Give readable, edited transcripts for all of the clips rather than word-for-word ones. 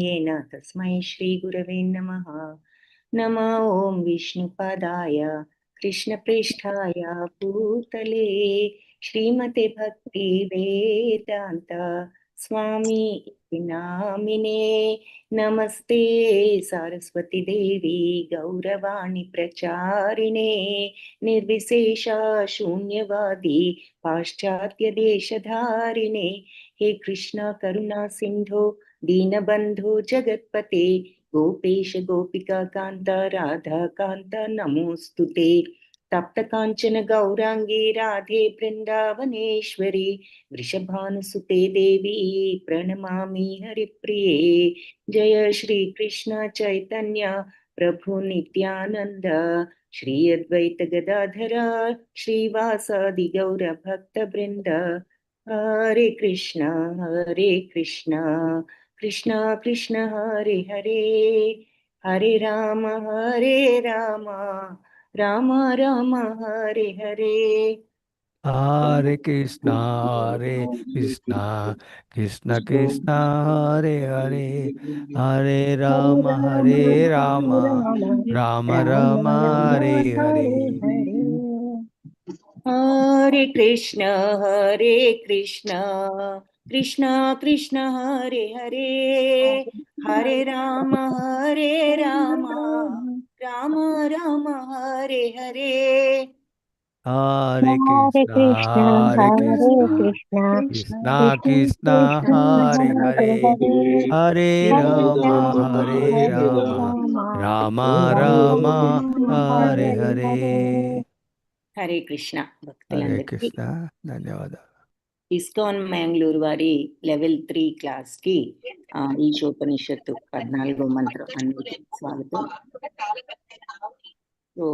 येन तस्मै श्रीगुरवे नमः। नमो ॐ विष्णुपादाय कृष्णप्रेष्ठाय भूतले श्रीमते भक्ति वेदान्त स्वामी इति नामिने। नमस्ते सरस्वती देवी गौरवाणी प्रचारिणे निर्विशेष शून्यवादी पाश्चात्य देशधारिणे। हे कृष्ण करुणा सिंधो दीनबंधो जगत्पते गोपेश गोपिका कांत राधा कांत नमोस्तुते। तप्त कांचन गौरांगी राधे वृंदावनेश्वरी वृषभानुसुते देवी प्रणमामि हरिप्रिये। जय श्री कृष्ण चैतन्य प्रभु नित्यानंद श्री अद्वैत गदाधर श्रीवासादि गौर भक्त वृंद। हरे कृष्ण कृष्ण कृष्ण हरे हरे हरे राम राम राम हरे हरे। हरे कृष्णा कृष्ण कृष्ण हरे हरे हरे राम राम राम हरे हरे। हरे कृष्ण कृष्ण कृष्ण हरे हरे हरे राम राम राम हरे हरे। हरे कृष्णा कृष्ण कृष्ण हरे हरे हरे राम राम राम हरे हरे। హరే కృష్ణ హరే భక్తులందరికీ కృష్ణ, ధన్యవాదాలు. ఇస్కాన్ మ్యాంగ్లూరు వారి లెవెల్ 3 క్లాస్ కి ఈశోపనిషత్తు 14వ మంత్రం అందరికీ స్వాగతం. సో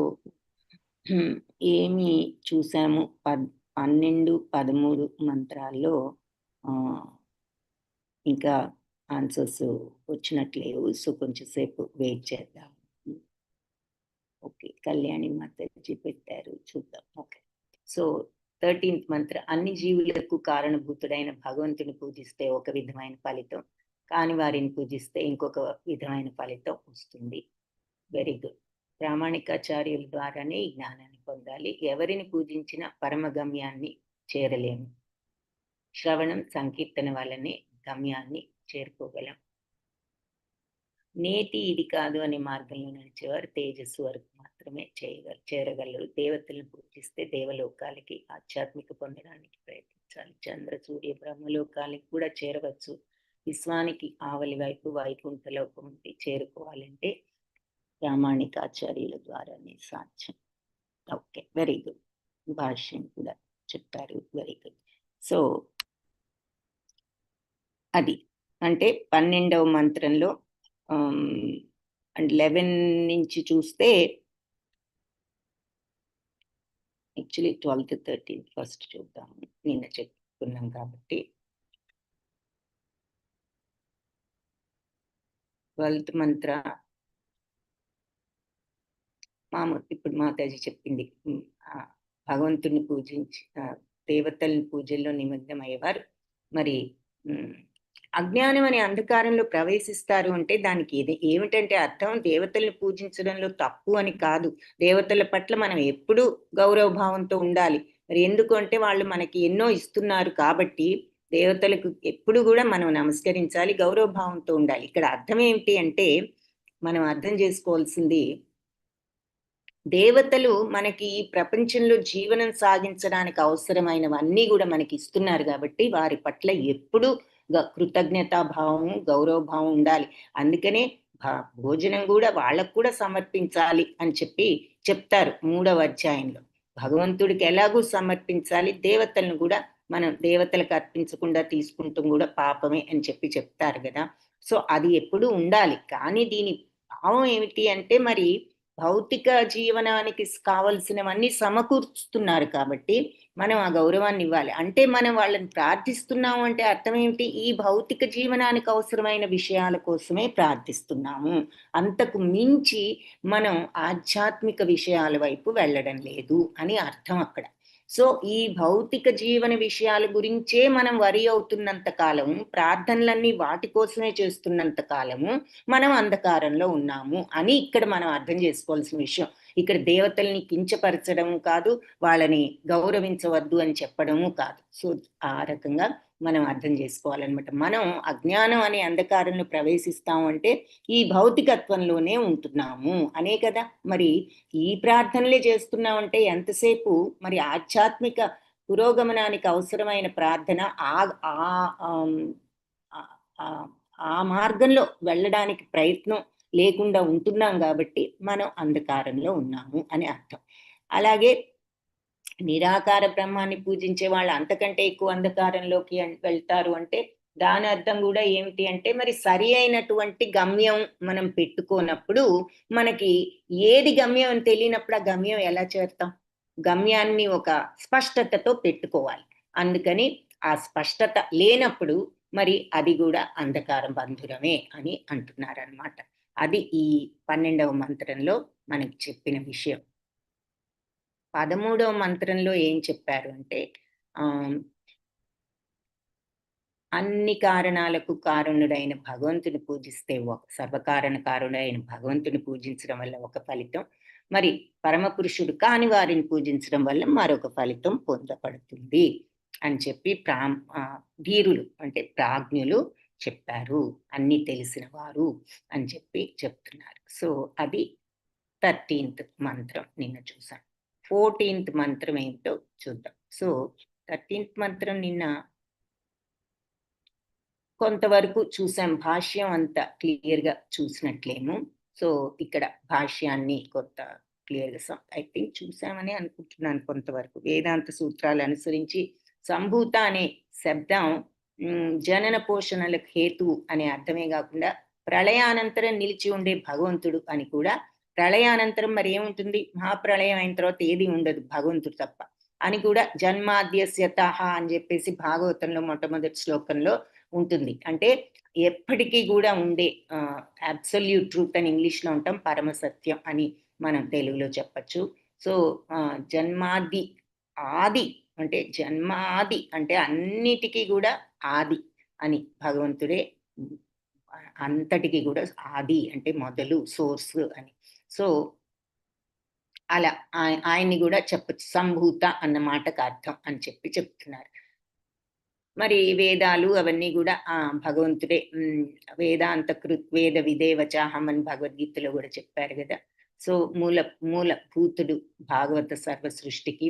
ఏమి చూసాము 12, 13 మంత్రాల్లో ఇంకా ఆన్సర్స్ వచ్చినట్లేవు. సో కొంచెం సేపు వెయిట్ చేద్దాం. ఓకే, కళ్యాణి మాతాజీ పెట్టారు, చూద్దాం. ఓకే, సో 13th మంత్ర. అన్ని జీవులకు కారణభూతుడైన భగవంతుని పూజిస్తే ఒక విధమైన ఫలితం, కాని వారిని పూజిస్తే ఇంకొక విధమైన ఫలితం వస్తుంది. Very good. ప్రామాణికాచార్యుల ద్వారానే ఈ జ్ఞానాన్ని పొందాలి. ఎవరిని పూజించిన పరమ గమ్యాన్ని చేరలేము. శ్రవణం, సంకీర్తన వల్లనే గమ్యాన్ని చేరుకోగలం. నేతి ఇది కాదు అనే మార్గంలో నడిచేవారు తేజస్సు వరకు మాత్రమే చేరగలరు. దేవతలను పూజిస్తే దేవలోకాలకి ఆధ్యాత్మిక పొందడానికి ప్రయత్నించాలి. చంద్ర సూర్య బ్రహ్మలోకాలకి కూడా చేరవచ్చు. విశ్వానికి ఆవలి వైపు వైకుంఠ లోకం ఉంటే చేరుకోవాలంటే ప్రామాణికాచార్యుల ద్వారానే సాధ్యం. Okay, very good. భాష్యం కూడా చెప్పారు, వెరీ గుడ్. సో అది అంటే 12వ మంత్రంలో 11 నుంచి చూస్తే యాక్చువల్లీ 12th 13th ఫస్ట్ చూద్దాము, నిన్న చెప్పుకున్నాం కాబట్టి. 12th మంత్ర ఇప్పుడు మాతాజీ చెప్పింది. భగవంతుని పూజించి దేవతల్ని పూజల్లో నిమగ్నం అయ్యేవారు మరి అజ్ఞానం అనే అంధకారంలో ప్రవేశిస్తారు అంటే దానికి ఏమిటంటే అర్థం, దేవతల్ని పూజించడంలో తప్పు అని కాదు. దేవతల పట్ల మనం ఎప్పుడూ గౌరవ భావంతో ఉండాలి. మరి ఎందుకు అంటే వాళ్ళు మనకి ఎన్నో ఇస్తున్నారు కాబట్టి దేవతలకు ఎప్పుడు కూడా మనం నమస్కరించాలి, గౌరవ భావంతో ఉండాలి. ఇక్కడ అర్థం ఏమిటి అంటే మనం అర్థం చేసుకోవాల్సింది, దేవతలు మనకి ఈ ప్రపంచంలో జీవనం సాగించడానికి అవసరమైనవన్నీ కూడా మనకి ఇస్తున్నారు కాబట్టి వారి పట్ల ఎప్పుడు కృతజ్ఞతాభావం, గౌరవ భావం ఉండాలి. అందుకనే భోజనం కూడా వాళ్ళకు కూడా సమర్పించాలి అని చెప్తారు 3వ అధ్యాయంలో. భగవంతుడికి ఎలాగూ సమర్పించాలి, దేవతలను కూడా మనం దేవతలకు అర్పించకుండా తీసుకుంటాం కూడా పాపమే అని చెప్తారు కదా. సో అది ఎప్పుడూ ఉండాలి. కానీ దీని భావం ఏమిటి అంటే మరి భౌతిక జీవనానికి కావలసినవన్నీ సమకూర్చుతున్నారు కాబట్టి మనం ఆ గౌరవాన్ని ఇవ్వాలి. అంటే మనం వాళ్ళని ప్రార్థిస్తున్నాము అంటే అర్థం ఏమిటి, ఈ భౌతిక జీవనానికి అవసరమైన విషయాల కోసమే ప్రార్థిస్తున్నాము, అంతకు మించి మనం ఆధ్యాత్మిక విషయాల వైపు వెళ్ళడం లేదు అని అర్థం అక్కడ. సో ఈ భౌతిక జీవన విషయాల గురించే మనం వరి అవుతున్నంత కాలము, ప్రార్థనలన్నీ వాటి కోసమే చేస్తున్నంత కాలము మనం అంధకారంలో ఉన్నాము అని ఇక్కడ మనం అర్థం చేసుకోవాల్సిన విషయం. ఇక్కడ దేవతల్ని కించపరచడము కాదు, వాళ్ళని గౌరవించవద్దు అని చెప్పడము కాదు. సో ఆ రకంగా మనం అర్థం చేసుకోవాలన్నమాట. మనం అజ్ఞానం అనే అంధకారంలో ప్రవేశిస్తాము అంటే ఈ భౌతికత్వంలోనే ఉంటున్నాము అనే కదా. మరి ఈ ప్రార్థనలే చేస్తున్నామంటే ఎంతసేపు మరి ఆధ్యాత్మిక పురోగమనానికి అవసరమైన ప్రార్థన ఆ మార్గంలో వెళ్ళడానికి ప్రయత్నం లేకుండా ఉంటున్నాం కాబట్టి మనం అంధకారంలో ఉన్నాము అని అర్థం. అలాగే నిరాకార బ్రహ్మాన్ని పూజించే వాళ్ళు అంతకంటే ఎక్కువ అంధకారంలోకి వెళ్తారు అంటే దాని అర్థం కూడా ఏమిటి అంటే మరి సరి అయినటువంటి గమ్యం మనం పెట్టుకోనప్పుడు మనకి ఏది గమ్యం అని తెలియనప్పుడు ఆ గమ్యం ఎలా చేరుతాం? గమ్యాన్ని ఒక స్పష్టతతో పెట్టుకోవాలి. అందుకని ఆ స్పష్టత లేనప్పుడు మరి అది కూడా అంధకారం బంధురమే అని అంటున్నారనమాట. అది ఈ 12వ మంత్రంలో మనకి చెప్పిన విషయం. 13వ మంత్రంలో ఏం చెప్పారు అంటే అన్ని కారణాలకు కారణుడైన భగవంతుని పూజిస్తే సర్వకారణ కారణుడైన భగవంతుని పూజించడం వల్ల ఒక ఫలితం, మరి పరమపురుషుడు కాని వారిని పూజించడం వల్ల మరొక ఫలితం పొందపడుతుంది అని చెప్పి ధీరులు అంటే ప్రాజ్ఞులు చెప్పారు, అన్ని తెలిసిన వారు అని చెప్పి చెప్తున్నారు. సో అది 13th మంత్రం నిన్న చూసాం. 14th మంత్రం ఏంటో చూద్దాం. సో 13th మంత్రం నిన్న కొంతవరకు చూసాం, భాష్యం అంత క్లియర్గా చూసినట్లేము. సో ఇక్కడ భాష్యాన్ని కొంత క్లియర్గా ఐ థింక్ చూసామని అనుకుంటున్నాను. కొంతవరకు వేదాంత సూత్రాలు అనుసరించి సంభూత అనే శబ్దం జనన పోషణలకు హేతు అనే అర్థమే కాకుండా ప్రళయానంతరం నిలిచి ఉండే భగవంతుడు అని కూడా, ప్రళయానంతరం మరి ఏముంటుంది, మహాప్రళయం అయిన తర్వాత ఏది ఉండదు భగవంతుడు తప్ప అని కూడా జన్మాద్యస్యతః అని చెప్పేసి భాగవతంలో మొట్టమొదటి శ్లోకంలో ఉంటుంది. అంటే ఎప్పటికీ కూడా ఉండే అబ్సల్యూట్ ట్రూత్ అని ఇంగ్లీష్లో ఉంటాం, పరమ సత్యం అని మనం తెలుగులో చెప్పచ్చు. సో జన్మాది ఆది అంటే జన్మాది అంటే అన్నిటికీ కూడా ఆది అని, భగవంతుడే అంతటికి కూడా ఆది అంటే మొదలు, సోర్స్ అని. సో అలా ఆయన్ని కూడా చెప్పచ్చు, సంభూత అన్న మాటకు అర్థం అని చెప్పి చెప్తున్నారు. మరి వేదాలు అవన్నీ కూడా భగవంతుడే, వేదాంత కృత్వేద విదేవచాహం అని భగవద్గీతలో కూడా చెప్పారు కదా. సో మూలభూతుడు భాగవత సర్వ సృష్టికి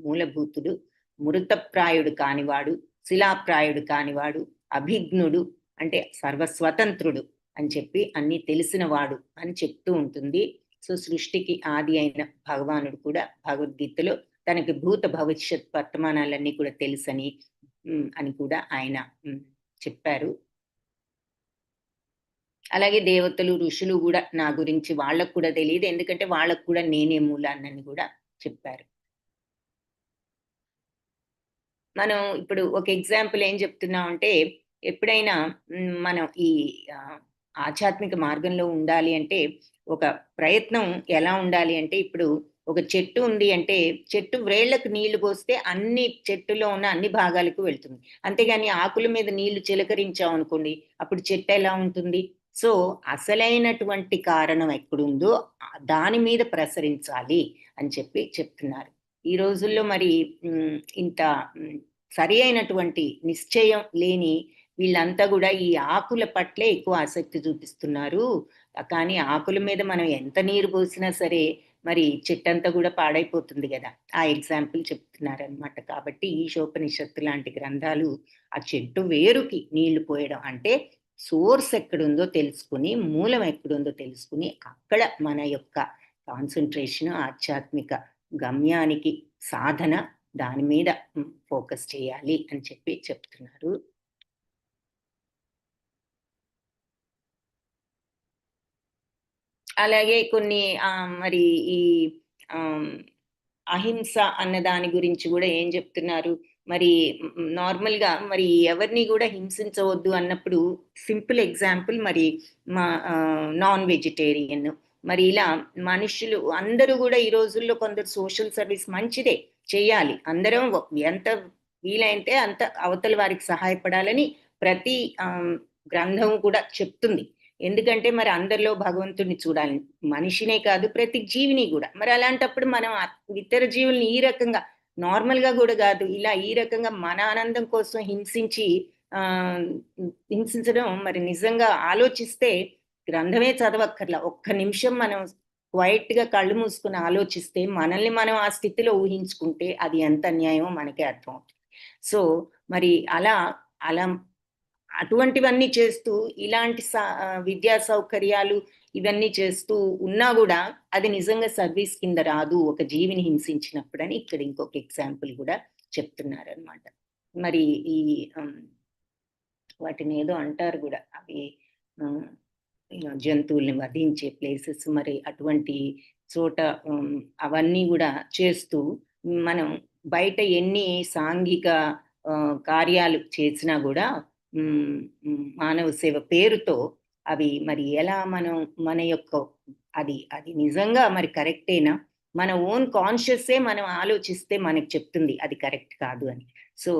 మూలభూతుడు, మృతప్రాయుడు కానివాడు, శిలాప్రాయుడు కానివాడు, అభిజ్ఞుడు అంటే సర్వస్వతంత్రుడు అని చెప్పి అన్ని తెలిసిన వాడు అని చెప్తూ ఉంటుంది. సో సృష్టికి ఆది అయిన భగవానుడు కూడా భగవద్గీతలో తనకి భూత భవిష్యత్ వర్తమానాలన్నీ కూడా తెలుసని అని కూడా ఆయన చెప్పారు. అలాగే దేవతలు ఋషులు కూడా నా గురించి వాళ్ళకు కూడా తెలియదు, ఎందుకంటే వాళ్ళకు కూడా నేనే మూలాన్నని కూడా చెప్పారు. మనం ఇప్పుడు ఒక ఎగ్జాంపుల్ ఏం చెప్తున్నాం అంటే, ఎప్పుడైనా మనం ఈ ఆధ్యాత్మిక మార్గంలో ఉండాలి అంటే ఒక ప్రయత్నం ఎలా ఉండాలి అంటే, ఇప్పుడు ఒక చెట్టు ఉంది అంటే చెట్టు వ్రేళ్లకు నీళ్లు పోస్తే అన్ని చెట్టులో ఉన్న అన్ని భాగాలకు వెళ్తుంది. అంతేగాని ఆకుల మీద నీళ్లు చిలకరించాం అనుకోండి, అప్పుడు చెట్టు ఎలా ఉంటుంది? సో అసలైనటువంటి కారణం ఎక్కడుందో దాని మీద ప్రసరించాలి అని చెప్పి చెప్తున్నారు. ఈ రోజుల్లో మరి ఇంత సరి అయినటువంటి నిశ్చయం లేని వీళ్ళంతా కూడా ఈ ఆకుల పట్లే ఎక్కువ ఆసక్తి చూపిస్తున్నారు. కానీ ఆకుల మీద మనం ఎంత నీరు పోసినా సరే మరి చెట్టంతా కూడా పాడైపోతుంది కదా. ఆ ఎగ్జాంపుల్ చెప్తున్నారనమాట. కాబట్టి ఈశోపనిషత్తు లాంటి గ్రంథాలు ఆ చెట్టు వేరుకి నీళ్లు పోయడం అంటే సోర్స్ ఎక్కడుందో తెలుసుకుని, మూలం ఎక్కడుందో తెలుసుకుని అక్కడ మన యొక్క కాన్సన్ట్రేషన్, ఆధ్యాత్మిక గమ్యానికి సాధన దాని మీద ఫోకస్ చేయాలి అని చెప్పి చెప్తున్నారు. అలాగే కొన్ని మరి ఈ అహింస అన్న దాని గురించి కూడా ఏం చెప్తున్నారు, మరి నార్మల్గా మరి ఎవరిని కూడా హింసించవద్దు అన్నప్పుడు సింపుల్ ఎగ్జాంపుల్ మరి నాన్ వెజిటేరియన్, మరి ఇలా మనుషులు అందరూ కూడా ఈ రోజుల్లో కొందరు సోషల్ సర్వీస్ మంచిదే, చేయాలి. అందరం ఎంత వీలైతే అంత అవతల వారికి సహాయపడాలని ప్రతి గ్రంథం కూడా చెప్తుంది. ఎందుకంటే మరి అందరిలో భగవంతుడిని చూడాలి. మనిషినే కాదు ప్రతి జీవిని గూడా. మరి అలాంటప్పుడు మనం ఇతర జీవుల్ని ఈ రకంగా నార్మల్‌గా గూడా గాదు. ఇలా ఈ రకంగా మన ఆనందం కోసం హింసించడం మరి నిజంగా ఆలోచిస్తే గ్రంథమే చదవక్కర్లా. ఒక్క నిమిషం మనం క్వైట్‌గా కళ్ళు మూసుకొని ఆలోచిస్తే మనల్ని మనం ఆ స్థితిలో ఊహించుకుంటే అది ఎంత అన్యాయమో మనకే అర్థమవుతుంది. సో, మరి అలా అలా అటువంటివన్నీ చేస్తూ ఇలాంటి విద్యా సౌకర్యాలు ఇవన్నీ చేస్తూ ఉన్నా గూడా అది నిజంగా సర్వీస్ కింద రాదు ఒక జీవిని హింసించినప్పుడని ఇక్కడ ఇంకొక ఎగ్జాంపుల్ గూడా చెప్తున్నారనమాట. మరి ఈ వాటిని ఏదో అంటారు గూడా. అవి జంతువుల్ని వధించే ప్లేసెస్ మరి అటువంటి చోట అవన్నీ గూడా చేస్తూ మనం బయట ఎన్ని సాంఘిక కార్యాలు చేసినా గూడా మానవ సేవ పేరుతో అవి మరి ఎలా మనం మన యొక్క అది నిజంగా మరి కరెక్టేనా? మన ఓన్ కాన్షియస్సే మనం ఆలోచిస్తే మనకు చెప్తుంది అది కరెక్ట్ కాదు అని. సో,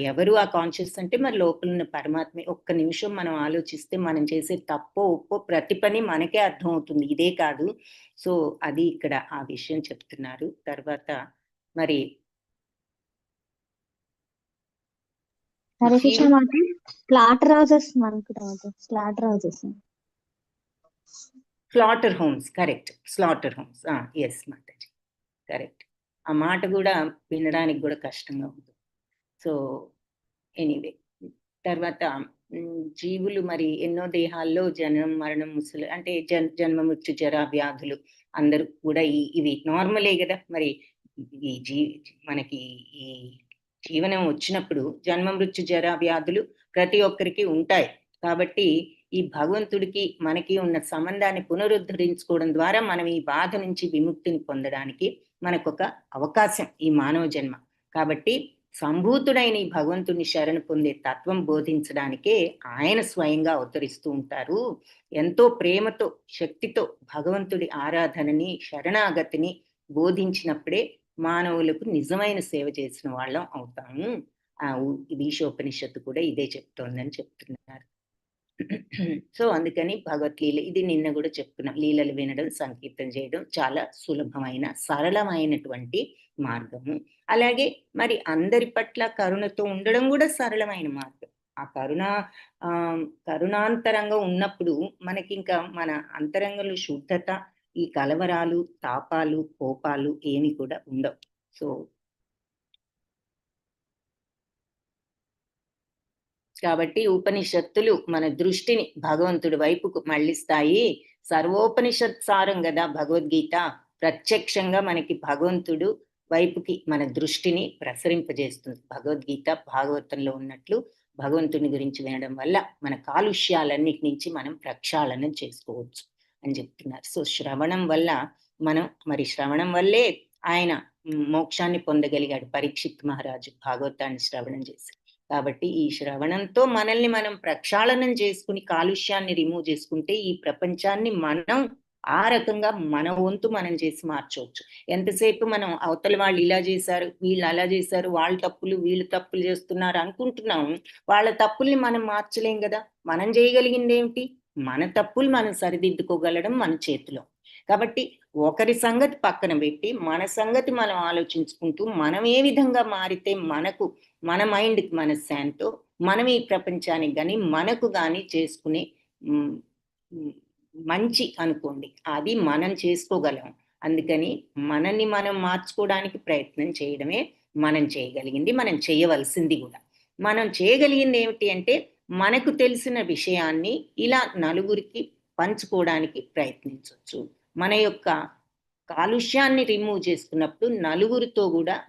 ఎవరు ఆ కాన్షియస్ అంటే మరి లోపల ఉన్న పరమాత్మే. ఒక్క నిమిషం మనం ఆలోచిస్తే మనం చేసే తప్పో, ఒప్పో ప్రతి పని మనకే అర్థమవుతుంది. ఇదే కాదు. సో, అది ఇక్కడ ఆ విషయం చెప్తున్నారు. తర్వాత మరి హరే కృష్ణ మాత. స్లాటర్ హౌసెస్ అనుకుంటా. Slaughter houses. Slaughter homes. Correct. Slaughter homes. Yes Mataji. Correct. ఆ మాట గూడా వినడానికి గూడా కష్టంగా ఉంది. సో, ఎనీవే తర్వాత జీవులు మరి ఎన్నో దేహాల్లో జననం, మరణం, ముసలి అంటే జన్మ, మృత్యు, జరా, వ్యాధులు అందరూ కూడా ఇవి నార్మలే గదా! మరి ఈ మనకి ఈ జీవనం వచ్చినప్పుడు జన్మ, మృత్యు, జరా, వ్యాధులు ప్రతి ఒక్కరికి ఉంటాయి. కాబట్టి ఈ భగవంతుడికి మనకి ఉన్న సంబంధాన్ని పునరుద్ధరించుకోవడం ద్వారా మనం ఈ బాధ నుంచి విముక్తిని పొందడానికి మనకొక అవకాశం ఈ మానవ జన్మ. కాబట్టి సంభూతుడైన ఈ భగవంతుని శరణు పొందే తత్వం బోధించడానికే ఆయన స్వయంగా అవతరిస్తూ ఉంటారు. ఎంతో ప్రేమతో, శక్తితో భగవంతుడి ఆరాధనని, శరణాగతిని బోధించినప్పుడే మానవులకు నిజమైన సేవ చేసిన వాళ్ళం అవుతాము. ఈశోపనిషత్తు కూడా ఇదే చెప్తోందని చెప్తున్నారు. సో, అందుకని భగవద్గీత ఇది నిన్న కూడా చెప్పుకున్నాం. లీలలు వినడం, సంకీర్తన చేయడం చాలా సులభమైన, సరళమైనటువంటి మార్గము. అలాగే మరి అందరి పట్ల కరుణతో ఉండడం కూడా సరళమైన మార్గం. ఆ కరుణాంతరంగా ఉన్నప్పుడు మనకింకా మన అంతరంగంలో శుద్ధత, ఈ కలవరాలు, తాపాలు, కోపాలు ఏమి కూడా ఉండవు. సో, కాబట్టి ఉపనిషత్తులు మన దృష్టిని భగవంతుడి వైపుకు మళ్ళిస్తాయి. సర్వోపనిషత్ సారం గదా భగవద్గీత. ప్రత్యక్షంగా మనకి భగవంతుడు వైపుకి మన దృష్టిని ప్రసరింపజేస్తుంది. భగవద్గీత భాగవతంలో ఉన్నట్లు భగవంతుని గురించి వినడం వల్ల మన కాలుష్యాలన్నిటి నుంచి మనం ప్రక్షాళన చేసుకోవచ్చు అని చెప్తున్నారు. సో, శ్రవణం వల్ల శ్రవణం వల్లే ఆయన మోక్షాన్ని పొందగలిగాడు పరీక్షిత్ మహారాజు భాగవతాన్ని శ్రవణం చేసి. కాబట్టి ఈ శ్రవణంతో మనల్ని మనం ప్రక్షాళనం చేసుకుని కాలుష్యాన్ని రిమూవ్ చేసుకుంటే ఈ ప్రపంచాన్ని మనం ఆ రకంగా మన వంతు మనం చేసి మార్చవచ్చు. ఎంతసేపు మనం అవతల వాళ్ళు ఇలా చేశారు, వీళ్ళు అలా చేశారు, వాళ్ళ తప్పులు వీళ్ళు తప్పులు చేస్తున్నారు అనుకుంటున్నాం. వాళ్ళ తప్పుల్ని మనం మార్చలేం కదా. మనం చేయగలిగింది ఏమిటి? మన తప్పులు మనం సరిదిద్దుకోగలడం మన చేతిలో. కాబట్టి ఒకరి సంగతి పక్కన పెట్టి మన సంగతి మనం ఆలోచించుకుంటూ మనం ఏ విధంగా మారితే మన మైండ్కి మనశ్శాంతో మనం ఈ ప్రపంచానికి కానీ మనకు కానీ చేసుకునే మంచి అనుకోండి, అది మనం చేసుకోగలం. అందుకని మనల్ని మనం మార్చుకోవడానికి ప్రయత్నం చేయడమే మనం చేయగలిగింది, మనం చేయవలసింది కూడా. మనం చేయగలిగింది ఏమిటి అంటే మనకు తెలిసిన విషయాన్ని ఇలా నలుగురికి పంచుకోవడానికి ప్రయత్నించవచ్చు. మన యొక్క కాలుష్యాన్ని రిమూవ్ చేసుకున్నప్పుడు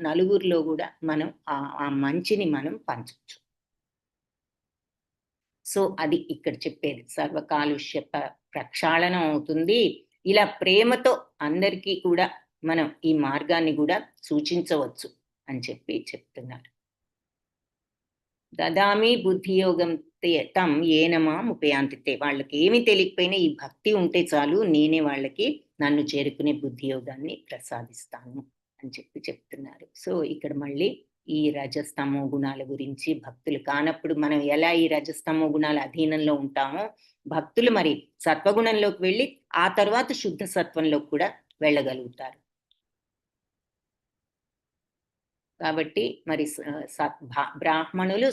నలుగురిలో కూడా మనం ఆ మంచిని మనం పంచవచ్చు. సో, అది ఇక్కడ చెప్పేది. సర్వ కాలుష్య ప్రక్షాళనం అవుతుంది. ఇలా ప్రేమతో అందరికీ కూడా మనం ఈ మార్గాన్ని కూడా సూచించవచ్చు అని చెప్తున్నారు. దదామి బుద్ధియోగం తం ఏనమాం ఉపయాంతితే. వాళ్ళకి ఏమి తెలియకపోయినా ఈ భక్తి ఉంటే చాలు, నేనే వాళ్ళకి నన్ను చేరుకునే బుద్ధియోగాన్ని ప్రసాదిస్తాను అని చెప్తున్నారు. సో ఇక్కడ మళ్ళీ ఈ రజస్తమో గుణాల గురించి, భక్తులు కానప్పుడు మనం ఎలా ఈ రజస్తమో గుణాల అధీనంలో ఉంటామో, భక్తులు మరి సత్వగుణంలోకి వెళ్ళి ఆ తర్వాత శుద్ధ సత్వంలోకి కూడా వెళ్ళగలుగుతారు. కాబట్టి మరి బ్రాహ్మణులు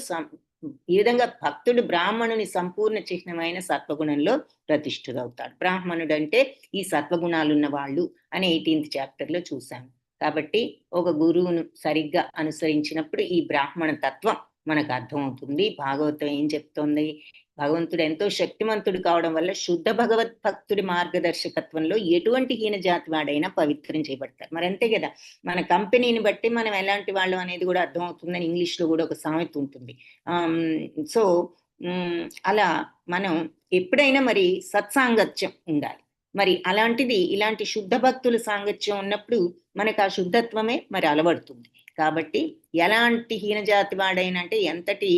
ఈ విధంగా భక్తుడు బ్రాహ్మణుని సంపూర్ణ చిహ్నమైన సత్వగుణంలో ప్రతిష్ఠుడవుతాడు. బ్రాహ్మణుడు అంటే ఈ సత్వగుణాలున్న వాళ్ళు అని 18th చాప్టర్ లో చూసాము. కాబట్టి ఒక గురువును సరిగ్గా అనుసరించినప్పుడు ఈ బ్రాహ్మణ తత్వం మనకు అర్థమవుతుంది. భాగవతం ఏం చెప్తోంది? భగవంతుడు ఎంతో శక్తిమంతుడు కావడం వల్ల శుద్ధ భగవద్భక్తుడి మార్గదర్శకత్వంలో ఎటువంటి హీన జాతి వాడైనా పవిత్రం చేయబడతారు. మరి అంతే కదా, మన కంపెనీని బట్టి మనం ఎలాంటి వాళ్ళం అనేది కూడా అర్థమవుతుందని ఇంగ్లీష్ లో కూడా ఒక సామెత ఉంటుంది. సో అలా మనం ఎప్పుడైనా మరి సత్సాంగత్యం ఉండాలి. మరి అలాంటిది ఇలాంటి శుద్ధ భక్తుల సాంగత్యం ఉన్నప్పుడు మనకు ఆ శుద్ధత్వమే మరి అలవడుతుంది. కాబట్టి ఎలాంటి హీనజాతి వాడైనా, అంటే ఎంతటి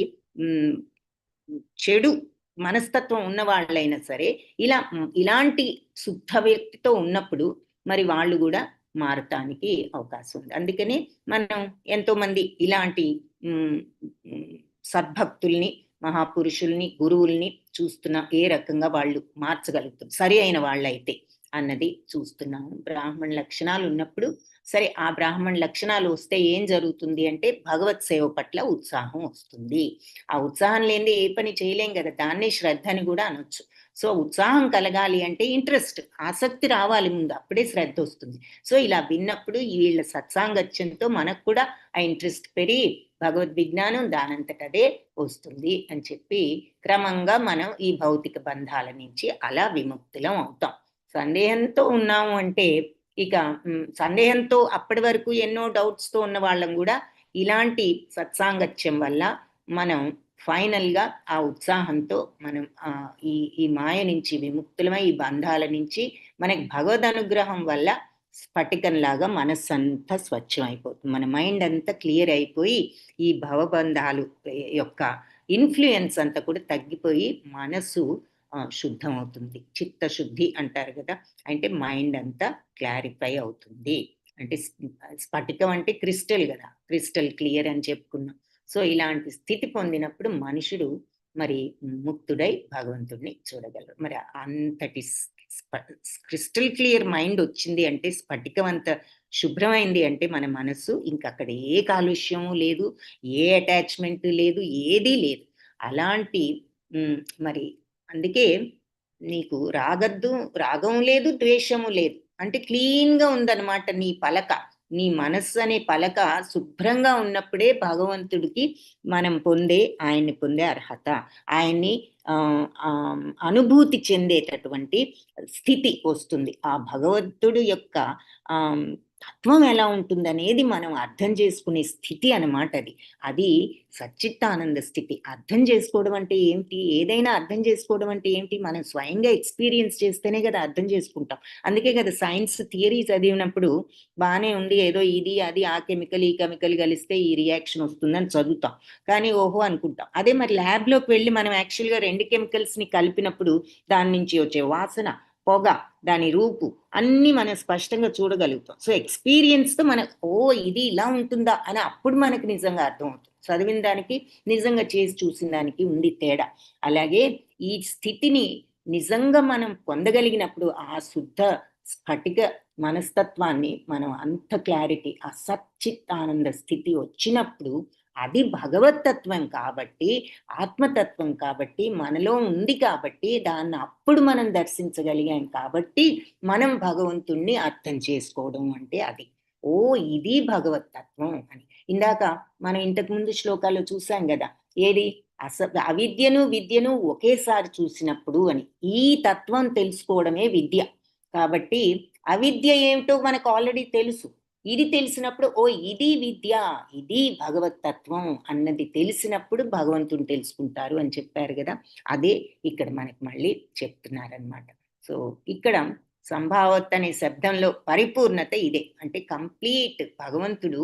చెడు మనస్తత్వం ఉన్న వాళ్ళైనా సరే ఇలాంటి శుద్ధ వ్యక్తితో ఉన్నప్పుడు మరి వాళ్ళు కూడా మారటానికి అవకాశం ఉంది. అందుకని మనం ఎంతో మంది ఇలాంటి సద్భక్తుల్ని, మహాపురుషుల్ని, గురువుల్ని చూస్తున్నా ఏ రకంగా వాళ్ళు మార్చగలుగుతారు సరి అయిన వాళ్ళైతే అన్నది చూస్తున్నాము. బ్రాహ్మణ లక్షణాలు ఉన్నప్పుడు సరే, ఆ బ్రాహ్మణ లక్షణాలు వస్తే ఏం జరుగుతుంది అంటే భగవత్ సేవ పట్ల ఉత్సాహం వస్తుంది. ఆ ఉత్సాహం లేనిది ఏ పని చేయలేం కదా, దాన్నే శ్రద్ధ అని కూడా అనొచ్చు. సో ఉత్సాహం కలగాలి అంటే ఇంట్రెస్ట్, ఆసక్తి రావాలి ముందు, అప్పుడే శ్రద్ధ వస్తుంది. సో ఇలా విన్నప్పుడు వీళ్ళ సత్సాంగత్యంతో మనకు కూడా ఆ ఇంట్రెస్ట్ పెరిగి భగవద్ విజ్ఞానం దానంతటదే వస్తుంది అని చెప్పి క్రమంగా మనం ఈ భౌతిక బంధాల నుంచి అలా విముక్తులం అవుతాం. సందేహంతో ఉన్నాము అంటే ఇక సందేహంతో అప్పటి వరకు ఎన్నో డౌట్స్ తో ఉన్న వాళ్ళం కూడా ఇలాంటి సత్సాంగత్యం వల్ల మనం ఫైనల్ గా ఆ ఉత్సాహంతో మనం ఈ మాయ నుంచి విముక్తులమై, ఈ బంధాల నుంచి మనకి భగవద్ అనుగ్రహం వల్ల స్ఫటికంలాగా మనస్సు అంతా స్వచ్ఛం అయిపోతుంది. మన మైండ్ అంతా క్లియర్ అయిపోయి ఈ భవబంధాలు యొక్క ఇన్ఫ్లుయెన్స్ అంతా కూడా తగ్గిపోయి మనసు శుద్ధం అవుతుంది. చిత్తశుద్ధి అంటారు కదా, అంటే మైండ్ అంతా క్లారిఫై అవుతుంది. అంటే స్ఫటికం అంటే క్రిస్టల్ కదా, క్రిస్టల్ క్లియర్ అని చెప్పుకున్నాం. సో ఇలాంటి స్థితి పొందినప్పుడు మనుషుడు మరి ముక్తుడై భగవంతుడిని చూడగలరు. మరి అంతటి క్రిస్టల్ క్లియర్ మైండ్ వచ్చింది అంటే, స్ఫటికం అంత శుభ్రమైంది అంటే మన మనసు ఇంకక్కడ ఏ కాలుష్యము లేదు, ఏ అటాచ్మెంట్ లేదు, ఏదీ లేదు. అలాంటి మరి అందుకే నీకు రాగం లేదు, ద్వేషము లేదు, అంటే క్లీన్ గా ఉందన్నమాట నీ పలక. నీ మనస్సు అనే పలక శుభ్రంగా ఉన్నప్పుడే భగవంతుడికి మనం ఆయన్ని పొందే అర్హత, ఆయన్ని అనుభూతి చెందేటటువంటి స్థితి వస్తుంది. ఆ భగవంతుడు యొక్క తత్వం ఎలా ఉంటుందనేది మనం అర్థం చేసుకునే స్థితి అన్నమాట అది సచ్చిత్తానంద స్థితి. అర్థం చేసుకోవడం అంటే ఏమిటి? ఏదైనా అర్థం చేసుకోవడం అంటే ఏమిటి? మనం స్వయంగా ఎక్స్పీరియన్స్ చేస్తేనే కదా అర్థం చేసుకుంటాం. అందుకే కదా సైన్స్ థియరీ చదివినప్పుడు బాగానే ఉంది, ఏదో ఇది అది ఆ కెమికల్ ఈ కెమికల్ కలిస్తే ఈ రియాక్షన్ వస్తుందని చదువుతాం, కానీ ఓహో అనుకుంటాం. అదే మరి ల్యాబ్లోకి వెళ్ళి మనం యాక్చువల్గా 2 కెమికల్స్ ని కలిపినప్పుడు దాని నుంచి వచ్చే వాసన, పొగ, దాని రూపు అన్ని మనం స్పష్టంగా చూడగలుగుతాం. సో ఎక్స్పీరియన్స్ తో ఓ ఇది ఇలా ఉంటుందా అని అప్పుడు మనకి నిజంగా అర్థమవుతుంది. చదివిన దానికి నిజంగా చేసి చూసిన దానికి ఉంది తేడా. అలాగే ఈ స్థితిని నిజంగా మనం పొందగలిగినప్పుడు ఆ శుద్ధ స్ఫటిక మనస్తత్వాన్ని మనం అంత క్లారిటీ, ఆ సచ్చిత్తానంద స్థితి వచ్చినప్పుడు అది భగవతత్వం కాబట్టి, ఆత్మతత్వం కాబట్టి, మనలో ఉంది కాబట్టి, దాన్ని అప్పుడు మనం దర్శించగలిగాం కాబట్టి మనం భగవంతుణ్ణి అర్థం చేసుకోవడం అంటే అది. ఓ ఇది భగవతత్వం అని. ఇందాక మనం ఇంతకుముందు శ్లోకాల్లో చూసాం కదా, ఏది అవిద్యను విద్యను ఒకేసారి చూసినప్పుడు అని. ఈ తత్వం తెలుసుకోవడమే విద్య. కాబట్టి అవిద్య ఏమిటో మనకు ఆల్రెడీ తెలుసు. ఇది తెలిసినప్పుడు ఓ ఇది విద్య, ఇది భగవతత్వం అన్నది తెలిసినప్పుడు భగవంతుని తెలుసుకుంటారు అని చెప్పారు కదా, అదే ఇక్కడ మనకి మళ్ళీ చెప్తున్నారనమాట. సో ఇక్కడ సంభావత్ అనే శబ్దంలో పరిపూర్ణత ఇదే, అంటే కంప్లీట్ భగవంతుడు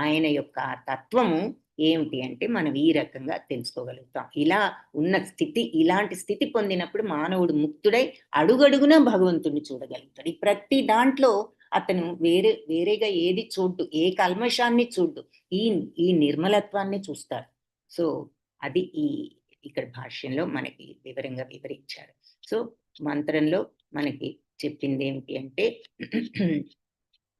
ఆయన యొక్క తత్వము ఏమిటి అంటే మనం ఈ రకంగా తెలుసుకోగలుగుతాం. ఇలా ఉన్న స్థితి, ఇలాంటి స్థితి పొందినప్పుడు మానవుడు ముక్తుడై అడుగడుగునా భగవంతుడిని చూడగలుగుతాడు. ఈ ప్రతి దాంట్లో అతను వేరేగా ఏది చూడ్డు, ఏ కల్మషాన్ని చూడ్డు, ఈ నిర్మలత్వాన్ని చూస్తాడు. సో అది ఇక్కడ భాష్యంలో మనకి వివరంగా వివరించారు. సో మంత్రంలో మనకి చెప్పింది ఏమిటి అంటే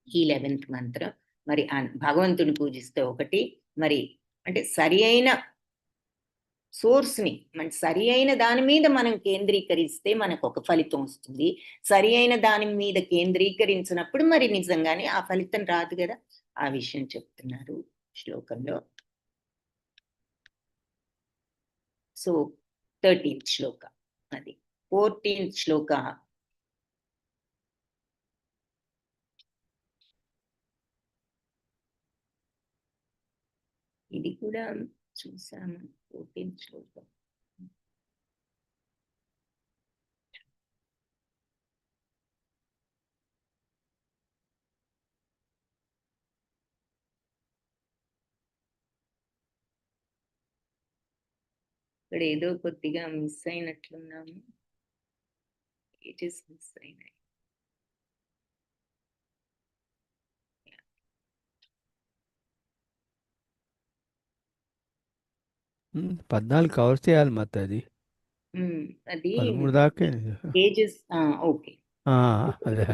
ఈ 11th మంత్రం మరి భగవంతుని పూజిస్తే ఒకటి, మరి అంటే సరి అయిన సోర్స్ ని సరి అయిన దాని మీద మనం కేంద్రీకరిస్తే మనకు ఒక ఫలితం వస్తుంది. సరి అయిన దాని మీద కేంద్రీకరించినప్పుడు మరి నిజంగానే ఆ ఫలితం రాదు కదా. ఆ విషయం చెప్తున్నారు శ్లోకంలో. సో 13th శ్లోక, అది 14th శ్లోక. ఇది కూడా చూసాము 14th శ్లోకం. ఇక్కడ ఏదో కొద్దిగా మిస్ అయినట్లున్నాము. ఇట్ ఈస్ మిస్ అయినాయి. ఉమ్, 14 కవర్ చేయాలి మొత్తం అది. అది 13 దాకా. పేజెస్. ఓకే, అదే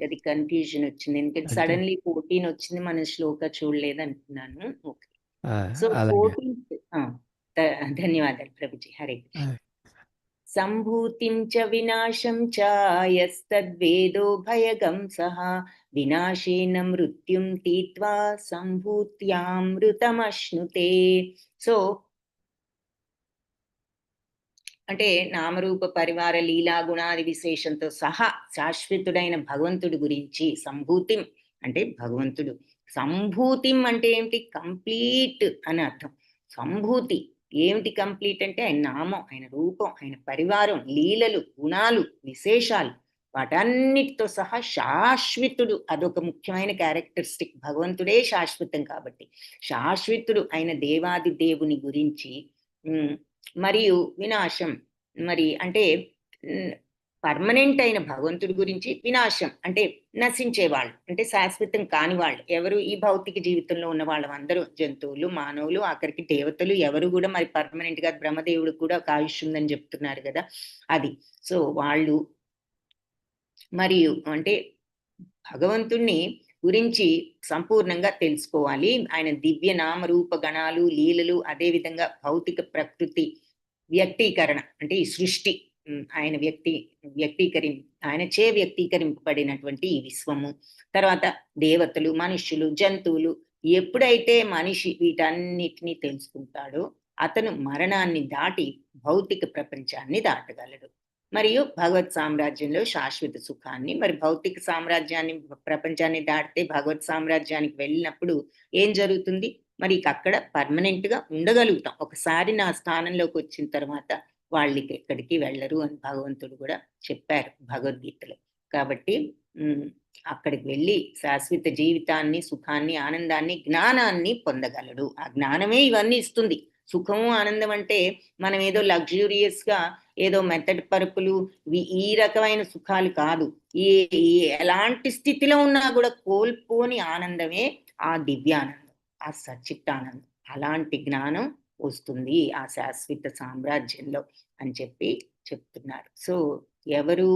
అది కన్ఫ్యూజన్ వచ్చింది. ఎందుకంటే అంటే సడన్లీ 14 వచ్చింది, మన శ్లోక చూడలేదు అనుకున్నాను. ఓకే, సో అలాగే 14th. ధన్యవాదాలు ప్రభుజీ. హరే కృష్ణ. ఆ, సంభూతిం చ వినాశం చ యస్తద్వేదో భయగం సహ వినాశేన మృత్యుం తీత్వా సంభూత్యామృతమశ్నుతే. సో అంటే నామరూప పరివార లీలా గుణాది విశేషంతో సహా శాశ్వతుడైన భగవంతుడి గురించి సంభూతిం అంటే భగవంతుడు. సంభూతిం అంటే ఏమిటి? కంప్లీట్ అని అర్థం. సంభూతి ఏమిటి కంప్లీట్ అంటే ఆయన నామం, ఆయన రూపం, ఆయన పరివారం, లీలలు, గుణాలు, విశేషాలు, వాటన్నిటితో సహా శాశ్వతుడు. అదొక ముఖ్యమైన క్యారెక్టరిస్టిక్. భగవంతుడే శాశ్వతం కాబట్టి శాశ్వతుడు అయిన దేవాది దేవుని గురించి. మరియు వినాశం మరి అంటే పర్మనెంట్ అయిన భగవంతుడి గురించి. వినాశం అంటే నశించేవాళ్ళు, అంటే శాశ్వతం కాని వాళ్ళు ఎవరు? ఈ భౌతిక జీవితంలో ఉన్న వాళ్ళు అందరూ, జంతువులు, మానవులు, ఆఖరికి దేవతలు ఎవరు కూడా మరి పర్మనెంట్ గా, బ్రహ్మదేవుడికి కూడా ఒక ఆయుష్ ఉందని చెప్తున్నారు కదా అది. సో వాళ్ళు మరియు అంటే భగవంతుణ్ణి గురించి సంపూర్ణంగా తెలుసుకోవాలి. ఆయన దివ్య నామ రూప గణాలు, లీలలు, అదే విధంగా భౌతిక ప్రకృతి వ్యక్తీకరణ అంటే ఈ సృష్టి, ఆయన ఆయనచే వ్యక్తీకరింపబడినటువంటి ఈ విశ్వము, తర్వాత దేవతలు, మనుష్యులు, జంతువులు. ఎప్పుడైతే మనిషి వీటన్నిటినీ తెలుసుకుంటాడో అతను మరణాన్ని దాటి భౌతిక ప్రపంచాన్ని దాటగలడు. మరియు భగవత్ సామ్రాజ్యంలో శాశ్వత సుఖాన్ని, మరి భౌతిక సామ్రాజ్యాన్ని, ప్రపంచాన్ని దాటితే భగవత్ సామ్రాజ్యానికి వెళ్ళినప్పుడు ఏం జరుగుతుంది? మరి అక్కడ పర్మనెంట్ గా ఉండగలుగుతాం. ఒకసారి నా స్థానంలోకి వచ్చిన తర్వాత వాళ్ళకి ఎక్కడికి వెళ్ళరు అని భగవంతుడు కూడా చెప్పారు భగవద్గీతలో. కాబట్టి అక్కడికి వెళ్ళి శాశ్వత జీవితాన్ని, సుఖాన్ని, ఆనందాన్ని, జ్ఞానాన్ని పొందగలడు. ఆ జ్ఞానమే ఇవన్నీ ఇస్తుంది. సుఖము, ఆనందం అంటే మనం ఏదో లగ్జూరియస్ గా ఏదో మెత్తటి పరుపులు, ఈ రకమైన సుఖాలు కాదు. ఎలాంటి స్థితిలో ఉన్నా కూడా కోల్పోని ఆనందమే ఆ దివ్యానందం, ఆ సచ్చిత్తానందం. అలాంటి జ్ఞానం వస్తుంది ఆ శాశ్వత సామ్రాజ్యంలో అని చెప్తున్నారు. సో ఎవరు?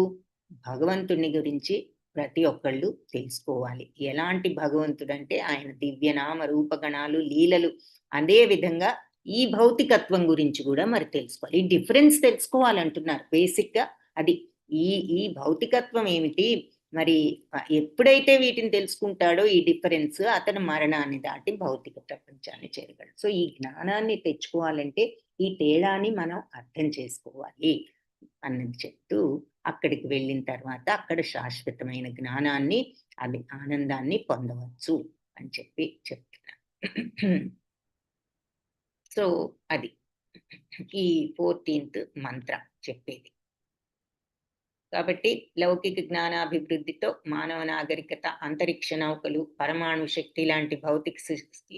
భగవంతుని గురించి ప్రతి ఒక్కళ్ళు తెలుసుకోవాలి. ఎలాంటి భగవంతుడు అంటే ఆయన దివ్యనామ రూపగణాలు, లీలలు, అదే విధంగా ఈ భౌతికత్వం గురించి కూడా మరి తెలుసుకోవాలి. ఈ డిఫరెన్స్ తెలుసుకోవాలంటున్నారు బేసిక్ గా. అది ఈ భౌతికత్వం ఏమిటి, మరి ఎప్పుడైతే వీటిని తెలుసుకుంటాడో ఈ డిఫరెన్స్, అతను మరణాన్ని దాటి భౌతిక ప్రపంచాన్ని చేరగలడు. సో ఈ జ్ఞానాన్ని తెచ్చుకోవాలంటే ఈ తేడాన్ని మనం అర్థం చేసుకోవాలి అన్నది చెప్తూ, అక్కడికి వెళ్ళిన తర్వాత అక్కడ శాశ్వతమైన జ్ఞానాన్ని, అది ఆనందాన్ని పొందవచ్చు అని చెప్తున్నా. సో అది ఈ 14th మంత్రం చెప్పేది. కాబట్టి లౌకిక జ్ఞానాభివృద్ధితో మానవ నాగరికత, అంతరిక్ష నౌకలు, పరమాణు శక్తి లాంటి భౌతిక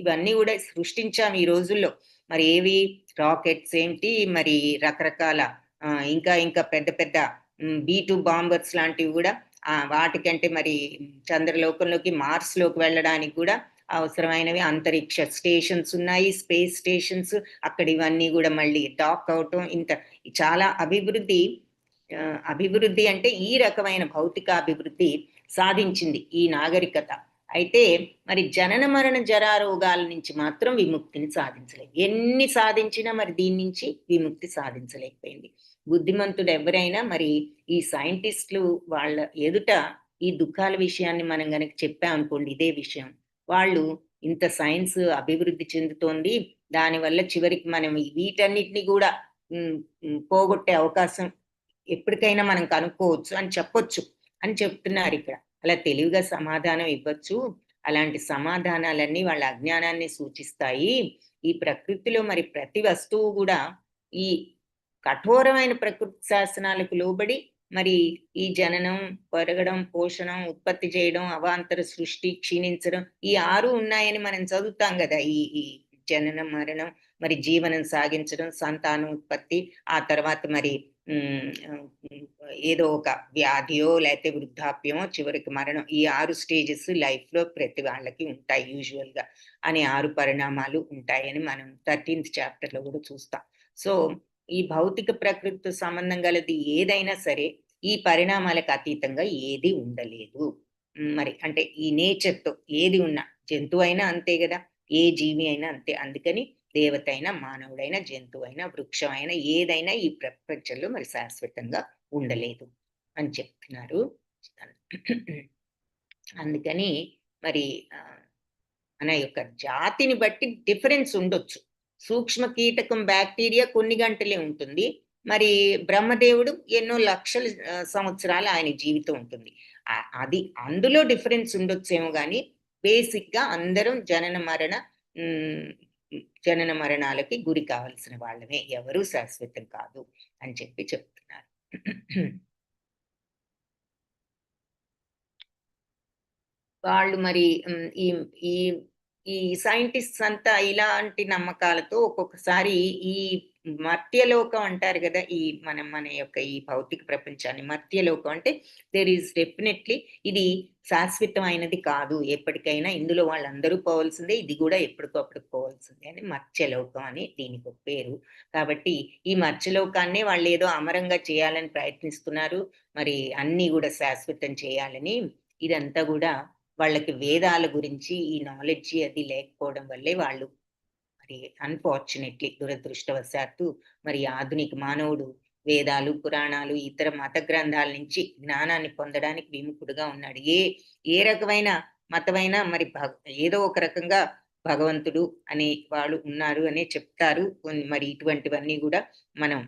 ఇవన్నీ కూడా సృష్టించాం ఈ రోజుల్లో. మరి ఏవి? రాకెట్స్ ఏమిటి, మరి రకరకాల ఇంకా పెద్ద పెద్ద B2 బాంబర్స్ లాంటివి కూడా వాటికంటే మరి చంద్రలోకంలోకి మార్స్ లోకి వెళ్ళడానికి కూడా అవసరమైనవి అంతరిక్ష స్టేషన్స్ ఉన్నాయి, స్పేస్ స్టేషన్స్. అక్కడ ఇవన్నీ కూడా మళ్ళీ డాక్ అవటం, ఇంత చాలా అభివృద్ధి అంటే ఈ రకమైన భౌతిక అభివృద్ధి సాధించింది ఈ నాగరికత. అయితే మరి జనన మరణ జరారోగాల నుంచి మాత్రం విముక్తిని సాధించలేదు. ఎన్ని సాధించినా మరి దీని నుంచి విముక్తి సాధించలేకపోయింది. బుద్ధిమంతుడు ఎవరైనా మరి ఈ సైంటిస్టులు వాళ్ళ ఎదుట ఈ దుఃఖాల విషయాన్ని మనం గనక చెప్పామనుకోండి, ఇదే విషయం, వాళ్ళు ఇంత సైన్స్ అభివృద్ధి చెందుతోంది, దానివల్ల చివరికి మనం వీటన్నిటిని కూడా పోగొట్టే అవకాశం ఎప్పటికైనా మనం కనుక్కోవచ్చు అని చెప్పొచ్చు అని చెప్తున్నారు ఇక్కడ. అలా తెలివిగా సమాధానం ఇవ్వచ్చు. అలాంటి సమాధానాలన్నీ వాళ్ళ అజ్ఞానాన్ని సూచిస్తాయి. ఈ ప్రకృతిలో మరి ప్రతి వస్తువు కూడా ఈ కఠోరమైన ప్రకృతి శాసనాలకు లోబడి మరి ఈ జననం, పెరగడం, పోషణం, ఉత్పత్తి చేయడం, అవాంతర సృష్టి, క్షీణించడం, ఈ 6 ఉన్నాయని మనం చదువుతాం కదా. ఈ జననం, మరణం, మరి జీవనం సాగించడం, సంతానం ఉత్పత్తి, ఆ తర్వాత మరి ఏదో ఒక వ్యాధియో లేకపోతే వృద్ధాప్యమో, చివరికి మరణం. ఈ 6 స్టేజెస్ లైఫ్ లో ప్రతి వాళ్ళకి ఉంటాయి యూజువల్ గా. అనే 6 పరిణామాలు ఉంటాయని మనం 13th చాప్టర్ లో కూడా చూస్తాం. సో ఈ భౌతిక ప్రకృతితో సంబంధం గలది ఏదైనా సరే ఈ పరిణామాలకు అతీతంగా ఏది ఉండలేదు. మరి అంటే ఈ నేచర్ తో ఏది ఉన్నా, జంతువు అయినా అంతే కదా, ఏ జీవి అయినా అంతే. అందుకని దేవత అయినా, మానవుడైనా, జంతువు అయినా, వృక్షం అయినా, ఏదైనా ఈ ప్రపంచంలో మరి శాశ్వతంగా ఉండలేదు అని చెప్తున్నారు. అందుకని మరి మన యొక్క జాతిని బట్టి డిఫరెన్స్ ఉండొచ్చు. సూక్ష్మ కీటకం బ్యాక్టీరియా కొన్ని గంటలే ఉంటుంది, మరి బ్రహ్మదేవుడు ఎన్నో లక్షల సంవత్సరాలు ఆయన జీవితం ఉంటుంది. అది అందులో డిఫరెన్స్ ఉండొచ్చేమో కానీ బేసిక్ గా అందరం జనన మరణాలకి గురి కావాల్సిన వాళ్ళమే, ఎవరూ శాశ్వతం కాదు అని చెప్తున్నారు. వాళ్ళు మరి ఈ ఈ ఈ సైంటిస్ట్స్ అంతా ఇలాంటి నమ్మకాలతో ఒక్కొక్కసారి ఈ మర్త్యలోకం అంటారు కదా, ఈ మన యొక్క ఈ భౌతిక ప్రపంచాన్ని మర్త్యలోకం అంటే దేర్ ఈస్ డెఫినెట్లీ ఇది శాశ్వతమైనది కాదు, ఎప్పటికైనా ఇందులో వాళ్ళందరూ పోవాల్సిందే, ఇది కూడా ఎప్పటికప్పుడు పోవాల్సిందే అని మర్త్యలోకం అని దీనికి ఒక పేరు. కాబట్టి ఈ మర్త్యలోకాన్నే వాళ్ళు ఏదో అమరంగా చేయాలని ప్రయత్నిస్తున్నారు, మరి అన్నీ కూడా శాశ్వతం చేయాలని. ఇదంతా కూడా వాళ్ళకి వేదాల గురించి ఈ నాలెడ్జ్ అది లేకపోవడం వల్లే వాళ్ళు మరి అన్ఫార్చునేట్లీ, దురదృష్టవశాత్తు మరి ఆధునిక మానవుడు వేదాలు, పురాణాలు, ఇతర మత గ్రంథాల నుంచి జ్ఞానాన్ని పొందడానికి విముఖుడుగా ఉన్నాడు. ఏ రకమైన మతమైనా మరి ఏదో ఒక రకంగా భగవంతుడు అనే వాళ్ళు ఉన్నారు అనే చెప్తారు. మరి ఇటువంటివన్నీ కూడా మనం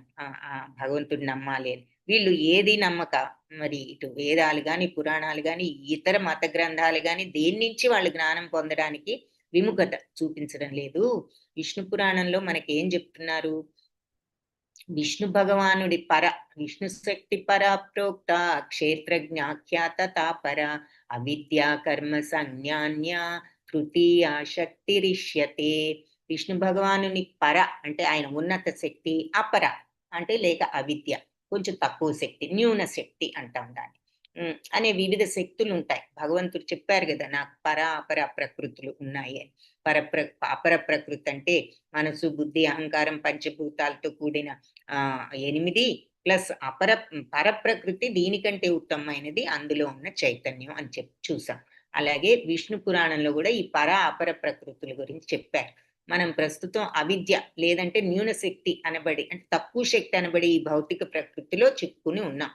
భగవంతుడు నమ్మాలి అని. వీళ్ళు ఏది నమ్మక మరి ఇటు వేదాలు గాని, పురాణాలు గాని, ఇతర మత గ్రంథాలు గాని దేని నుంచి వాళ్ళు జ్ఞానం పొందడానికి విముఖత చూపించడం లేదు. విష్ణు పురాణంలో మనకి ఏం చెప్తున్నారు? విష్ణు భగవానుడి విష్ణు శక్తి పరా ప్రోక్త క్షేత్రజ్ఞాఖ్యాత తాపర అవిద్యా కర్మ సంజ్ఞాన్య తృతీయ శక్తిరిష్యతే. విష్ణు భగవానుని అంటే ఆయన ఉన్నత శక్తి, అపర అంటే లేక అవిద్య కొంచెం తక్కువ శక్తి, న్యూన శక్తి అంటాం దాన్ని. అనే వివిధ శక్తులు ఉంటాయి. భగవంతుడు చెప్పారు కదా, నాకు అపర ప్రకృతులు ఉన్నాయి అని. అపర ప్రకృతి అంటే మనసు, బుద్ధి, అహంకారం, పంచభూతాలతో కూడిన 8 ప్లస్ పరప్రకృతి దీనికంటే ఉత్తమమైనది, అందులో ఉన్న చైతన్యం అని చూసాం. అలాగే విష్ణు పురాణంలో కూడా ఈ అపర ప్రకృతుల గురించి చెప్పారు. మనం ప్రస్తుతం అవిద్య లేదంటే న్యూన శక్తి అనబడి, అంటే తక్కువ శక్తి అనబడి ఈ భౌతిక ప్రకృతిలో చిక్కుకుని ఉన్నాం.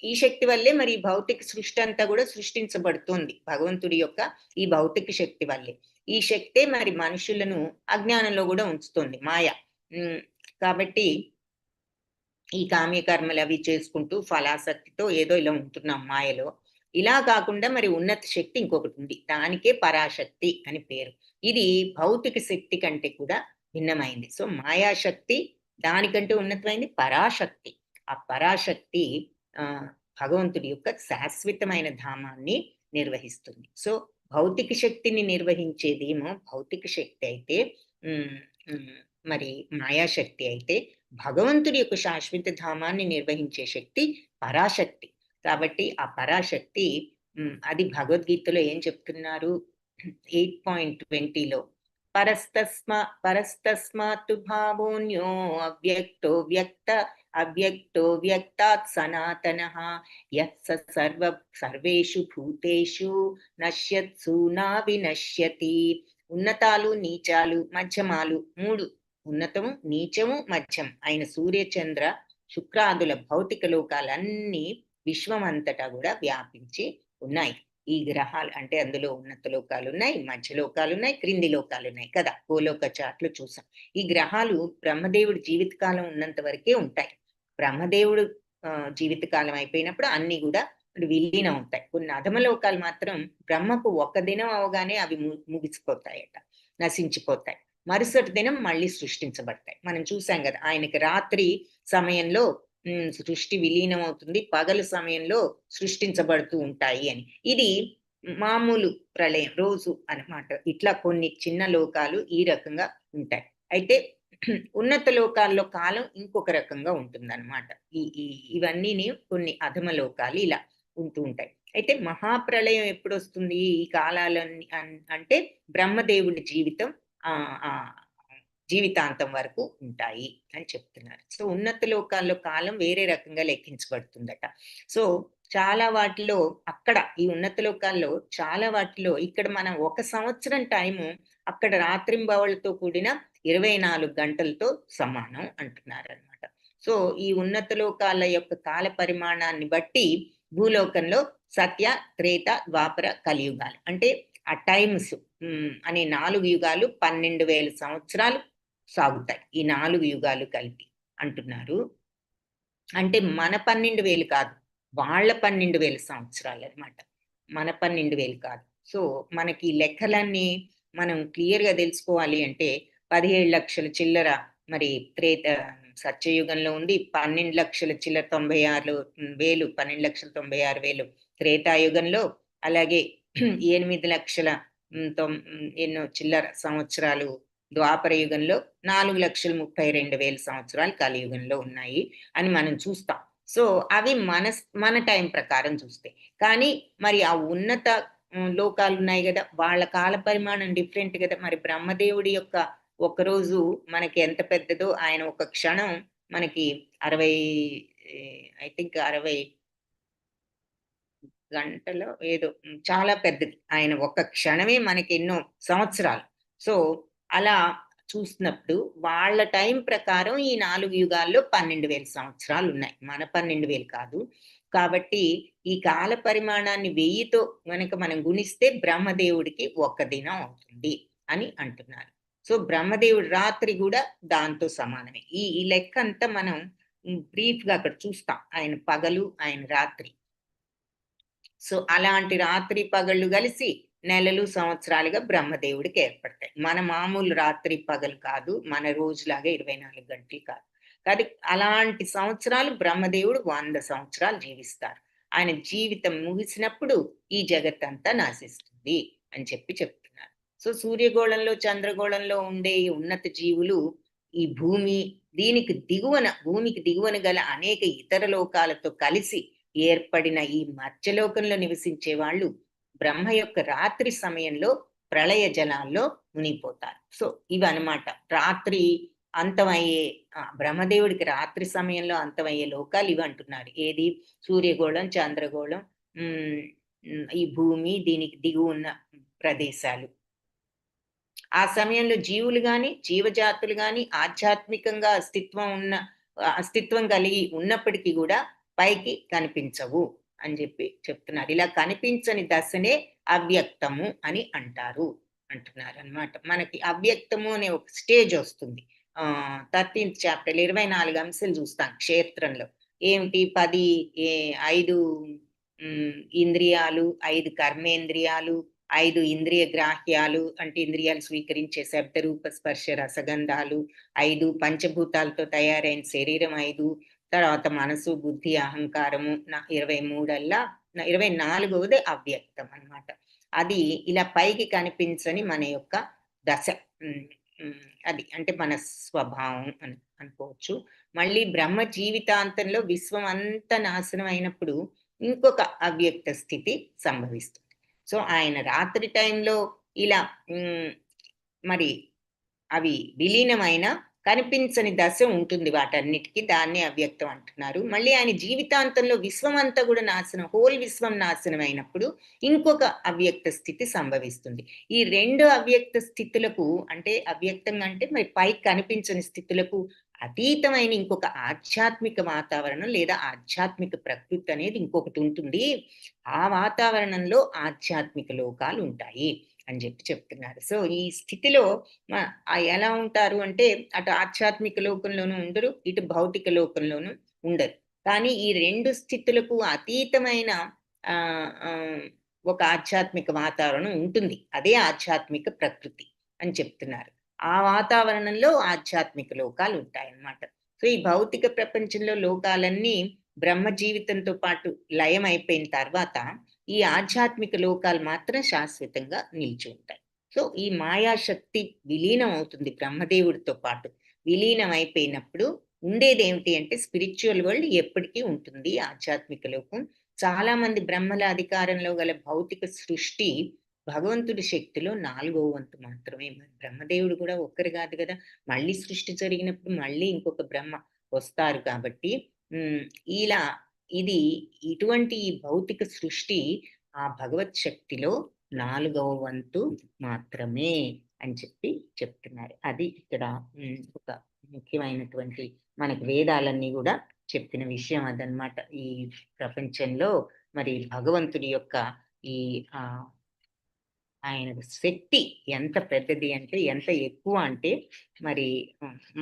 ఈ శక్తి వల్లే మరి భౌతిక సృష్టి అంతా కూడా సృష్టించబడుతుంది, భగవంతుడి యొక్క ఈ భౌతిక శక్తి వల్లే. ఈ శక్తే మరి మనుషులను అజ్ఞానంలో కూడా ఉంచుతుంది, మాయ. కాబట్టి ఈ కామ్యకర్మలు అవి చేసుకుంటూ ఫలాసక్తితో ఏదో ఇలా ఉంటున్నాం మాయలో. ఇలా కాకుండా మరి ఉన్నత శక్తి ఇంకొకటి ఉంది, దానికే పరాశక్తి అని పేరు. ఇది భౌతిక శక్తి కంటే కూడా భిన్నమైంది. సో మాయాశక్తి దానికంటే ఉన్నతమైంది పరాశక్తి. ఆ పరాశక్తి భగవంతుడి యొక్క శాశ్వతమైన ధామాన్ని నిర్వహిస్తుంది. సో భౌతిక శక్తిని నిర్వహించేదేమో భౌతిక శక్తి అయితే, మరి మాయాశక్తి అయితే, భగవంతుడి యొక్క శాశ్వత ధామాన్ని నిర్వహించే శక్తి పరాశక్తి. కాబట్టి ఆ పరాశక్తి అది భగవద్గీతలో ఏం చెప్తున్నారు 8.20లో పరస్తస్మాత్ భావోన్యో అవ్యక్తో వ్యక్తాత్ సనాతనః యస్స సర్వేషు భూతేషు నశ్యత్సు నా వినశ్యతి. ఉన్నతాలు నీచాలు మధ్యమాలు మూడు, ఉన్నతము నీచము మధ్యం అయిన సూర్యచంద్ర శుక్రాదుల భౌతిక లోకాలన్నీ విశ్వం అంతటా కూడా వ్యాపించి ఉన్నాయి. ఈ గ్రహాలు అంటే అందులో ఉన్నత లోకాలు ఉన్నాయి, మధ్య లోకాలు ఉన్నాయి, క్రింది లోకాలు ఉన్నాయి కదా, గోలోక చాట్లు చూసాం. ఈ గ్రహాలు బ్రహ్మదేవుడి జీవితకాలం ఉన్నంత వరకే ఉంటాయి. బ్రహ్మదేవుడు జీవితకాలం అయిపోయినప్పుడు అన్ని కూడా విలీనం అవుతాయి. కొన్ని అధమ లోకాలు మాత్రం బ్రహ్మకు ఒక దినం అవగానే అవి ముగిసిపోతాయట, నశించిపోతాయి. మరుసటి దినం మళ్ళీ సృష్టించబడతాయి. మనం చూసాం కదా, ఆయనకి రాత్రి సమయంలో సృష్టి విలీనం అవుతుంది, పగలు సమయంలో సృష్టించబడుతూ ఉంటాయి అని. ఇది మామూలు ప్రళయం రోజు అన్నమాట. ఇట్లా కొన్ని చిన్న లోకాలు ఈ రకంగా ఉంటాయి. అయితే ఉన్నత లోకాల్లో కాలం ఇంకొక రకంగా ఉంటుందన్నమాట. ఇవన్నీ కొన్ని అధమ లోకాలు ఇలా ఉంటూ ఉంటాయి. అయితే మహాప్రళయం ఎప్పుడు వస్తుంది? ఈ కాలాలన్నీ అంటే బ్రహ్మదేవుడి జీవితాంతం వరకు ఉంటాయి అని చెప్తున్నారు. సో ఉన్నత లోకాల్లో కాలం వేరే రకంగా లెక్కించబడుతుందట. సో చాలా వాటిలో అక్కడ ఈ ఉన్నత లోకాల్లో చాలా వాటిలో ఇక్కడ మనం 1 సంవత్సరం టైము అక్కడ రాత్రింబవళ్ళతో కూడిన 24 గంటలతో సమానం అంటున్నారు అనమాట. సో ఈ ఉన్నత లోకాల యొక్క కాల పరిమాణాన్ని బట్టి భూలోకంలో సత్య, త్రేత, ద్వాపర, కలియుగాలు అంటే ఆ టైమ్స్ అనే 4 యుగాలు 12,000 సంవత్సరాలు సాగుతాయి. ఈ 4 యుగాలు కలిపి అంటున్నారు. అంటే మన 12,000 కాదు, వాళ్ళ 12,000 సంవత్సరాలు అనమాట. మన 12,000 కాదు. సో మనకి లెక్కలన్నీ మనం క్లియర్ గా తెలుసుకోవాలి అంటే 17 లక్షల చిల్లర మరి సత్యయుగంలో ఉంది, 12 లక్షల చిల్లర 96,000 12,96,000 త్రేతాయుగంలో, అలాగే 8 లక్షల ఎన్నో చిల్లర సంవత్సరాలు ద్వాపర యుగంలో, 4,32,000 సంవత్సరాలు కలియుగంలో ఉన్నాయి అని మనం చూస్తాం. సో అవి మన టైం ప్రకారం చూస్తే. కానీ మరి ఆ ఉన్నత లోకాలు ఉన్నాయి కదా, వాళ్ళ కాల పరిమాణం డిఫరెంట్ కదా. మరి బ్రహ్మదేవుడి యొక్క ఒకరోజు మనకి ఎంత పెద్దదో, ఆయన ఒక క్షణం మనకి 60 గంటలో ఏదో చాలా పెద్దది. ఆయన ఒక క్షణమే మనకి ఎన్నో సంవత్సరాలు. సో అలా చూసినప్పుడు వాళ్ళ టైం ప్రకారం ఈ 4 యుగాల్లో 12,000 సంవత్సరాలు ఉన్నాయి, మన 12,000 కాదు. కాబట్టి ఈ కాల పరిమాణాన్ని 1000తో కనుక మనం గుణిస్తే బ్రహ్మదేవుడికి 1 దినం అవుతుంది అని అంటున్నారు. సో బ్రహ్మదేవుడి రాత్రి కూడా దాంతో సమానమే. ఈ లెక్క అంతా మనం బ్రీఫ్ గా అక్కడ చూస్తాం, ఆయన పగలు ఆయన రాత్రి. సో అలాంటి రాత్రి పగళ్ళు కలిసి నెలలు సంవత్సరాలుగా బ్రహ్మదేవుడికి ఏర్పడతాయి. మన మామూలు రాత్రి పగలు కాదు, మన రోజులాగా 24 గంటలు కాదు. కానీ అలాంటి సంవత్సరాలు బ్రహ్మదేవుడు 100 సంవత్సరాలు జీవిస్తారు. ఆయన జీవితం ముగిసినప్పుడు ఈ జగత్తంతా నాశిస్తుంది అని చెప్తున్నారు. సో సూర్యగోళంలో చంద్రగోళంలో ఉండే ఈ ఉన్నత జీవులు ఈ భూమికి దిగువన గల అనేక ఇతర లోకాలతో కలిసి ఏర్పడిన ఈ మధ్యలోకంలో నివసించే వాళ్ళు బ్రహ్మ యొక్క రాత్రి సమయంలో ప్రళయ జలాల్లో మునిగిపోతారు. సో ఇవన్నమాట రాత్రి అంతమయ్యే బ్రహ్మదేవుడికి రాత్రి సమయంలో అంతమయ్యే లోకాలు ఇవి అంటున్నారు. ఏది? సూర్యగోళం, చంద్రగోళం, ఈ భూమి, దీనికి దిగువ ఉన్న ప్రదేశాలు. ఆ సమయంలో జీవులు గాని జీవజాతులు గాని ఆధ్యాత్మికంగా అస్తిత్వం కలిగి ఉన్నప్పటికీ కూడా పైకి కనిపించవు అని చెప్తున్నారు. ఇలా కనిపించని దశనే అవ్యక్తము అని అంటున్నారు అన్నమాట. మనకి అవ్యక్తము అనే ఒక స్టేజ్ వస్తుంది. 13th చాప్టర్ 24 అంశాలు చూస్తాం క్షేత్రంలో. ఏమిటి? 5 ఇంద్రియాలు, 5 కర్మేంద్రియాలు, 5 ఇంద్రియ గ్రాహ్యాలు అంటే ఇంద్రియాలు స్వీకరించే శబ్ద రూప స్పర్శ రసగంధాలు, 5 పంచభూతాలతో తయారైన శరీరం, 5 తర్వాత మనసు, బుద్ధి, అహంకారము, 24వది అవ్యక్తం అన్నమాట. అది ఇలా పైకి కనిపించని మన యొక్క దశ. అది అంటే మన స్వభావం అనుకోవచ్చు. మళ్ళీ బ్రహ్మ జీవితాంతంలో విశ్వం అంతా నాశనం అయినప్పుడు ఇంకొక అవ్యక్త స్థితి సంభవిస్తుంది. సో ఆయన రాత్రి టైంలో ఇలా మరి అవి విలీనమైన కనిపించని దశ ఉంటుంది వాటన్నిటికీ, దాన్ని అవ్యక్తం అంటున్నారు. మళ్ళీ ఆయన జీవితాంతంలో విశ్వం అంతా కూడా నాశనం, హోల్ విశ్వం నాశనం అయినప్పుడు ఇంకొక అవ్యక్త స్థితి సంభవిస్తుంది. ఈ రెండు అవ్యక్త స్థితులకు, అంటే అవ్యక్తంగా అంటే మరి పైకి కనిపించని స్థితులకు అతీతమైన ఇంకొక ఆధ్యాత్మిక వాతావరణం లేదా ఆధ్యాత్మిక ప్రకృతి అనేది ఇంకొకటి ఉంటుంది. ఆ వాతావరణంలో ఆధ్యాత్మిక లోకాలు ఉంటాయి అని చెప్తున్నారు. సో ఈ స్థితిలో ఎలా ఉంటారు అంటే అటు ఆధ్యాత్మిక లోకంలోనూ ఉండరు, ఇటు భౌతిక లోకంలోనూ ఉండరు. కానీ ఈ రెండు స్థితులకు అతీతమైన ఒక ఆధ్యాత్మిక వాతావరణం ఉంటుంది. అదే ఆధ్యాత్మిక ప్రకృతి అని చెప్తున్నారు. ఆ వాతావరణంలో ఆధ్యాత్మిక లోకాలు ఉంటాయన్నమాట. సో ఈ భౌతిక ప్రపంచంలో లోకాలన్నీ బ్రహ్మ జీవితంతో పాటు లయం అయిపోయిన తర్వాత ఈ ఆధ్యాత్మిక లోకాలు మాత్రం శాశ్వతంగా నిలిచి ఉంటాయి. సో ఈ మాయాశక్తి విలీనం అవుతుంది బ్రహ్మదేవుడితో పాటు. విలీనం అయిపోయినప్పుడు ఉండేది ఏమిటి అంటే స్పిరిచువల్ వరల్డ్ ఎప్పటికీ ఉంటుంది, ఆధ్యాత్మిక లోకం. చాలా మంది బ్రహ్మల అధికారంలో గల భౌతిక సృష్టి భగవంతుడి శక్తిలో 4వ వంతు మాత్రమే. బ్రహ్మదేవుడు కూడా ఒక్కరు కాదు కదా, మళ్ళీ సృష్టి జరిగినప్పుడు మళ్ళీ ఇంకొక బ్రహ్మ వస్తారు కాబట్టి ఇలా ఇది ఇటువంటి ఈ భౌతిక సృష్టి ఆ భగవత్ శక్తిలో 4వ వంతు మాత్రమే అని చెప్తున్నారు. అది ఇక్కడ ఒక ముఖ్యమైనటువంటి మనకి వేదాలన్నీ కూడా చెప్పిన విషయం అదనమాట. ఈ ప్రపంచంలో మరి భగవంతుడి యొక్క ఈ ఆయన శక్తి ఎంత పెద్దది అంటే, ఎంత ఎక్కువ అంటే, మరి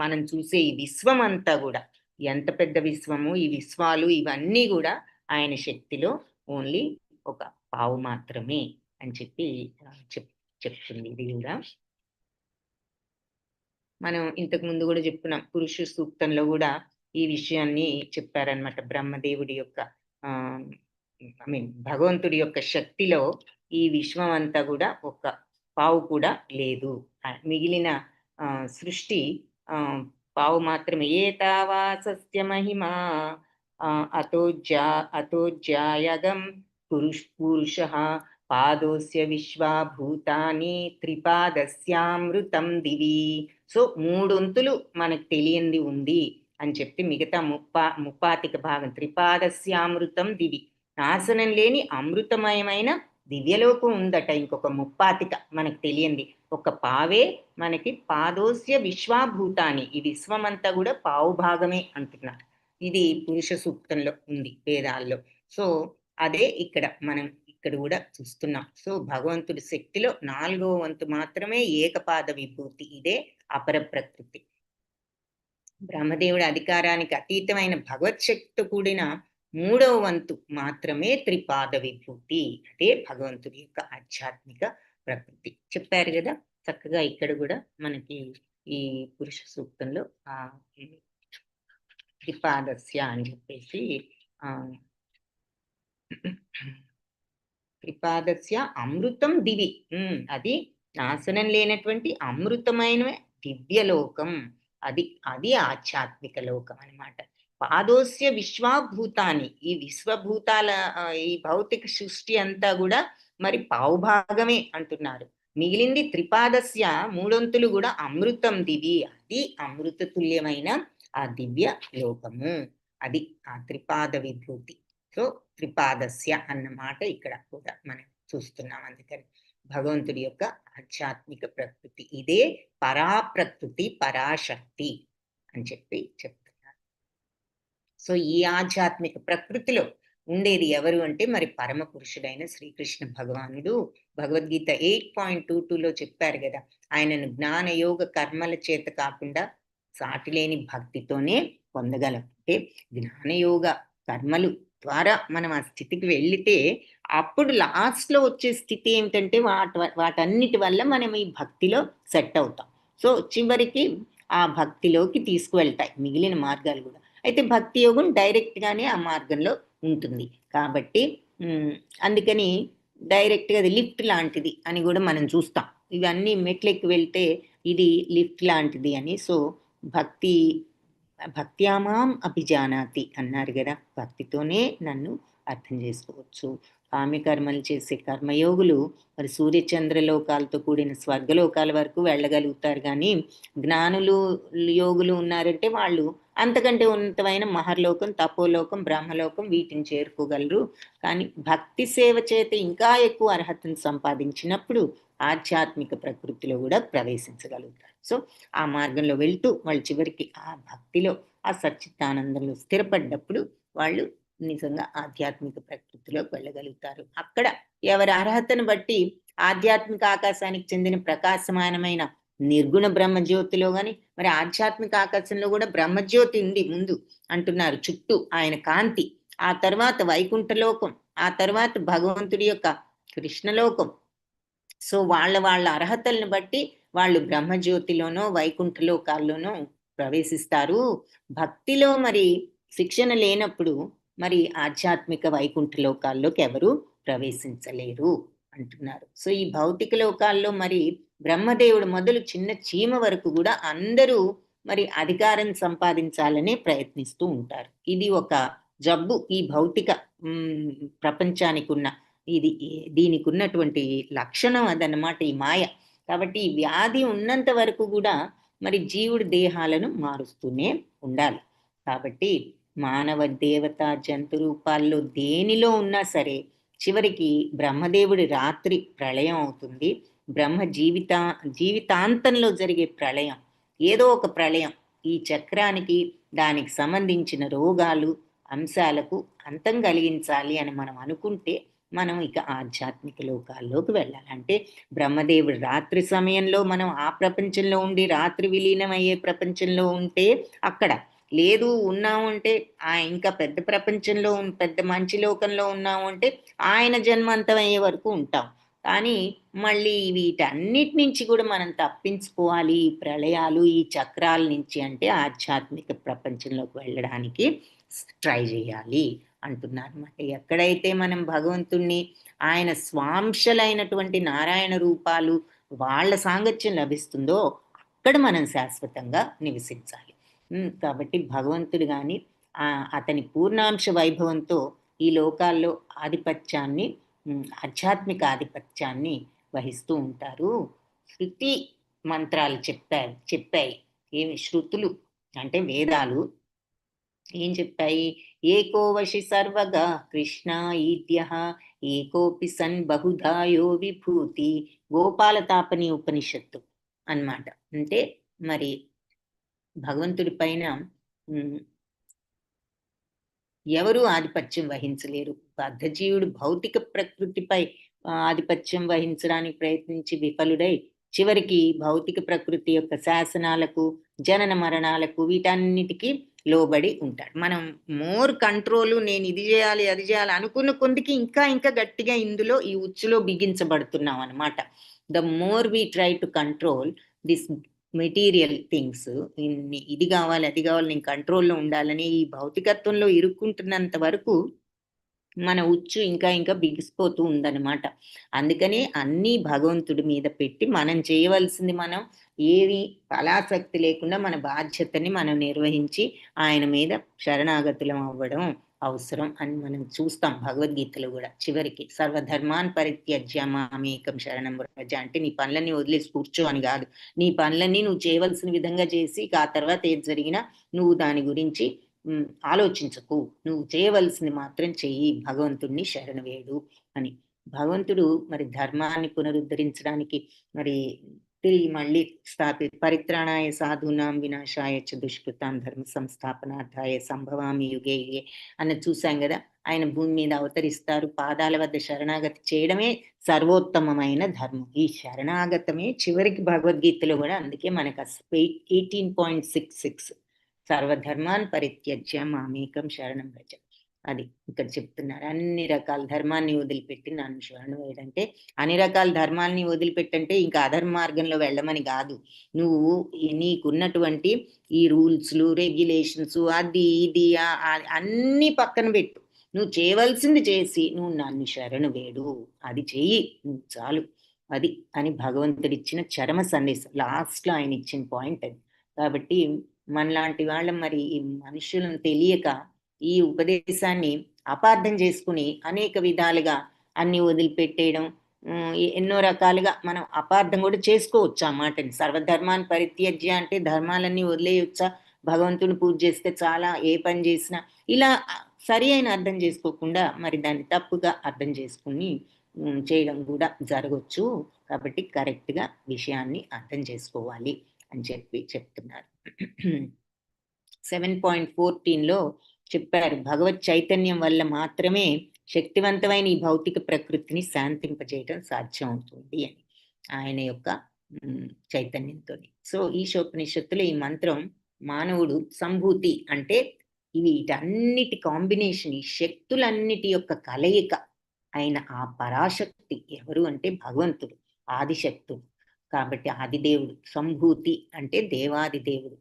మనం చూసే ఈ విశ్వం అంతా కూడా ఎంత పెద్ద విశ్వము, ఈ విశ్వాలు ఇవన్నీ కూడా ఆయన శక్తిలో ఓన్లీ ఒక పావు మాత్రమే అని చెప్తుంది. ఇది కూడా మనం ఇంతకు ముందు కూడా చెప్పుకున్నాం, పురుష సూక్తంలో కూడా ఈ విషయాన్ని చెప్పారనమాట. బ్రహ్మదేవుడి యొక్క భగవంతుడి యొక్క శక్తిలో ఈ విశ్వం అంతా కూడా ఒక పావు కూడా లేదు. మిగిలిన సృష్టి పావు మాత్రమే. ఏతావా సస్య మహిమా అతోజ్యాయగం పురుషః పాదోస్య విశ్వాభూతాని త్రిపాదస్యామృతం దివి. సో 3 వంతులు మనకు తెలియంది ఉంది అని చెప్పి మిగతా ముప్పాతిక భాగం త్రిపాదస్యామృతం దివి, నాశనం లేని అమృతమయమైన దివ్యలోకం ఉందట. ఇంకొక ముప్పాతిక మనకు తెలియంది, ఒక పావే మనకి. పాదోస్య విశ్వాభూతాని, ఈ విశ్వమంతా కూడా పావు భాగమే అంటున్నారు. ఇది పురుష సూక్తంలో ఉంది వేదాల్లో. సో అదే ఇక్కడ మనం ఇక్కడ కూడా చూస్తున్నాం. సో భగవంతుడి శక్తిలో 4వ వంతు మాత్రమే ఏకపాద విభూతి, ఇదే అపర ప్రకృతి. బ్రహ్మదేవుడి అధికారానికి అతీతమైన భగవత్ శక్తితో కూడిన 3వ వంతు మాత్రమే త్రిపాద విభూతి, అదే భగవంతుడి యొక్క ఆధ్యాత్మిక ప్రకృతి. చెప్పారు కదా చక్కగా. ఇక్కడ కూడా మనకి ఈ పురుష సూక్తంలో త్రిపాదస్య అని చెప్పేసి త్రిపాదస్య అమృతం దివి, అది నాశనం లేనటువంటి అమృతమైన దివ్యలోకం, అది ఆధ్యాత్మిక లోకం అన్నమాట. పాదోస్య విశ్వాభూతాన్ని, ఈ విశ్వభూతాల ఈ భౌతిక సృష్టి అంతా కూడా మరి పావుభాగమే అంటున్నారు. మిగిలింది త్రిపాదస్య 3 వంతులు కూడా అమృతం దివి, అది అమృత తుల్యమైన ఆ దివ్య లోకము, అది ఆ త్రిపాద విభూతి. సో త్రిపాదస్య అన్నమాట ఇక్కడ కూడా మనం చూస్తున్నాం. అందుకని భగవంతుడి యొక్క ఆధ్యాత్మిక ప్రకృతి ఇదే పరాప్రకృతి, పరాశక్తి అని చెప్తున్నారు. సో ఈ ఆధ్యాత్మిక ప్రకృతిలో ఉండేది ఎవరు అంటే మరి పరమ పురుషుడైన శ్రీకృష్ణ భగవానుడు. భగవద్గీత 8.22లో చెప్పారు కదా, ఆయనను జ్ఞాన యోగ కర్మల చేత కాకుండా సాటిలేని భక్తితోనే పొందగలం. అంటే జ్ఞానయోగ కర్మలు ద్వారా మనం ఆ స్థితికి వెళితే అప్పుడు లాస్ట్లో వచ్చే స్థితి ఏమిటంటే వాటన్నిటి వల్ల మనం ఈ భక్తిలో సెట్ అవుతాం. సో చివరికి ఆ భక్తిలోకి తీసుకువెళ్తాయి మిగిలిన మార్గాలు కూడా. అయితే భక్తి యోగం డైరెక్ట్గానే ఆ మార్గంలో ఉంటుంది కాబట్టి అందుకని డైరెక్ట్గా అది లిఫ్ట్ లాంటిది అని కూడా మనం చూస్తాం. ఇవన్నీ మెట్లెక్కి వెళ్తే ఇది లిఫ్ట్ లాంటిది అని. సో భక్త్యామాం అభిజానాతి అన్నారు కదా, భక్తితోనే నన్ను అర్థం చేసుకోవచ్చు. కామ్యకర్మలు చేసే కర్మయోగులు మరి సూర్యచంద్రలోకాలతో కూడిన స్వర్గలోకాల వరకు వెళ్ళగలుగుతారు. కానీ జ్ఞానులు, యోగులు ఉన్నారంటే వాళ్ళు అంతకంటే ఉన్నతమైన మహర్లోకం, తపోలోకం, బ్రహ్మలోకం వీటిని చేరుకోగలరు. కానీ భక్తి సేవ చేత ఇంకా ఎక్కువ అర్హతను సంపాదించినప్పుడు ఆధ్యాత్మిక ప్రకృతిలో కూడా ప్రవేశించగలుగుతారు. సో ఆ మార్గంలో వెళ్తూ వాళ్ళు చివరికి ఆ భక్తిలో, ఆ సచ్చిదానందంలో స్థిరపడ్డప్పుడు వాళ్ళు నిజంగా ఆధ్యాత్మిక ప్రకృతిలోకి వెళ్ళగలుగుతారు. అక్కడ ఎవరి అర్హతను బట్టి ఆధ్యాత్మిక ఆకాశానికి చెందిన ప్రకాశమానమైన నిర్గుణ బ్రహ్మజ్యోతిలో గాని, మరి ఆధ్యాత్మిక ఆకాశంలో కూడా బ్రహ్మజ్యోతి ఉంది ముందు అంటున్నారు, చుట్టూ ఆయన కాంతి. ఆ తర్వాత వైకుంఠలోకం, ఆ తర్వాత భగవంతుడి యొక్క కృష్ణలోకం. సో వాళ్ళ అర్హతలను బట్టి వాళ్ళు బ్రహ్మజ్యోతిలోనో వైకుంఠలోకాల్లోనో ప్రవేశిస్తారు. భక్తిలో మరి శిక్షణ లేనప్పుడు మరి ఆధ్యాత్మిక వైకుంఠ లోకాల్లోకి ఎవరు ప్రవేశించలేరు అంటున్నారు. సో ఈ భౌతిక లోకాల్లో మరి బ్రహ్మదేవుడు మొదలు చిన్న చీమ వరకు కూడా అందరూ మరి అధికారం సంపాదించాలని ప్రయత్నిస్తూ ఉంటారు. ఇది ఒక జబ్బు ఈ భౌతిక ప్రపంచానికి ఉన్న, ఇది దీనికి ఉన్నటువంటి లక్షణం అదన్నమాట, ఈ మాయ. కాబట్టి ఈ వ్యాధి ఉన్నంత వరకు కూడా మరి జీవుడి దేహాలను మారుస్తూనే ఉండాలి. కాబట్టి మానవ, దేవత, జంతు రూపాల్లో దేనిలో ఉన్నా సరే చివరికి బ్రహ్మదేవుడి రాత్రి ప్రళయం అవుతుంది. బ్రహ్మ జీవితాంతంలో జరిగే ప్రళయం, ఏదో ఒక ప్రళయం ఈ చక్రానికి, దానికి సంబంధించిన రోగాలు, అంశాలకు అంతం కలిగించాలి అని మనం అనుకుంటే మనం ఇక ఆధ్యాత్మిక లోకాల్లోకి వెళ్ళాలి. అంటే బ్రహ్మదేవుడు రాత్రి సమయంలో మనం ఆ ప్రపంచంలో ఉండి రాత్రి విలీనం అయ్యే ప్రపంచంలో ఉంటే అక్కడ లేదు, ఉన్నాము అంటే ఇంకా పెద్ద ప్రపంచంలో, పెద్ద మంచి లోకంలో ఉన్నాము అంటే ఆయన జన్మాంతం అయ్యే వరకు ఉంటాం. కానీ మళ్ళీ వీటన్నిటి నుంచి కూడా మనం తప్పించుకోవాలి, ఈ ప్రళయాలు, ఈ చక్రాల నుంచి అంటే ఆధ్యాత్మిక ప్రపంచంలోకి వెళ్ళడానికి ట్రై చేయాలి అంటున్నారు. మరి ఎక్కడైతే మనం భగవంతుణ్ణి, ఆయన స్వాంశలైనటువంటి నారాయణ రూపాలు, వాళ్ళ సాంగత్యం లభిస్తుందో అక్కడ మనం శాశ్వతంగా నివసించాలి. కాబట్టి భగవంతుడు కానీ అతని పూర్ణాంశ వైభవంతో ఈ లోకాల్లో ఆధిపత్యాన్ని, ఆధ్యాత్మిక ఆధిపత్యాన్ని వహిస్తూ ఉంటారు. శృతి మంత్రాలు చెప్పాయి. ఏమి శృతులు అంటే వేదాలు ఏం చెప్పాయి? ఏకో వశి సర్వగా కృష్ణ ఈద్యః ఏకోపి సన్ బహుధాయో విభూతి, గోపాలతాపని ఉపనిషత్తు అన్నమాట. అంటే మరి భగవంతుడి పైన ఎవరు ఆధిపత్యం వహించలేరు. బద్ధజీవుడు భౌతిక ప్రకృతిపై ఆధిపత్యం వహించడానికి ప్రయత్నించి విఫలుడై చివరికి భౌతిక ప్రకృతి యొక్క శాసనాలకు, జనన మరణాలకు, వీటన్నిటికీ లోబడి ఉంటాడు. మనం మోర్ కంట్రోల్, నేను ఇది చేయాలి అది చేయాలి అనుకున్న కొందికి ఇంకా ఇంకా గట్టిగా ఇందులో ఈ ఉచ్చులో బిగించబడుతున్నాం అన్నమాట. The more we try to control this material things, ఇది కావాలి అది కావాలి, నేను కంట్రోల్లో ఉండాలని ఈ భౌతికత్వంలో ఇరుక్కుంటున్నంత వరకు మన ఉచ్చు ఇంకా ఇంకా బిగిసిపోతూ ఉందన్నమాట. అందుకనే అన్నీ భగవంతుడి మీద పెట్టి మనం చేయవలసింది, మనం ఏవి ఫలాసక్తి లేకుండా మన బాధ్యతని మనం నిర్వహించి ఆయన మీద శరణాగతులం అవ్వడం అవసరం అని మనం చూస్తాం భగవద్గీతలో కూడా. చివరికి సర్వధర్మాన్ పరిత్యజ్య మామేకం శరణం వ్రజ అంటే నీ పనులన్నీ వదిలేసి కూర్చో అని కాదు. నీ పనులన్నీ నువ్వు చేయవలసిన విధంగా చేసి ఆ తర్వాత ఏది జరిగినా నువ్వు దాని గురించి ఆలోచించకు, నువ్వు చేయవలసింది మాత్రం చెయ్యి, భగవంతుడిని శరణ వేడు అని. భగవంతుడు మరి ధర్మాన్ని పునరుద్ధరించడానికి మరి తిరిగి మళ్ళీ పరిత్రాణాయ సాధూనాం వినాశాయ చ దుష్కృతాం ధర్మ సంస్థాపనార్థాయ సంభవామి యుగే యుగే అన్న చూసాం కదా. ఆయన భూమి మీద అవతరిస్తారు, పాదాల వద్ద శరణాగతి చేయడమే సర్వోత్తమమైన ధర్మం. ఈ శరణాగతమే చివరికి భగవద్గీతలో కూడా, అందుకే మనకు 18.66 సర్వధర్మాన్ పరిత్యజ్య మామేకం శరణం వ్రజ అది ఇక్కడ చెప్తున్నారు. అన్ని రకాల ధర్మాన్ని వదిలిపెట్టి నన్ను శరణు వేయడంటే, అన్ని రకాల ధర్మాన్ని వదిలిపెట్టంటే ఇంకా అధర్మ మార్గంలో వెళ్ళమని కాదు. నువ్వు నీకున్నటువంటి ఈ రూల్స్లు, రెగ్యులేషన్స్, అది ఇది అన్ని పక్కన పెట్టు, నువ్వు చేయవలసింది చేసి నువ్వు నన్ను శరణు వేడు, అది చెయ్యి చాలు, అది అని భగవంతుడిచ్చిన చరమ సందేశం. లాస్ట్లో ఆయన ఇచ్చిన పాయింట్ అది. కాబట్టి మనలాంటి వాళ్ళం మరి ఈ మనుషులను తెలియక ఈ ఉపదేశాన్ని అపార్థం చేసుకుని అనేక విధాలుగా అన్ని వదిలిపెట్టేయడం, ఎన్నో రకాలుగా మనం అపార్థం కూడా చేసుకోవచ్చు ఆ మాటని. సర్వధర్మాన్ని పరిత్యజ్య అంటే ధర్మాలన్నీ వదిలేయొచ్చా, భగవంతుని పూజ చేస్తే చాలా, ఏ పని చేసినా, ఇలా సరి అయిన అర్థం చేసుకోకుండా మరి దాన్ని తప్పుగా అర్థం చేసుకుని చేయడం కూడా జరగవచ్చు. కాబట్టి కరెక్ట్గా విషయాన్ని అర్థం చేసుకోవాలి అని చెప్తున్నారు. 7.14లో చెప్పారు, భగవత్ చైతన్యం వల్ల మాత్రమే శక్తివంతమైన ఈ భౌతిక ప్రకృతిని శాంతింపజేయడం సాధ్యం అవుతుంది అని, ఆయన యొక్క చైతన్యంతో. సో ఈశోపనిషత్తులో ఈ మంత్రం మానవుడు సంభూతి అంటే వీటన్నిటి కాంబినేషన్, ఈ శక్తులన్నిటి యొక్క కలయిక అయిన ఆ పరాశక్తి ఎవరు అంటే భగవంతుడు, ఆదిశక్తుడు. కాబట్టి ఆదిదేవుడు. సంభూతి అంటే దేవాది దేవుడు.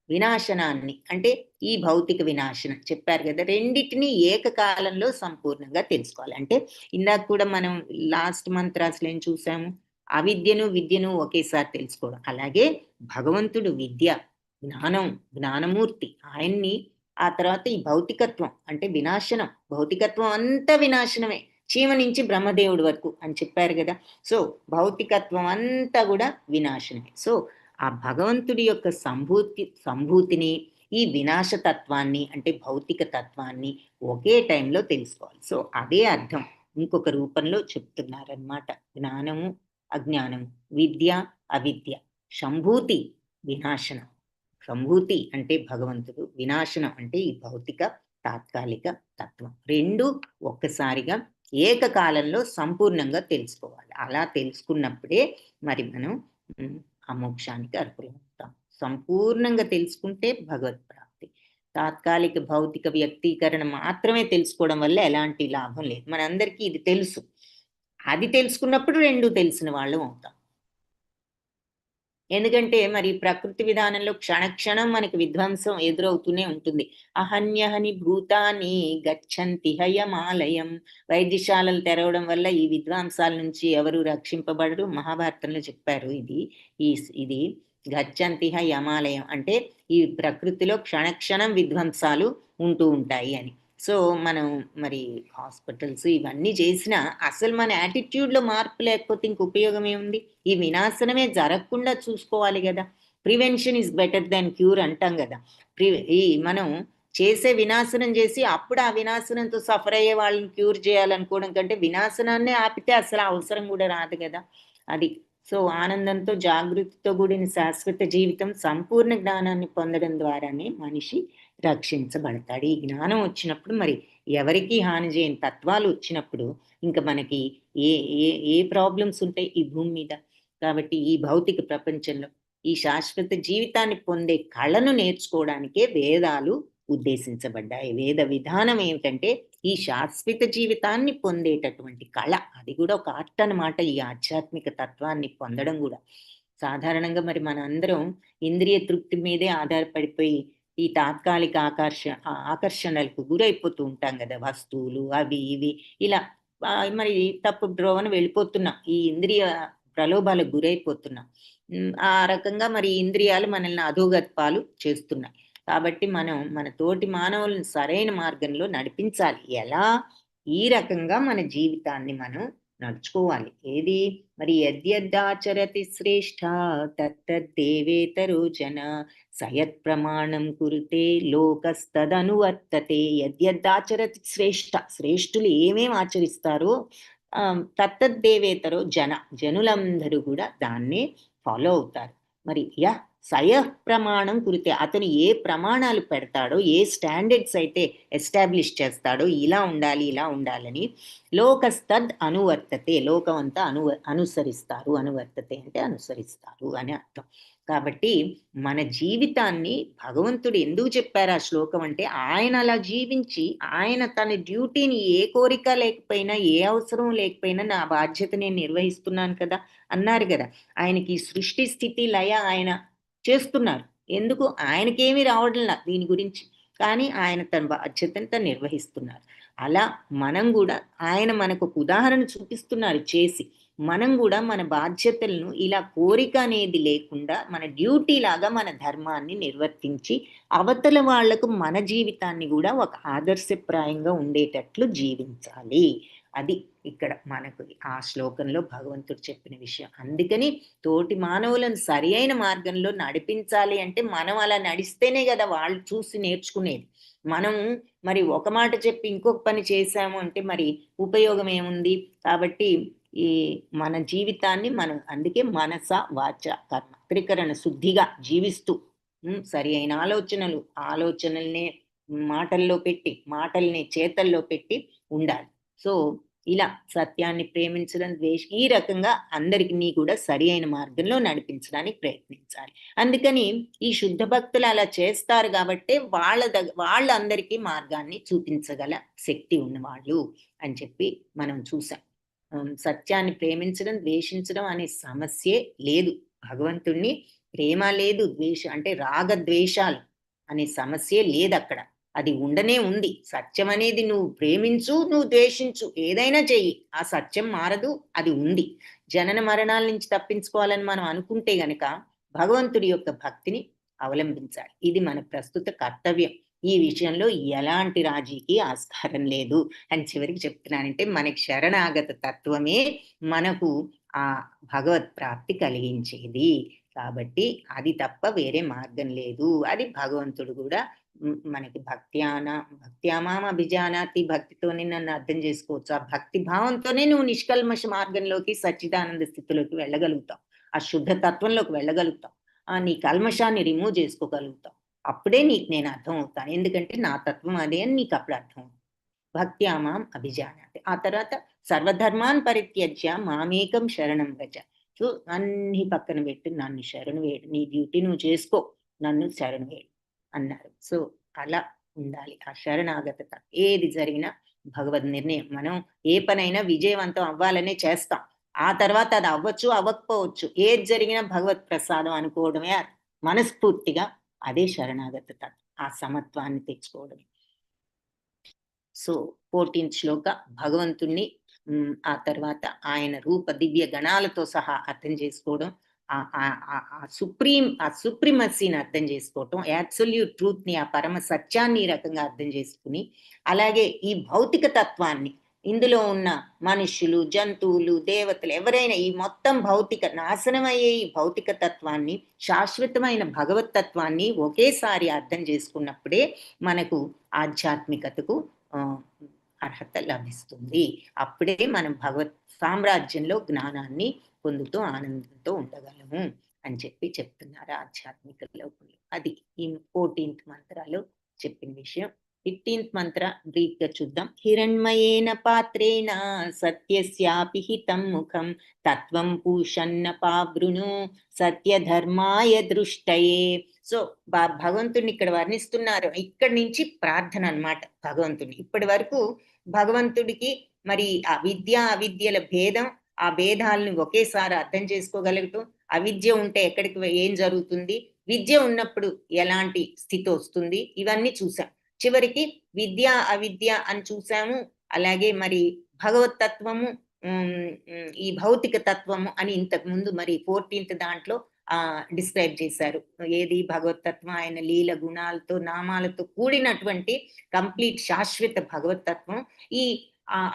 వినాశనాన్ని అంటే ఈ భౌతిక వినాశనం చెప్పారు కదా, రెండింటినీ ఏకకాలంలో సంపూర్ణంగా తెలుసుకోవాలి. అంటే ఇందాక కూడా మనం లాస్ట్ మంత్రాస్లో ఏం చూసాము, అవిద్యను విద్యను ఒకేసారి తెలుసుకోవడం. అలాగే భగవంతుడు విద్య, జ్ఞానం, జ్ఞానమూర్తి, ఆయన్ని, ఆ తర్వాత ఈ భౌతికత్వం అంటే వినాశనం, భౌతికత్వం అంతా వినాశనమే, చీమ నుంచి బ్రహ్మదేవుడి వరకు అని చెప్పారు కదా. సో భౌతికత్వం అంతా కూడా వినాశనమే. సో ఆ భగవంతుడి యొక్క సంభూతిని, ఈ వినాశతత్వాన్ని అంటే భౌతిక తత్వాన్ని ఒకే టైంలో తెలుసుకోవాలి. సో అదే అర్థం ఇంకొక రూపంలో చెప్తున్నారనమాట. జ్ఞానము, అజ్ఞానము, విద్య, అవిద్య, సంభూతి, వినాశనం. సంభూతి అంటే భగవంతుడు, వినాశనం అంటే ఈ భౌతిక తాత్కాలిక తత్వం. రెండు ఒక్కసారిగా ఏకకాలంలో సంపూర్ణంగా తెలుసుకోవాలి. అలా తెలుసుకున్నప్పుడే మరి మనం ఆ మోక్షానికి అర్హులవుతాం. సంపూర్ణంగా తెలుసుకుంటే భగవత్ ప్రాప్తి. తాత్కాలిక భౌతిక వ్యక్తీకరణ మాత్రమే తెలుసుకోవడం వల్ల ఎలాంటి లాభం లేదు. మనందరికీ ఇది తెలుసు. అది తెలుసుకున్నప్పుడు రెండు తెలిసిన వాళ్ళం అవుతాం. ఎందుకంటే మరి ప్రకృతి విధానంలో క్షణక్షణం మనకి విధ్వంసం ఎదురవుతూనే ఉంటుంది. అహన్యహని భూతాన్ని గచ్చంతి హయమాలయం. వైద్యశాలలు తెరవడం వల్ల ఈ విధ్వంసాల నుంచి ఎవరు రక్షింపబడరు. మహాభారతంలో చెప్పారు ఇది గచ్చంతి హయమాలయం అంటే ఈ ప్రకృతిలో క్షణక్షణం విధ్వంసాలు ఉంటూ ఉంటాయి అని. సో మనం మరి హాస్పిటల్స్ ఇవన్నీ చేసినా అసలు మన యాటిట్యూడ్లో మార్పు లేకపోతే ఇంక ఉపయోగం ఏముంది? ఈ వినాశనమే జరగకుండా చూసుకోవాలి కదా. Prevention is better than cure అంటాం కదా. మనం చేసే వినాశనం చేసి అప్పుడు ఆ వినాశనంతో సఫర్ అయ్యే వాళ్ళని క్యూర్ చేయాలనుకోవడం కంటే వినాశనాన్నే ఆపితే అసలు అవసరం కూడా రాదు కదా. అది సో ఆనందంతో జాగృతితో కూడిన శాశ్వత జీవితం, సంపూర్ణ జ్ఞానాన్ని పొందడం ద్వారానే మనిషి రక్షించబడతాడు. ఈ జ్ఞానం వచ్చినప్పుడు మరి ఎవరికి హాని చేయని తత్వాలు వచ్చినప్పుడు ఇంకా మనకి ఏ ఏ ఏ ప్రాబ్లమ్స్ ఉంటాయి ఈ భూమి మీద. కాబట్టి ఈ భౌతిక ప్రపంచంలో ఈ శాశ్వత జీవితాన్ని పొందే కళను నేర్చుకోవడానికే వేదాలు ఉద్దేశించబడ్డాయి. వేద విధానం ఏమిటంటే ఈ శాశ్వత జీవితాన్ని పొందేటటువంటి కళ. అది కూడా ఒక ఆర్ట్ అన్నమాట. ఈ ఆధ్యాత్మిక తత్వాన్ని పొందడం కూడా సాధారణంగా మరి మన అందరం ఇంద్రియ తృప్తి మీదే ఆధారపడిపోయి ఈ తాత్కాలిక ఆకర్షణలకు గురైపోతూ ఉంటాం కదా. వస్తువులు అవి ఇవి ఇలా మరి తప్పు ద్రోవన వెళ్ళిపోతున్నాం, ఈ ఇంద్రియ ప్రలోభాలకు గురైపోతున్నాం. ఆ రకంగా మరి ఇంద్రియాలు మనల్ని అధోగత్పాలు చేస్తున్నాయి. కాబట్టి మనం మన తోటి మానవులను సరైన మార్గంలో నడిపించాలి. ఎలా? ఈ రకంగా మన జీవితాన్ని మనం నడుచుకోవాలి. ఏది మరి యద్యదాచరతి శ్రేష్ఠ తత్తద్దేవేతరో జన సయత్ ప్రమాణం కురుతే లోకస్తదనువర్తతే. యద్యదాచరతి శ్రేష్ఠ, శ్రేష్ఠులు ఏమేమి ఆచరిస్తారో తత్తద్దేవేతరో జనులందరూ కూడా దాన్నే ఫాలో అవుతారు. మరి సయ ప్రమాణం కురితే, అతను ఏ ప్రమాణాలు పెడతాడో, ఏ స్టాండర్డ్స్ అయితే ఎస్టాబ్లిష్ చేస్తాడో ఇలా ఉండాలి ఇలా ఉండాలని, లోకస్తద్ అనువర్తతే, లోకం అంతా అనుసరిస్తారు. అనువర్తతే అంటే అనుసరిస్తారు అని అర్థం. కాబట్టి మన జీవితాన్ని భగవంతుడు ఎందుకు చెప్పారు ఆ శ్లోకం అంటే, ఆయన అలా జీవించి ఆయన తన డ్యూటీని ఏ కోరిక లేకపోయినా ఏ అవసరం లేకపోయినా నా బాధ్యత నేను నిర్వహిస్తున్నాను కదా అన్నారు కదా. ఆయనకి సృష్టి స్థితి లయ ఆయన చేస్తున్నారు. ఎందుకు? ఆయనకేమీ రావడంలా దీని గురించి, కానీ ఆయన తన బాధ్యతను నిర్వహిస్తున్నారు. అలా మనం కూడా ఆయన మనకు ఒక ఉదాహరణ చూపిస్తున్నారు చేసి. మనం కూడా మన బాధ్యతలను ఇలా కోరిక అనేది లేకుండా మన డ్యూటీ లాగా మన ధర్మాన్ని నిర్వర్తించి అవతల వాళ్లకు మన జీవితాన్ని కూడా ఒక ఆదర్శప్రాయంగా ఉండేటట్లు జీవించాలి. అది ఇక్కడ మనకు ఆ శ్లోకంలో భగవంతుడు చెప్పిన విషయం. అందుకని తోటి మానవులను సరి అయిన మార్గంలో నడిపించాలి అంటే మనం అలా నడిస్తేనే కదా వాళ్ళు చూసి నేర్చుకునేది. మనం మరి ఒక మాట చెప్పి ఇంకొక పని చేశాము అంటే మరి ఉపయోగం ఏముంది? కాబట్టి ఈ మన జీవితాన్ని మనం అందుకే మనస వాచ కర్మ త్రికరణ శుద్ధిగా జీవిస్తూ సరి అయిన ఆలోచనల్నే మాటల్లో పెట్టి మాటల్ని చేతల్లో పెట్టి ఉండాలి. సో ఇలా సత్యాన్ని ప్రేమించడం, ఈ రకంగా అందరికీ కూడా సరి అయిన మార్గంలో నడిపించడానికి ప్రయత్నించాలి. అందుకని ఈ శుద్ధ భక్తులు అలా చేస్తారు కాబట్టి వాళ్ళందరికీ మార్గాన్ని చూపించగల శక్తి ఉన్నవాళ్ళు అని చెప్పి మనం చూసాం. సత్యాన్ని ప్రేమించడం, ద్వేషించడం అనే సమస్యే లేదు. భగవంతుణ్ణి ప్రేమ లేదు, ద్వేషం అంటే రాగద్వేషాలు అనే సమస్యే లేదు అక్కడ. అది ఉండనే ఉంది. సత్యం అనేది నువ్వు ప్రేమించు, నువ్వు ద్వేషించు, ఏదైనా చెయ్యి, ఆ సత్యం మారదు, అది ఉంది. జనన మరణాల నుంచి తప్పించుకోవాలని మనం అనుకుంటే గనక భగవంతుడి యొక్క భక్తిని అవలంబించాలి. ఇది మన ప్రస్తుత కర్తవ్యం. ఈ విషయంలో ఎలాంటి రాజీకి ఆస్కారం లేదు అని చివరికి చెప్తున్నానంటే మనకి శరణాగత తత్వమే మనకు ఆ భగవత్ ప్రాప్తి కలిగించేది. కాబట్టి అది తప్ప వేరే మార్గం లేదు. అది భగవంతుడు కూడా మనకి భక్త్యామాం అభిజానాతి, భక్తితోనే నన్ను అర్థం చేసుకోవచ్చు. ఆ భక్తి భావంతోనే నువ్వు నిష్కల్మష మార్గంలోకి సచ్చిదానంద స్థితిలోకి వెళ్ళగలుగుతావు, ఆ శుద్ధ తత్వంలోకి వెళ్ళగలుగుతావు, నీ కల్మషాన్ని రిమూవ్ చేసుకోగలుగుతావు. అప్పుడే నీకు నేను అర్థం అవుతాను, ఎందుకంటే నా తత్వం అదే అని నీకు అప్పుడు అర్థం అవుతుంది. భక్త్యామాం అభిజానాతి. ఆ తర్వాత సర్వధర్మాన్ పరిత్యజ్య మామేకం శరణం వ్రజ. సో అన్ని పక్కన పెట్టి నన్ను శరణు వేడు, నీ డ్యూటీ నువ్వు చేసుకో, నన్ను శరణు వేడు అన్నారు. సో అలా ఉండాలి ఆ శరణాగతత. ఏది జరిగినా భగవద్ నిర్ణయం. మనం ఏ పనైనా విజయవంతం అవ్వాలనే చేస్తాం, ఆ తర్వాత అది అవ్వచ్చు అవ్వకపోవచ్చు, ఏది జరిగినా భగవత్ ప్రసాదం అనుకోవడమే మనస్ఫూర్తిగా. అదే శరణాగతత, ఆ సమత్వాన్ని తెచ్చుకోవడమే. సో 14th శ్లోక భగవంతుణ్ణి ఆ తర్వాత ఆయన రూప దివ్య గణాలతో సహా అర్థం చేసుకోవడం, సుప్రీమసీని అర్థం చేసుకోవటం, యాబ్సల్యూట్ ట్రూత్ ని, ఆ పరమ సత్యాన్ని ఈ రకంగా అర్థం చేసుకుని, అలాగే ఈ భౌతిక తత్వాన్ని, ఇందులో ఉన్న మనుష్యులు, జంతువులు, దేవతలు ఎవరైనా ఈ మొత్తం భౌతిక నాశనమయ్యే ఈ భౌతిక తత్వాన్ని, శాశ్వతమైన భగవత్ తత్వాన్ని ఒకేసారి అర్థం చేసుకున్నప్పుడే మనకు ఆధ్యాత్మికతకు అర్హత లభిస్తుంది. అప్పుడే మనం భగవత్ సామ్రాజ్యంలో జ్ఞానాన్ని పొందుతూ ఆనందంతో ఉండగలము అని చెప్పి చెప్తున్నారు ఆధ్యాత్మిక లోకంలో. అది ఈ 14th మంత్రాలు చెప్పిన విషయం. 15th మంత్ర బ్రీఫ్ గా చూద్దాం. హిరణ్మయేన పాత్రేణ సత్యస్యాపి హితం ముఖం తత్వం పూషన్న పావృణు సత్యధర్మాయ దృష్టయే. సో భగవంతుడిని ఇక్కడ వర్ణిస్తున్నారు. ఇక్కడి నుంచి ప్రార్థన అన్నమాట భగవంతుడిని. ఇప్పటి వరకు భగవంతుడికి మరి ఆ అవిద్యల భేదం, ఆ భేదాలను ఒకేసారి అర్థం చేసుకోగలుగుతూ, అవిద్య ఉంటే ఎక్కడికి ఏం జరుగుతుంది, విద్య ఉన్నప్పుడు ఎలాంటి స్థితి వస్తుంది, ఇవన్నీ చూసాం. చివరికి విద్య అవిద్య అని చూసాము. అలాగే మరి భగవత్ తత్వము, ఈ భౌతిక తత్వము అని ఇంతకు ముందు మరి 14th దాంట్లో డిస్క్రైబ్ చేశారు. ఏది భగవతత్వం, ఆయన లీల గుణాలతో నామాలతో కూడినటువంటి కంప్లీట్ శాశ్వత భగవతత్వం, ఈ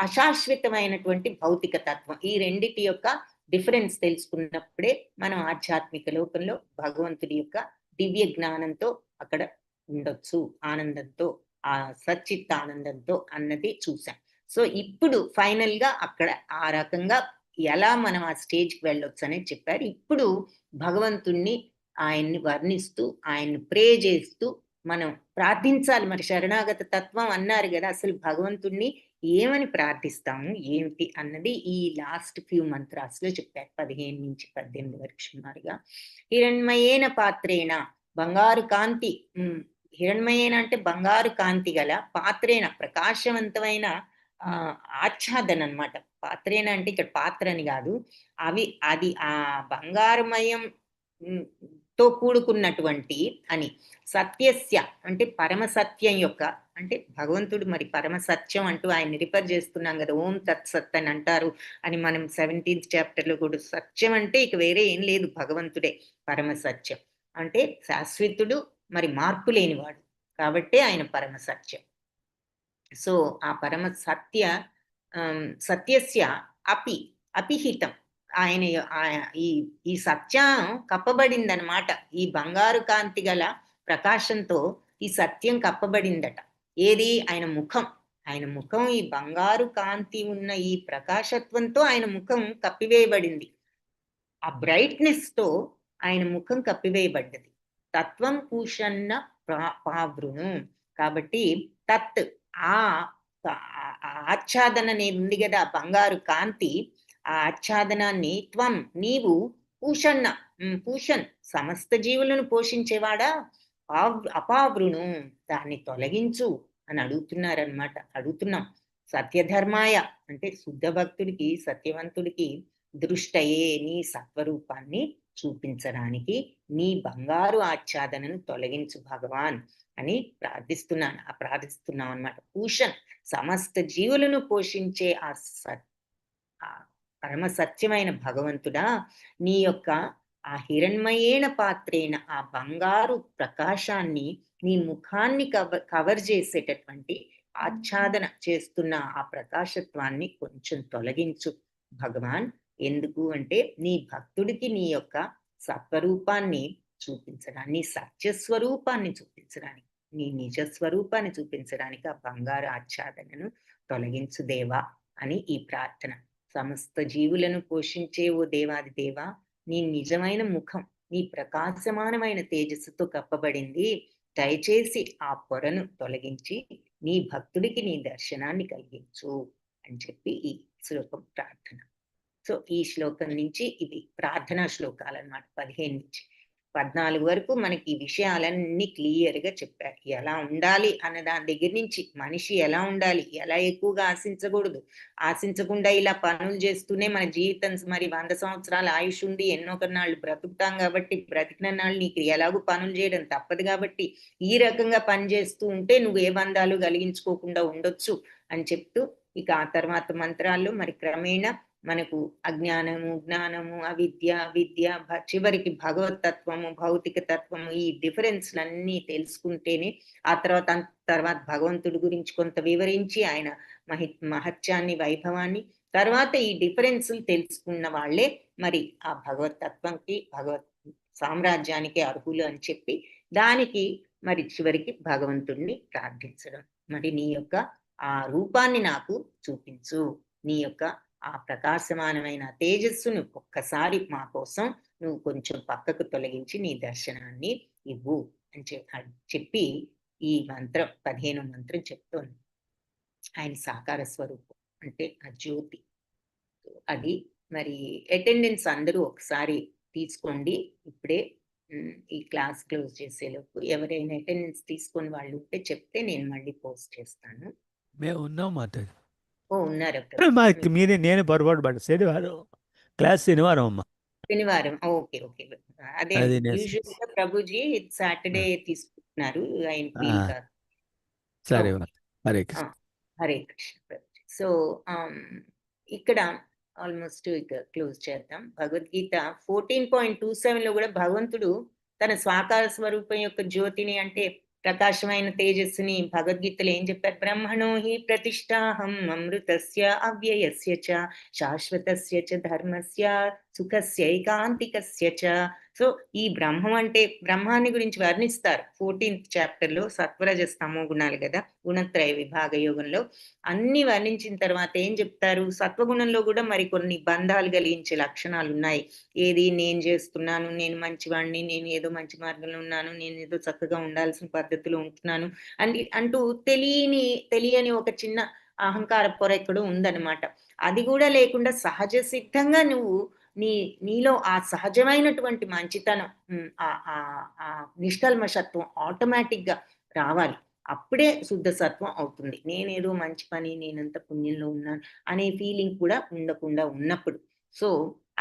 అశాశ్వతమైనటువంటి భౌతిక తత్వం. ఈ రెండిటి యొక్క డిఫరెన్స్ తెలుసుకున్నప్పుడే మనం ఆధ్యాత్మిక లోకంలో భగవంతుడి యొక్క దివ్య జ్ఞానంతో అక్కడ ఉండొచ్చు, ఆనందంతో, ఆ సచ్చిత్ ఆనందంతో అన్నది చూసాం. సో ఇప్పుడు ఫైనల్ గా అక్కడ ఆ రకంగా ఎలా మనం ఆ స్టేజ్కి వెళ్ళొచ్చు అనేది చెప్పారు. ఇప్పుడు భగవంతుణ్ణి, ఆయన్ని వర్ణిస్తూ, ఆయన్ని ప్రే చేస్తూ మనం ప్రార్థించాలి. మరి శరణాగత తత్వం అన్నారు కదా, అసలు భగవంతుణ్ణి ఏమని ప్రార్థిస్తాము ఏమిటి అన్నది ఈ లాస్ట్ ఫ్యూ మంత్రాస్ లో చెప్పారు. 15 నుంచి 18 వరకు సుమారుగా. హిరణ్మయేన పాత్రేణ, బంగారు కాంతి, హిరణ్మయేన అంటే బంగారు కాంతి గల, పాత్రేణ ప్రకాశవంతమైన ఆచ్ఛాదన అన్నమాట. పాత్రేణ అంటే ఇక్కడ పాత్ర అని కాదు, అది ఆ బంగారుమయం తో కూడుకున్నటువంటి అని. సత్యస్య అంటే పరమ సత్యం యొక్క, అంటే భగవంతుడు మరి పరమ సత్యం అంటూ ఆయన రిఫర్ చేస్తున్నాం కదా, ఓం తత్ సత్ అని అంటారు అని మనం 17th చాప్టర్లో కూడా. సత్యం అంటే ఇక వేరే ఏం లేదు, భగవంతుడే పరమ సత్యం. అంటే శాశ్వతుడు, మరి మార్పు లేనివాడు, కాబట్టే ఆయన పరమ సత్యం. సో ఆ పరమ సత్యస్య అపిహితం, ఆయన ఈ ఈ సత్యం కప్పబడిందనమాట. ఈ బంగారు కాంతి గల ప్రకాశంతో ఈ సత్యం కప్పబడిందట. ఏది? ఆయన ముఖం. ఆయన ముఖం ఈ బంగారు కాంతి ఉన్న ఈ ప్రకాశత్వంతో ఆయన ముఖం కప్పివేయబడింది. ఆ బ్రైట్నెస్ తో ఆయన ముఖం కప్పివేయబడ్డది. తత్వం పూషన్న పావృను. కాబట్టి తత్ ఆ ఆచ్ఛాదన అనేది ఉంది కదా, బంగారు కాంతి, ఆ ఆచ్ఛాదనాన్ని త్వం నీవు పూషన్ సమస్త జీవులను పోషించేవాడా, అపావృను దాన్ని తొలగించు అని అడుగుతున్నాం. సత్యధర్మాయ అంటే శుద్ధ భక్తుడికి, సత్యవంతుడికి దృష్టయే నీ సత్వరూపాన్ని చూపించడానికి నీ బంగారు ఆచ్ఛాదనను తొలగించు భగవాన్ అని ప్రార్థిస్తున్నాం అన్నమాట. పూషన్ సమస్త జీవులను పోషించే ఆ పరమ సత్యమైన భగవంతుడా, నీ యొక్క ఆ హిరణ్మయేణ పాత్రేణ ఆ బంగారు ప్రకాశాన్ని, నీ ముఖాన్ని కవర్ చేసేటటువంటి ఆచ్ఛాదన చేస్తున్న ఆ ప్రకాశత్వాన్ని కొంచెం తొలగించు భగవాన్. ఎందుకు అంటే నీ భక్తుడికి నీ యొక్క సత్వరూపాన్ని చూపించడానికి, నీ సత్యస్వరూపాన్ని చూపించడానికి, నీ నిజస్వరూపాన్ని చూపించడానికి ఆ బంగారు ఆచ్ఛాదనను తొలగించు దేవా అని ఈ ప్రార్థన. సమస్త జీవులను పోషించే ఓ దేవాది దేవా, నీ నిజమైన ముఖం నీ ప్రకాశమానమైన తేజస్సుతో కప్పబడింది. దయచేసి ఆ పొరను తొలగించి నీ భక్తుడికి నీ దర్శనాన్ని కలిగించు అని చెప్పి ఈ శ్లోకం ప్రార్థన. సో ఈ శ్లోకం నుంచి ఇది ప్రార్థనా శ్లోకాలు అన్నమాట. 15 నుంచి 14 వరకు మనకి ఈ విషయాలన్నీ క్లియర్ గా చెప్పారు. ఎలా ఉండాలి అన్న దాని దగ్గర నుంచి, మనిషి ఎలా ఉండాలి, ఎలా ఎక్కువగా ఆశించకూడదు, ఆశించకుండా ఇలా పనులు చేస్తూనే మన జీవితం మరి 100 సంవత్సరాల ఆయుష్ ఉంది, ఎన్నో కొన్నాళ్ళు బ్రతుకుతాం కాబట్టి బ్రతికిన నాళ్ళు నీకు ఎలాగూ పనులు చేయడం తప్పదు కాబట్టి ఈ రకంగా పని చేస్తూ ఉంటే నువ్వు ఏ బంధాలు కలిగించుకోకుండా ఉండొచ్చు అని చెప్తూ, ఇక ఆ తర్వాత మంత్రాల్లో మరి క్రమేణా మనకు అజ్ఞానము, జ్ఞానము, అవిద్య, విద్య, చివరికి భగవతత్వము, భౌతిక తత్వము, ఈ డిఫరెన్స్లన్నీ తెలుసుకుంటేనే ఆ తర్వాత భగవంతుడి గురించి కొంత వివరించి ఆయన మహత్యాన్ని, వైభవాన్ని, తర్వాత ఈ డిఫరెన్స్లు తెలుసుకున్న వాళ్ళే మరి ఆ భగవతత్వంకి, భగవత్ సామ్రాజ్యానికి అర్హులు అని చెప్పి దానికి మరి చివరికి భగవంతుడిని ప్రార్థించడం. మరి నీ యొక్క ఆ రూపాన్ని నాకు చూపించు, నీ యొక్క ఆ ప్రకాశమానమైన తేజస్సును ఒక్కసారి మా కోసం నువ్వు కొంచెం పక్కకు తొలగించి నీ దర్శనాన్ని ఇవ్వు అని చెప్పి ఈ మంత్రం 15వ మంత్రం చెప్తోంది. ఆయన సాకార స్వరూపం అంటే ఆ జ్యోతి. అది మరి అటెండెన్స్ అందరూ ఒకసారి తీసుకోండి. ఇప్పుడే ఈ క్లాస్ క్లోజ్ చేసేలోపు ఎవరైనా అటెండెన్స్ తీసుకొని వాళ్ళు ఉంటే చెప్తే నేను మళ్ళీ పోస్ట్ చేస్తాను. మేము ఉన్నాం మాతాజీ. ఓ ఉన్నారు మాకు నేను పొరపాటు పడ్డా. శనివారం క్లాస్, శనివారం అమ్మా, శనివారం. ఓకే ఓకే, అదే అది యూజువల్ గా ప్రభుజీ సాటర్డే తీసుకుంటున్నారు, ఆయన ఫీల్ కాదు. సరే హరే కృష్ణ. హరే కృష్ణ ప్రభుజీ. సో ఇక్కడ ఆల్మోస్ట్ ఇక క్లోజ్ చేద్దాం. భగవద్గీత 14.27 లో కూడా భగవంతుడు తన స్వాకార స్వరూపం యొక్క జ్యోతిని అంటే ప్రకాశమైన తేజస్సుని భగవద్గీతలో ఏం చెప్పారు? బ్రహ్మణో హి ప్రతిష్టాహం అమృతస్య అవ్యయస్య చ శాశ్వతస్య చ ధర్మస్య సుఖస్యైకాంతికస్య చ. సో ఈ బ్రహ్మం అంటే బ్రహ్మాన్ని గురించి వర్ణిస్తారు 14th చాప్టర్ లో. సత్వరజ స్తమో గుణాలు కదా, గుణత్రయ విభాగ యోగంలో అన్ని వర్ణించిన తర్వాత ఏం చెప్తారు? సత్వగుణంలో కూడా మరి కొన్ని బంధాలు కలిగించే లక్షణాలు ఉన్నాయి. ఏది? నేను చేస్తున్నాను, నేను మంచివాడిని, నేను ఏదో మంచి మార్గంలో ఉన్నాను, నేను ఏదో చక్కగా ఉండాల్సిన పద్ధతిలో ఉంటున్నాను అంటూ తెలియని ఒక చిన్న అహంకార పొర ఎక్కడో ఉందన్నమాట. అది కూడా లేకుండా సహజ సిద్ధంగా నువ్వు నీలో ఆ సహజమైనటువంటి మంచితనం, ఆ నిష్కల్మషత్వం ఆటోమేటిక్ గా రావాలి. అప్పుడే శుద్ధ సత్వం అవుతుంది. నేనేదో మంచి పని, నేనంత పుణ్యంలో ఉన్నాను అనే ఫీలింగ్ కూడా ఉండకుండా ఉన్నప్పుడు, సో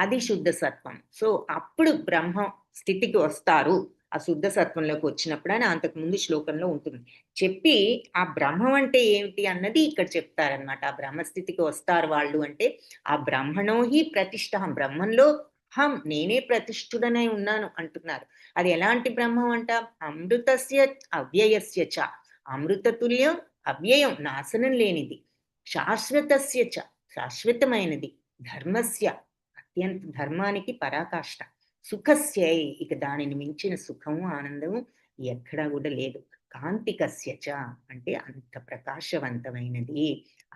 అది శుద్ధ సత్వం. సో అప్పుడు బ్రహ్మ స్థితికి వస్తారు. ఆ శుద్ధ సత్వంలోకి వచ్చినప్పుడు అని అంతకుముందు శ్లోకంలో ఉంటుంది. చెప్పి ఆ బ్రహ్మం అంటే ఏమిటి అన్నది ఇక్కడ చెప్తారనమాట. ఆ బ్రహ్మస్థితికి వస్తారు వాళ్ళు అంటే ఆ బ్రహ్మణోహి ప్రతిష్ఠహం, బ్రహ్మంలో హం నేనే ప్రతిష్ఠుడనై ఉన్నాను అంటున్నారు. అది ఎలాంటి బ్రహ్మం అంట? అమృతస్య అవ్యయస్య చ, అమృతతుల్యం అవ్యయం నాశనం లేనిది, శాశ్వతస్య చ శాశ్వతమైనది, ధర్మస్య అత్యంత ధర్మానికి పరాకాష్ట, సుఖస్యై ఇక దానిని మించిన సుఖము ఆనందము ఎక్కడా కూడా లేదు, కాంతికస్య చ అంటే అంత ప్రకాశవంతమైనది,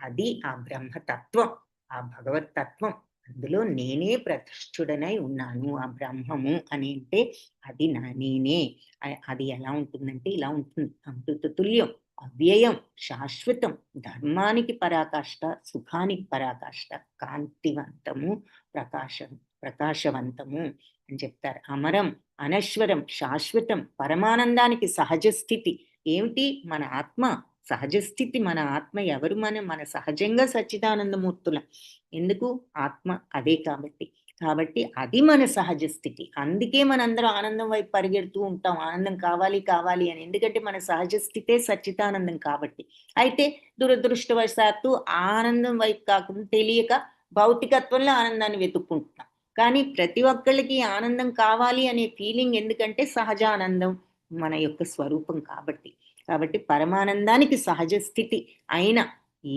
అది ఆ బ్రహ్మతత్వం, ఆ భగవతత్వం, అందులో నేనే ప్రతిష్ఠుడనై ఉన్నాను. ఆ బ్రహ్మము అని అంటే అది నేనే. అది ఎలా ఉంటుందంటే ఇలా ఉంటుంది, అమృత తుల్యం అవ్యయం శాశ్వతం, ధర్మానికి పరాకాష్ట, సుఖానికి పరాకాష్ట, కాంతివంతము, ప్రకాశవంతము అని చెప్తారు. అమరం అనశ్వరం శాశ్వతం, పరమానందానికి సహజ స్థితి ఏమిటి? మన ఆత్మ సహజ స్థితి. మన ఆత్మ ఎవరు? మన సహజంగా సచ్చిదానందమూర్తులం. ఎందుకు? ఆత్మ అదే కాబట్టి అది మన సహజ స్థితి. అందుకే మనందరం ఆనందం వైపు పరిగెడుతూ ఉంటాం, ఆనందం కావాలి కావాలి అని. ఎందుకంటే మన సహజ స్థితే సచ్చిదానందం కాబట్టి. అయితే దురదృష్టవశాత్తు ఆనందం వైపు కాకుండా తెలియక భౌతికత్వంలో ఆనందాన్ని వెతుక్కుంటున్నాం. కానీ ప్రతి ఒక్కళ్ళకి ఆనందం కావాలి అనే ఫీలింగ్ ఎందుకంటే సహజ ఆనందం మన యొక్క స్వరూపం కాబట్టి పరమానందానికి సహజ స్థితి అయిన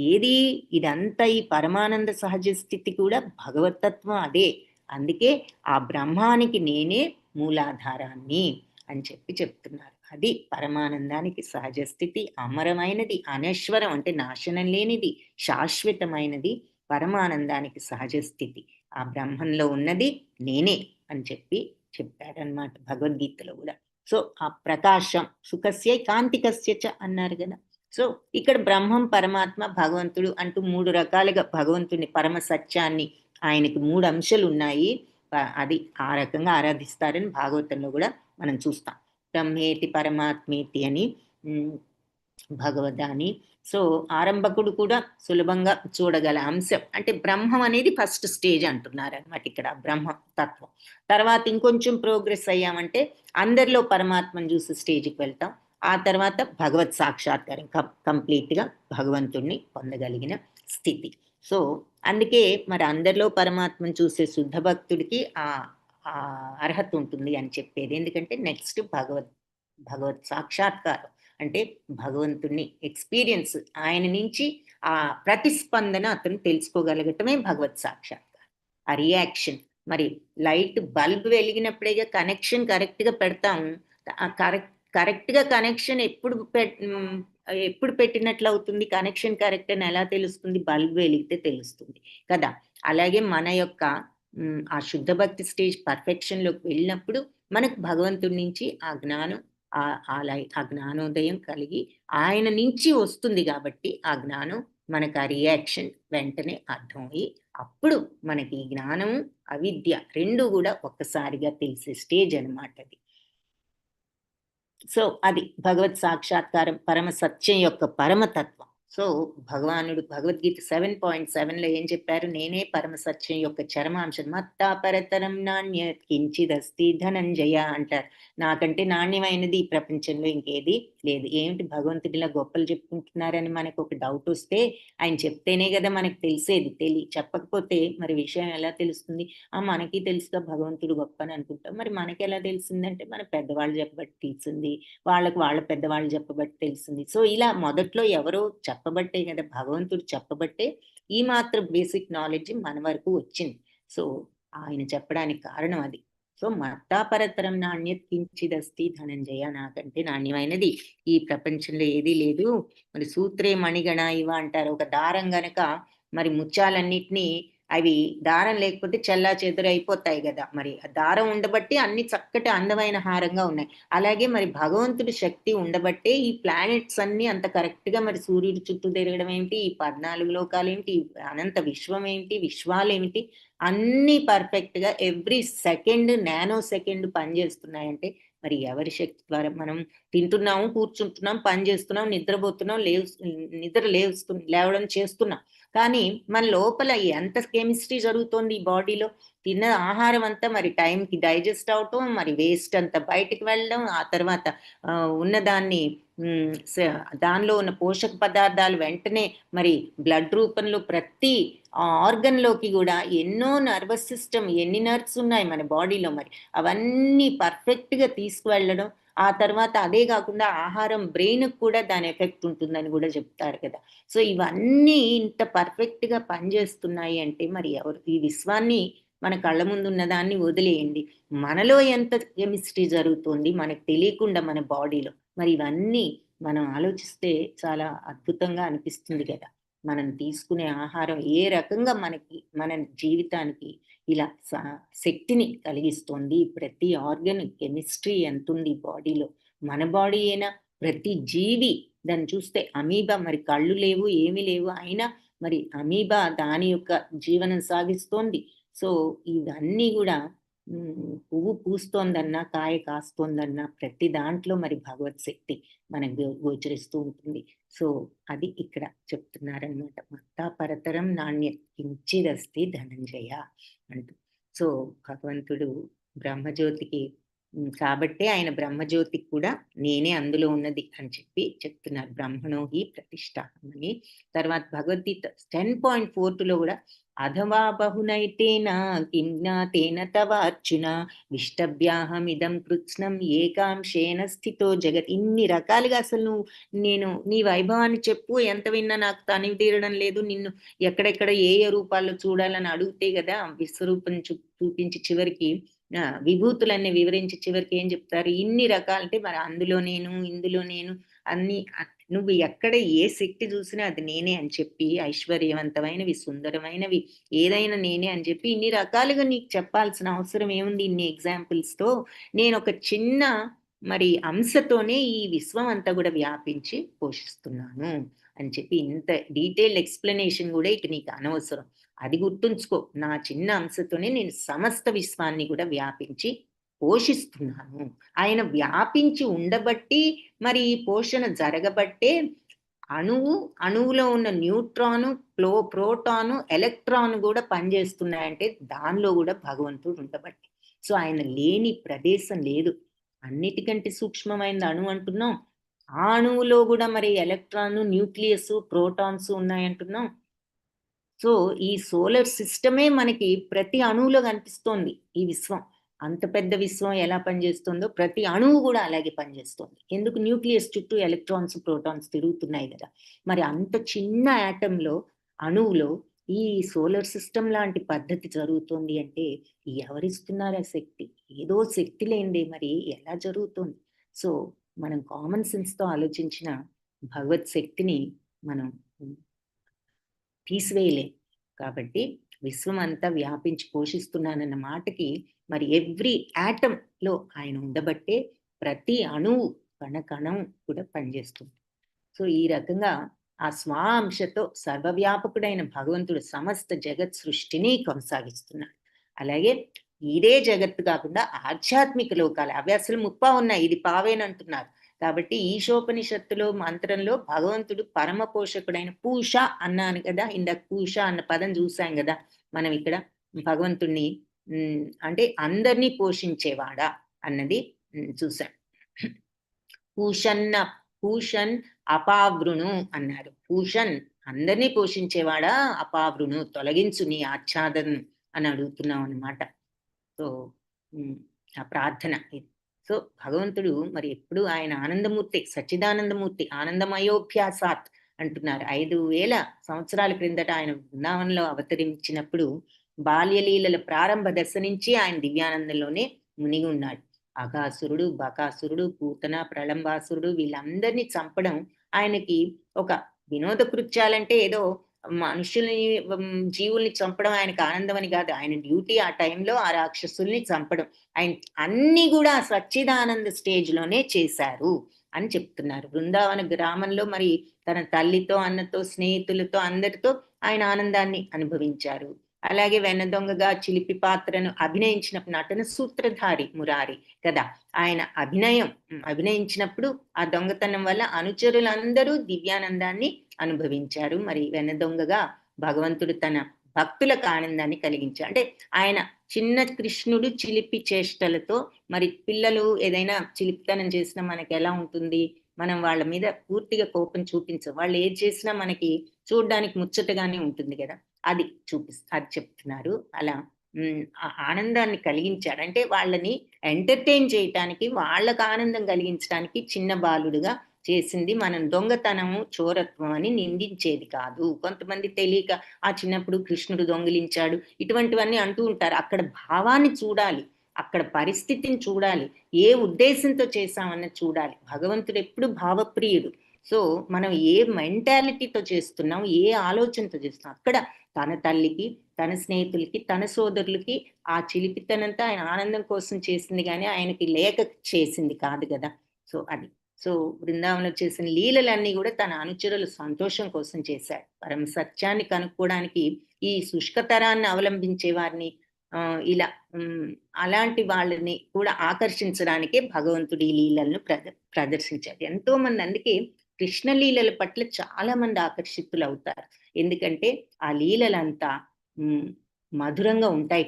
ఏది ఇదంతా, ఈ పరమానంద సహజ స్థితి కూడా భగవతత్వం అదే. అందుకే ఆ బ్రహ్మానికి నేనే మూలాధారాన్ని అని చెప్తున్నారు. అది పరమానందానికి సహజ స్థితి, అమరమైనది, అనశ్వరం అంటే నాశనం లేనిది, శాశ్వతమైనది, పరమానందానికి సహజ స్థితి, ఆ బ్రహ్మంలో ఉన్నది నేనే అని చెప్పారనమాట భగవద్గీతలో కూడా. సో ఆ ప్రకాశం సుఖస్య కాంతికస్య చ అన్నారు కదా. సో ఇక్కడ బ్రహ్మం, పరమాత్మ, భగవంతుడు అంటూ 3 రకాలుగా భగవంతుని పరమ సత్యాన్ని, ఆయనకి 3 అంశాలు ఉన్నాయి. అది ఆ రకంగా ఆరాధిస్తారని భాగవతంలో కూడా మనం చూస్తాం. బ్రహ్మేతి పరమాత్మేతి అని భగవదాని. సో ఆరంభకుడు కూడా సులభంగా చూడగల అంశం అంటే బ్రహ్మం అనేది ఫస్ట్ స్టేజ్ అంటున్నారు అనమాట ఇక్కడ, బ్రహ్మతత్వం. తర్వాత ఇంకొంచెం ప్రోగ్రెస్ అయ్యామంటే అందరిలో పరమాత్మను చూసి స్టేజ్కి వెళ్తాం. ఆ తర్వాత భగవత్ సాక్షాత్కారం, కంప్లీట్గా భగవంతుణ్ణి పొందగలిగిన స్థితి. సో అందుకే మరి అందరిలో పరమాత్మను చూసే శుద్ధ భక్తుడికి ఆ అర్హత ఉంటుంది అని చెప్పేది. ఎందుకంటే నెక్స్ట్ భగవత్ సాక్షాత్కారం అంటే భగవంతుణ్ణి ఎక్స్పీరియన్స్, ఆయన నుంచి ఆ ప్రతిస్పందన అతను తెలుసుకోగలగటమే భగవత్ సాక్షాత్కారం. ఆ రియాక్షన్, మరి లైట్ బల్బ్ వెలిగినప్పుడేగా కనెక్షన్ కరెక్ట్గా పెడతాం. కరెక్ట్గా కనెక్షన్ ఎప్పుడు పెట్టినట్లు అవుతుంది? కనెక్షన్ కరెక్ట్ అని ఎలా తెలుస్తుంది? బల్బ్ వెలిగితే తెలుస్తుంది కదా. అలాగే మన యొక్క ఆ శుద్ధ భక్తి స్టేజ్ పర్ఫెక్షన్లోకి వెళ్ళినప్పుడు మనకు భగవంతుడి నుంచి ఆ జ్ఞానం, ఆ జ్ఞానోదయం కలిగి ఆయన నుంచి వస్తుంది కాబట్టి ఆ జ్ఞానం మనకు ఆ రియాక్షన్ వెంటనే అర్థమయ్యి అప్పుడు మనకి ఈ జ్ఞానము అవిద్య రెండు కూడా ఒక్కసారిగా తెలిసే స్టేజ్ అనమాట అది. సో అది భగవత్ సాక్షాత్కారం, పరమ సత్యం యొక్క పరమతత్వం. సో భగవానుడు భగవద్గీత 7.7లో ఏం చెప్పారు? నేనే పరమ సత్యం యొక్క చరమాంశం, మత్తా పరతరం నాణ్య కించిదస్తి ధనంజయ అంటారు. నాకంటే నాణ్యమైనది ఈ ప్రపంచంలో ఇంకేది లేదు. ఏమిటి భగవంతుడిలా గొప్పలు చెప్పుకుంటున్నారని మనకు ఒక డౌట్ వస్తే ఆయన చెప్తేనే కదా మనకు తెలిసేది. చెప్పకపోతే మరి విషయం ఎలా తెలుస్తుంది? మనకి తెలుసుగా భగవంతుడు గొప్ప అని అనుకుంటాం. మరి మనకి ఎలా తెలిసిందంటే మన పెద్దవాళ్ళు చెప్పబట్టి తెలిసింది, వాళ్ళ పెద్దవాళ్ళు చెప్పబట్టి తెలిసింది. సో ఇలా మొదట్లో ఎవరో చెప్పబట్టే కదా, భగవంతుడు చెప్పబట్టే ఈ మాత్రం బేసిక్ నాలెడ్జ్ మన వరకు వచ్చింది. సో ఆయన చెప్పడానికి కారణం అది. సో మత్తాపరతరం నాణ్యత్ కించిదస్తి ధనంజయ, నాకంటే నాణ్యమైనది ఈ ప్రపంచంలో ఏదీ లేదు. మరి సూత్రే మణిగణ ఇవ అంటారు. ఒక దారం గనక మరి ముత్యాలన్నిటినీ, అవి దారం లేకపోతే చెల్లా చెదురు అయిపోతాయి కదా. మరి ఆ దారం ఉండబట్టి అన్ని చక్కటి అందమైన హారంగా ఉన్నాయి. అలాగే మరి భగవంతుడి శక్తి ఉండబట్టే ఈ ప్లానెట్స్ అన్ని అంత కరెక్ట్ గా, మరి సూర్యుడి చుట్టూ తిరగడం ఏంటి, ఈ 14 లోకాలు ఏంటి, అనంత విశ్వం ఏంటి, విశ్వాలు ఏమిటి, అన్ని పర్ఫెక్ట్ గా ఎవ్రీ సెకండ్ నానో సెకండ్ పనిచేస్తున్నాయంటే మరి ఎవరి శక్తి ద్వారా? మనం తింటున్నాము, కూర్చుంటున్నాం, పని చేస్తున్నాం, నిద్రపోతున్నాం, లేవడం చేస్తున్నాం. కానీ మన లోపల ఎంత కెమిస్ట్రీ జరుగుతోంది ఈ బాడీలో, తిన్న ఆహారం అంతా మరి టైంకి డైజెస్ట్ అవటం, మరి వేస్ట్ అంతా బయటికి వెళ్ళడం, ఆ తర్వాత ఉన్నదాన్ని దానిలో ఉన్న పోషక పదార్థాలు వెంటనే మరి బ్లడ్ రూపంలో ప్రతి ఆర్గన్లోకి కూడా ఎన్నో నర్వస్ సిస్టమ్, ఎన్ని నర్వ్స్ ఉన్నాయి మన బాడీలో, మరి అవన్నీ పర్ఫెక్ట్గా తీసుకువెళ్ళడం. ఆ తర్వాత అదే కాకుండా ఆహారం బ్రెయిన్కి కూడా దాని ఎఫెక్ట్ ఉంటుందని కూడా చెప్తారు కదా. సో ఇవన్నీ ఇంత పర్ఫెక్ట్గా పనిచేస్తున్నాయి అంటే మరి ఎవరు ఈ విశ్వాన్ని మన కళ్ళ ముందు ఉన్నదాన్ని వదిలేయండి, మనలో ఎంత కెమిస్ట్రీ జరుగుతుంది మనకు తెలియకుండా మన బాడీలో. మరి ఇవన్నీ మనం ఆలోచిస్తే చాలా అద్భుతంగా అనిపిస్తుంది కదా. మనం తీసుకునే ఆహారం ఏ రకంగా మనకి మన జీవితానికి ఇలా శక్తిని కలిగిస్తుంది. ప్రతి ఆర్గన్ కెమిస్ట్రీ ఎంత ఉంది బాడీలో, మన బాడీ అయినా ప్రతి జీవి దాన్ని చూస్తే అమీబా, మరి కళ్ళు లేవు ఏమీ లేవు అయినా మరి అమీబా దాని యొక్క జీవనం సాగిస్తోంది. సో ఇవన్నీ కూడా పువ్వు పూస్తోందన్నా కాయ కాస్తోందన్నా ప్రతి దాంట్లో మరి భగవత్ శక్తి మనకు గోచరిస్తూ ఉంటుంది. సో అది ఇక్కడ చెప్తున్నారనమాట. మత్తా పరతరం నాణ్యం కించిదస్తి ధనంజయ అంటూ. సో భగవంతుడు బ్రహ్మజ్యోతికి కాబట్టే ఆయన బ్రహ్మజ్యోతికి కూడా నేనే అందులో ఉన్నది అని చెప్పి చెప్తున్నారు. బ్రహ్మణో హి ప్రతిష్ఠ అని. తర్వాత భగవద్గీత 10.42లో కూడా అథవా బహునైతేన కిం జ్ఞాతేన తవ అర్జున విష్టభ్యాహమిదం కృత్స్నం ఏకాంశేన స్థితో జగత్. ఇన్ని రకాలుగా అసలు నేను నీ వైభవాన్ని చెప్పు, ఎంత విన్నా నాకు తనివి తీరడం లేదు, నిన్ను ఎక్కడెక్కడ ఏ ఏ రూపాల్లో చూడాలని అడిగితే కదా విశ్వరూపం చూపించి చివరికి విభూతులన్నీ వివరించి చివరికి ఏం చెప్తారు, ఇన్ని రకాలంటే మరి అందులో నేను ఇందులో నేను అన్ని, నువ్వు ఎక్కడ ఏ శక్తి చూసినా అది నేనే అని చెప్పి, ఐశ్వర్యవంతమైనవి సుందరమైనవి ఏదైనా నేనే అని చెప్పి ఇన్ని రకాలుగా నీకు చెప్పాల్సిన అవసరం ఏముంది ఇన్ని ఎగ్జాంపుల్స్తో. నేను ఒక చిన్న మరి అంశతోనే ఈ విశ్వం అంతా కూడా వ్యాపించి పోషిస్తున్నాను అని చెప్పి ఇంత డీటెయిల్డ్ ఎక్స్ప్లెనేషన్ కూడా ఇక నీకు అనవసరం. అది గుర్తుంచుకో, నా చిన్న అంశతోనే నేను సమస్త విశ్వాన్ని కూడా వ్యాపించి పోషిస్తున్నాను. ఆయన వ్యాపించి ఉండబట్టి మరి ఈ పోషణ జరగబట్టే అణువులో ఉన్న న్యూట్రాను, ప్రోటాను, ఎలక్ట్రాన్ కూడా పనిచేస్తున్నాయంటే దానిలో కూడా భగవంతుడు ఉండబట్టి. సో ఆయన లేని ప్రదేశం లేదు. అన్నిటికంటే సూక్ష్మమైనది అణువు అంటున్నాం, ఆ అణువులో కూడా మరి ఎలక్ట్రాన్, న్యూక్లియస్, ప్రోటాన్స్ ఉన్నాయంటున్నాం. సో ఈ సోలార్ సిస్టమే మనకి ప్రతి అణువులో కనిపిస్తోంది. ఈ విశ్వం అంత పెద్ద విశ్వం ఎలా పనిచేస్తుందో ప్రతి అణువు కూడా అలాగే పనిచేస్తుంది. ఎందుకు, న్యూక్లియస్ చుట్టూ ఎలక్ట్రాన్స్, ప్రోటాన్స్ తిరుగుతున్నాయి కదా. మరి అంత చిన్న యాటంలో, అణువులో ఈ సోలార్ సిస్టమ్ లాంటి పద్ధతి జరుగుతుంది అంటే ఎవరిస్తున్నారు ఆ శక్తి? ఏదో శక్తి లేనిదే మరి ఎలా జరుగుతుంది? సో మనం కామన్ సెన్స్తో ఆలోచించిన భగవత్ శక్తిని మనం తీసివేయలేం. కాబట్టి విశ్వం అంతా వ్యాపించి పోషిస్తున్నానన్న మాటకి మరి ఎవ్రీ యాటంలో ఆయన ఉండబట్టే ప్రతి అణువు, కణకణం కూడా పనిచేస్తుంది. సో ఈ రకంగా ఆ స్వాంశతో సర్వవ్యాపకుడైన భగవంతుడు సమస్త జగత్ సృష్టిని కొనసాగిస్తున్నాడు. అలాగే ఇదే జగత్తు కాకుండా ఆధ్యాత్మిక లోకాలు అవి అసలు ముప్పా ఉన్నాయి, ఇది పావేనంటున్నారు. కాబట్టి ఈశోపనిషత్తులో మంత్రంలో భగవంతుడు పరమ పోషకుడైన పూష అన్నాను కదా, ఇందాక పూష అన్న పదం చూసాం కదా మనం ఇక్కడ. భగవంతుణ్ణి అంటే అందరినీ పోషించేవాడా అన్నది చూసాం. పూషన్ అపావృణు అన్నారు. పూషన్ అందరినీ పోషించేవాడా, అపావృణు తొలగించు నీ ఆచ్ఛాదను అని అడుగుతున్నాం అన్నమాట. సో ఆ ప్రార్థన ఇది. సో భగవంతుడు మరి ఎప్పుడు ఆయన ఆనందమూర్తి, సచ్చిదానందమూర్తి, ఆనందమయోభ్యాసాత్ అంటున్నారు. 5000 సంవత్సరాల క్రిందట ఆయన బృందావనంలో అవతరించినప్పుడు బాల్యలీలల ప్రారంభ దశ నుంచి ఆయన దివ్యానందంలోనే మునిగి ఉన్నాడు. అఘాసురుడు, బకాసురుడు, పూతన, ప్రళంబాసురుడు వీళ్ళందరినీ చంపడం ఆయనకి ఒక వినోద కృత్యాలంటే ఏదో మనుషుల్ని, జీవుల్ని చంపడం ఆయనకు ఆనందం అని కాదు. ఆయన డ్యూటీ ఆ టైంలో ఆ రాక్షసుల్ని చంపడం. ఆయన అన్ని కూడా సచ్చిదానంద స్టేజ్లోనే చేశారు అని చెప్తున్నారు. బృందావన గ్రామంలో మరి తన తల్లితో, అన్నతో, స్నేహితులతో అందరితో ఆయన ఆనందాన్ని అనుభవించారు. అలాగే వెన్నదొంగగా చిలిపి పాత్రను అభినయించిన నటన సూత్రధారి మురారి కదా. ఆయన అభినయించినప్పుడు ఆ దొంగతనం వల్ల అనుచరులందరూ దివ్యానందాన్ని అనుభవించారు. మరి వెన్నదొంగగా భగవంతుడు తన భక్తులకు ఆనందాన్ని కలిగించాడు. అంటే ఆయన చిన్న కృష్ణుడు చిలిపి చేష్టలతో, మరి పిల్లలు ఏదైనా చిలిపితనం చేసినా మనకి ఎలా ఉంటుంది, మనం వాళ్ళ మీద పూర్తిగా కోపం చూపించం. వాళ్ళు ఏది చేసినా మనకి చూడడానికి ముచ్చటగానే ఉంటుంది కదా, అది అది చెప్తున్నారు. అలా ఆ ఆనందాన్ని కలిగించాడు. అంటే వాళ్ళని ఎంటర్టైన్ చేయటానికి, వాళ్ళకు ఆనందం కలిగించడానికి చిన్న బాలుడుగా చేసింది. మనం దొంగతనము చోరత్వం అని నిందించేది కాదు. కొంతమంది తెలియక ఆ చిన్నప్పుడు కృష్ణుడు దొంగిలించాడు ఇటువంటివన్నీ అంటూ ఉంటారు. అక్కడ భావాన్ని చూడాలి, అక్కడ పరిస్థితిని చూడాలి, ఏ ఉద్దేశంతో చేశామన్నది చూడాలి. భగవంతుడు ఎప్పుడు భావప్రియుడు. సో మనం ఏ మెంటాలిటీతో చేస్తున్నాం, ఏ ఆలోచనతో చేస్తున్నాం, అక్కడ తన తల్లికి, తన స్నేహితులకి, తన సోదరులకి ఆ చిలిపితనంతా ఆయన ఆనందం కోసం చేసింది, కానీ ఆయనకి లేక చేసింది కాదు కదా. సో అది. సో బృందావనంలో చేసిన లీలలన్నీ కూడా తన అనుచరుల సంతోషం కోసం చేశాడు. పరమ సత్యాన్ని కనుక్కోవడానికి ఈ శుష్కతరాన్ని అవలంబించే వారిని ఇలా అలాంటి వాళ్ళని కూడా ఆకర్షించడానికే భగవంతుడి ఈ లీలలను ప్రదర్శించాడు. ఎంతో మంది అందుకే కృష్ణ లీలల పట్ల చాలా మంది ఆకర్షితులు అవుతారు. ఎందుకంటే ఆ లీలలంతా మధురంగా ఉంటాయి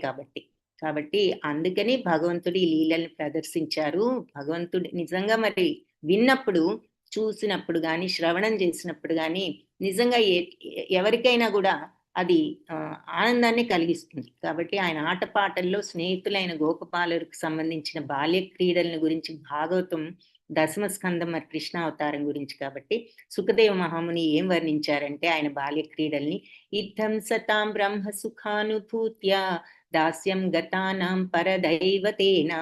కాబట్టి అందుకని భగవంతుడు ఈ లీలల్ని ప్రదర్శించారు. భగవంతుడు నిజంగా మరి విన్నప్పుడు, చూసినప్పుడు గాని, శ్రవణం చేసినప్పుడు గాని నిజంగా ఎవరికైనా కూడా అది ఆనందాన్ని కలిగిస్తుంది. కాబట్టి ఆయన ఆటపాటల్లో స్నేహితులైన గోపబాలులకు సంబంధించిన బాల్య క్రీడలను గురించి భాగవతం దశమ స్కందం మరి కృష్ణ అవతారం గురించి. కాబట్టి సుఖదేవ మహాముని ఏం వర్ణించారంటే ఆయన బాల్య క్రీడల్ని, ఇద్ధం సతాం బ్రహ్మ సుఖానుభూత్య దాస్యం గతానాం పరదైవతేన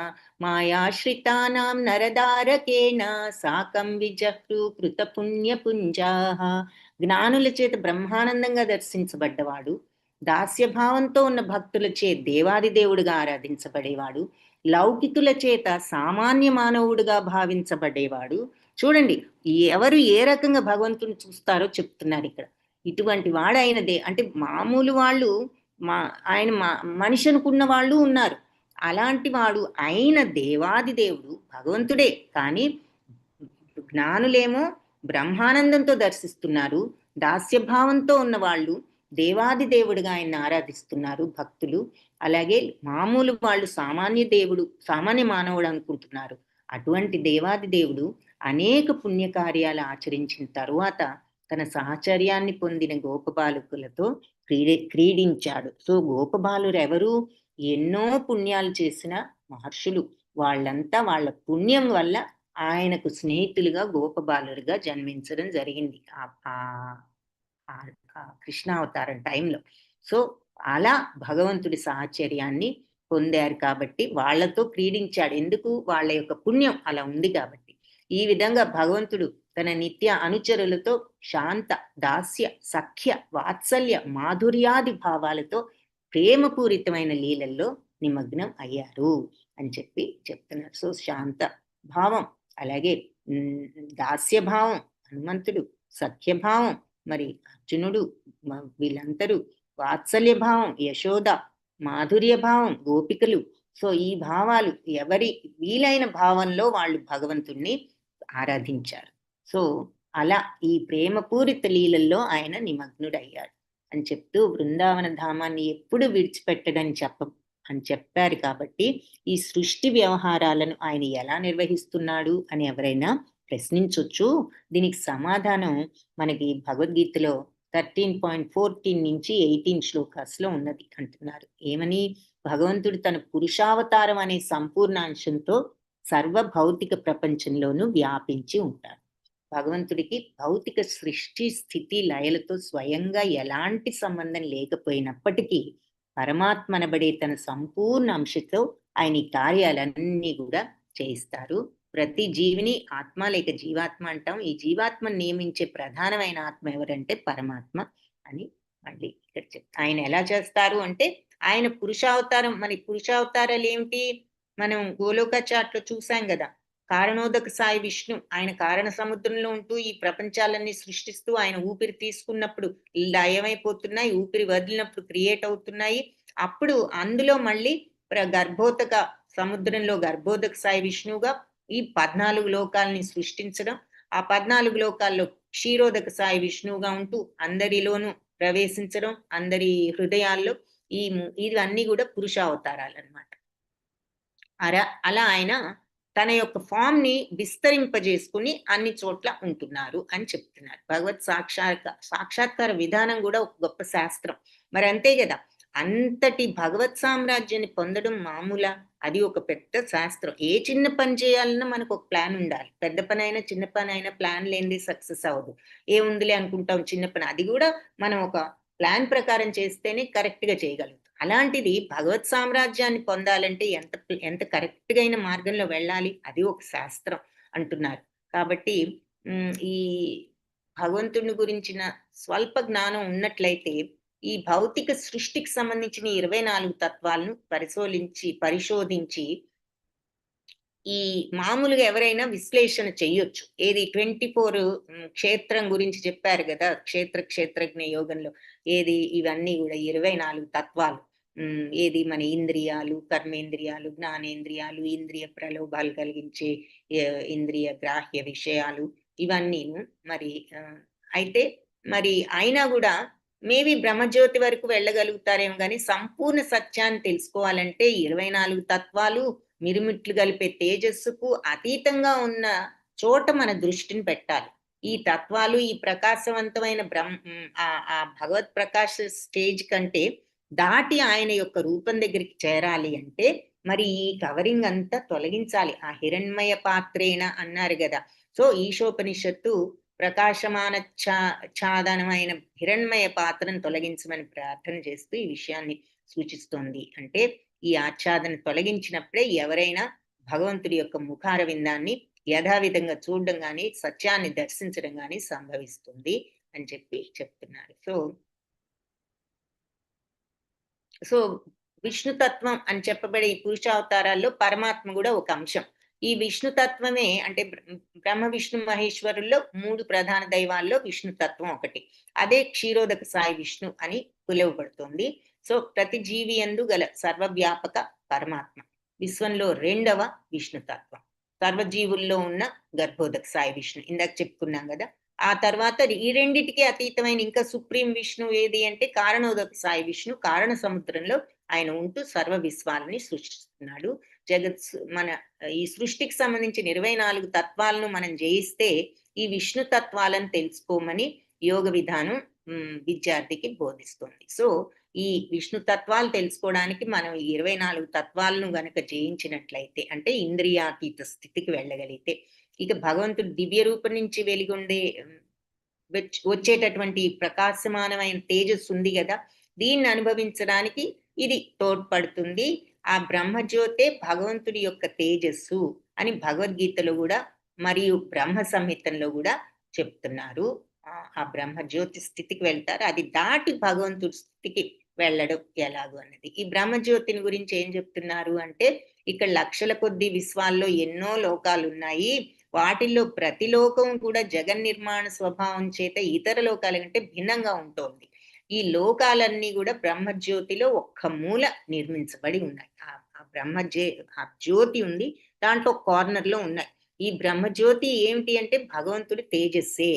మాయాశ్రితానాం నరదారకేణ సాకం విజహ్రు కృత పుణ్యపుంజాః. జ్ఞానుల చేత బ్రహ్మానందంగా దర్శించబడ్డవాడు, దాస్యభావంతో ఉన్న భక్తుల చే దేవాది దేవుడుగా ఆరాధించబడేవాడు, లౌకికుల చేత సామాన్య మానవుడుగా భావించబడేవాడు. చూడండి ఎవరు ఏ రకంగా భగవంతుని చూస్తారో చెప్తున్నారు ఇక్కడ. ఇటువంటి వాడైనదే అంటే మామూలు వాళ్ళు ఆయన మనిషి అనుకున్న వాళ్ళు ఉన్నారు. అలాంటి వాడు అయిన దేవాది దేవుడు భగవంతుడే. కానీ జ్ఞానులేమో బ్రహ్మానందంతో దర్శిస్తున్నారు, దాస్యభావంతో ఉన్న వాళ్ళు దేవాది దేవుడిగా ఆయన ఆరాధిస్తున్నారు భక్తులు. అలాగే మామూలు వాళ్ళు సామాన్య మానవుడు అనుకుంటున్నారు. అటువంటి దేవాది దేవుడు అనేక పుణ్యకార్యాలు ఆచరించిన తరువాత తన సహచర్యాన్ని పొందిన గోపబాలకులతో క్రీడించాడు. సో గోపబాలురు ఎవరు? ఎన్నో పుణ్యాలు చేసిన మహర్షులు. వాళ్ళంతా వాళ్ళ పుణ్యం వల్ల ఆయనకు స్నేహితులుగా గోపబాలురుగా జన్మించడం జరిగింది కృష్ణావతారం టైంలో. సో అలా భగవంతుడి సాహచర్యాన్ని పొందారు కాబట్టి వాళ్ళతో క్రీడించాడు. ఎందుకు? వాళ్ళ యొక్క పుణ్యం అలా ఉంది కాబట్టి. ఈ విధంగా భగవంతుడు తన నిత్య అనుచరులతో శాంత, దాస్య, సఖ్య, వాత్సల్య, మాధుర్యాది భావాలతో ప్రేమపూరితమైన లీలల్లో నిమగ్నం అయ్యారు అని చెప్తున్నారు. సో శాంత భావం, అలాగే దాస్యభావం హనుమంతుడు, సఖ్యభావం మరి అర్జునుడు, వీళ్ళందరూ వాత్సల్య భావం యశోద, మాధుర్య భావం గోపికలు. సో ఈ భావాలు ఎవరి వీలైన భావంలో వాళ్ళు భగవంతుణ్ణి ఆరాధించారు. సో అలా ఈ ప్రేమపూరిత లీలల్లో ఆయన నిమగ్నుడయ్యాడు అని చెప్తూ బృందావన ధామాన్ని ఎప్పుడు విడిచిపెట్టడని చెప్పారు. కాబట్టి ఈ సృష్టి వ్యవహారాలను ఆయన ఎలా నిర్వహిస్తున్నాడు అని ఎవరైనా ప్రశ్నించవచ్చు. దీనికి సమాధానం మనకి భగవద్గీతలో 13.14 నుంచి 18 శ్లోకాస్లో ఉన్నది అంటున్నారు. ఏమని? భగవంతుడు తన పురుషావతారం అనే సంపూర్ణాంశంతో సర్వ భౌతిక ప్రపంచంలోనూ వ్యాపించి ఉంటాడు. భగవంతుడికి భౌతిక సృష్టి స్థితి లయలతో స్వయంగా ఎలాంటి సంబంధం లేకపోయినప్పటికీ పరమాత్మ అనబడే తన సంపూర్ణ అంశతో ఆయన ఈ కార్యాలన్నీ కూడా చేయిస్తారు. ప్రతి జీవిని ఆత్మ లేక జీవాత్మ అంటాం. ఈ జీవాత్మను నియమించే ప్రధానమైన ఆత్మ ఎవరంటే పరమాత్మ అని మళ్ళీ ఇక్కడ ఆయన ఎలా చేస్తారు అంటే ఆయన పురుషావతారం. మరి పురుషావతారాలు ఏమిటి? మనం గోలోక చాట్లో చూసాం కదా. కారణోదక సాయి విష్ణు ఆయన కారణ సముద్రంలో ఉంటూ ఈ ప్రపంచాలన్నీ సృష్టిస్తూ ఆయన ఊపిరి తీసుకున్నప్పుడు లయమైపోతున్నాయి, ఊపిరి వదిలినప్పుడు క్రియేట్ అవుతున్నాయి. అప్పుడు అందులో మళ్ళీ గర్భోదక సముద్రంలో గర్భోదక సాయి విష్ణువుగా ఈ 14 లోకాలని సృష్టించడం, ఆ 14 లోకాల్లో క్షీరోదక సాయి విష్ణువుగా ఉంటూ అందరిలోనూ ప్రవేశించడం అందరి హృదయాల్లో ఇవన్నీ కూడా పురుషావతారాలు అన్నమాట. అలా ఆయన తన యొక్క ఫామ్ ని విస్తరింపజేసుకుని అన్ని చోట్ల ఉంటున్నారు అని చెప్తున్నారు. భగవత్ సాక్షాత్కార విధానం కూడా ఒక గొప్ప శాస్త్రం. మరి అంతే కదా, అంతటి భగవత్ సామ్రాజ్యాన్ని పొందడం మామూలా? అది ఒక పెద్ద శాస్త్రం. ఏ చిన్న పని చేయాలన్నా మనకు ఒక ప్లాన్ ఉండాలి. పెద్ద పని అయినా చిన్న పని అయినా ప్లాన్ లేనిది సక్సెస్ అవ్వదు. ఏముందిలే అనుకుంటాం చిన్న పని, అది కూడా మనం ఒక ప్లాన్ ప్రకారం చేస్తేనే కరెక్ట్ గా చేయగలుగుతాం. అలాంటిది భగవత్ సామ్రాజ్యాన్ని పొందాలంటే ఎంత కరెక్ట్ గా అయిన మార్గంలో వెళ్ళాలి, అది ఒక శాస్త్రం అంటున్నారు. కాబట్టి ఈ భగవంతుని గురించిన స్వల్ప జ్ఞానం ఉన్నట్లయితే ఈ భౌతిక సృష్టికి సంబంధించిన 24 తత్వాలను పరిశోధించి ఈ మామూలుగా ఎవరైనా విశ్లేషణ చెయ్యొచ్చు. ఏది 24 క్షేత్రం గురించి చెప్పారు కదా, క్షేత్రజ్ఞ యోగంలో. ఏది ఇవన్నీ కూడా 24 తత్వాలు. ఏది మన ఇంద్రియాలు, కర్మేంద్రియాలు, జ్ఞానేంద్రియాలు, ఇంద్రియ ప్రలోభాలు కలిగించే ఇంద్రియ గ్రాహ్య విషయాలు, ఇవన్నీను. మరి అయితే మరి అయినా కూడా మేబీ బ్రహ్మజ్యోతి వరకు వెళ్ళగలుగుతారేమో కానీ సంపూర్ణ సత్యాన్ని తెలుసుకోవాలంటే 24 తత్వాలు మిరుమిట్లు కలిపే తేజస్సుకు అతీతంగా ఉన్న చోట మన దృష్టిని పెట్టాలి. ఈ తత్వాలు ఈ ప్రకాశవంతమైన ఆ భగవత్ ప్రకాశ స్టేజ్ కంటే దాటి ఆయన యొక్క రూపం దగ్గరికి చేరాలి అంటే మరి ఈ కవరింగ్ అంతా తొలగించాలి. ఆ హిరణ్మయ పాత్రేణ అన్నారు కదా. సో ఈశోపనిషత్తు ప్రకాశమాన ఛాదనమైన హిరణ్మయ పాత్రను తొలగించమని ప్రార్థన చేస్తూ ఈ విషయాన్ని సూచిస్తోంది. అంటే ఈ ఆచ్ఛాదన తొలగించినప్పుడే ఎవరైనా భగవంతుడి యొక్క ముఖార విందాన్ని యథావిధంగా చూడడం కానీ సత్యాన్ని దర్శించడం కానీ సంభవిస్తుంది అని చెప్తున్నారు. సో విష్ణుతత్వం అని చెప్పబడే ఈ పురుషావతారాల్లో పరమాత్మ కూడా ఒక అంశం. ఈ విష్ణుతత్వమే అంటే బ్రహ్మ విష్ణు మహేశ్వరుల్లో 3 ప్రధాన దైవాల్లో విష్ణుతత్వం ఒకటి. అదే క్షీరోదక సాయి విష్ణు అని పిలువబడుతుంది. సో ప్రతి జీవి యందు గల సర్వవ్యాపక పరమాత్మ విశ్వంలో 2వ విష్ణుతత్వం. సర్వజీవుల్లో ఉన్న గర్భోదక సాయి విష్ణు ఇందాక చెప్పుకున్నాం కదా. ఆ తర్వాత ఈ రెండిటికి అతీతమైన ఇంకా సుప్రీం విష్ణు ఏది అంటే కారణోదక సాయి విష్ణు. కారణ సముద్రంలో ఆయన ఉంటూ సర్వ విశ్వాలని సృష్టిస్తున్నాడు. మన ఈ సృష్టికి సంబంధించిన 24 తత్వాలను మనం జయిస్తే ఈ విష్ణు తత్వాలను తెలుసుకోమని యోగ విధానం విద్యార్థికి బోధిస్తుంది. సో ఈ విష్ణు తత్వాలు తెలుసుకోవడానికి మనం 24 తత్వాలను గనక జయించినట్లయితే అంటే ఇంద్రియాతీత స్థితికి వెళ్ళగలిగితే ఇక భగవంతుడు దివ్య రూపం నుంచి వెలిగొండే వచ్చేటటువంటి ప్రకాశమానమైన తేజస్సు ఉంది కదా, దీన్ని అనుభవించడానికి ఇది తోడ్పడుతుంది. ఆ బ్రహ్మజ్యోతే భగవంతుడి యొక్క తేజస్సు అని భగవద్గీతలో కూడా మరియు బ్రహ్మ సంహితంలో కూడా చెప్తున్నారు. ఆ బ్రహ్మజ్యోతి స్థితికి వెళ్తారు. అది దాటి భగవంతుడి స్థితికి వెళ్ళడం ఎలాగో అన్నది. ఈ బ్రహ్మజ్యోతిని గురించి ఏం చెప్తున్నారు అంటే ఇక్కడ లక్షల కొద్ది విశ్వాల్లో ఎన్నో లోకాలు ఉన్నాయి. వాటిల్లో ప్రతి లోకం కూడా జగన్నిర్మాణ స్వభావం చేత ఇతర లోకాల కంటే భిన్నంగా ఉంటుంది. ఈ లోకాలన్నీ కూడా బ్రహ్మజ్యోతిలో ఒక్క మూల నిర్మించబడి ఉన్నాయి. ఆ జ్యోతి ఉంది, దాంట్లో కార్నర్ లో ఉన్నాయి. ఈ బ్రహ్మజ్యోతి ఏమిటి అంటే భగవంతుడి తేజస్సే.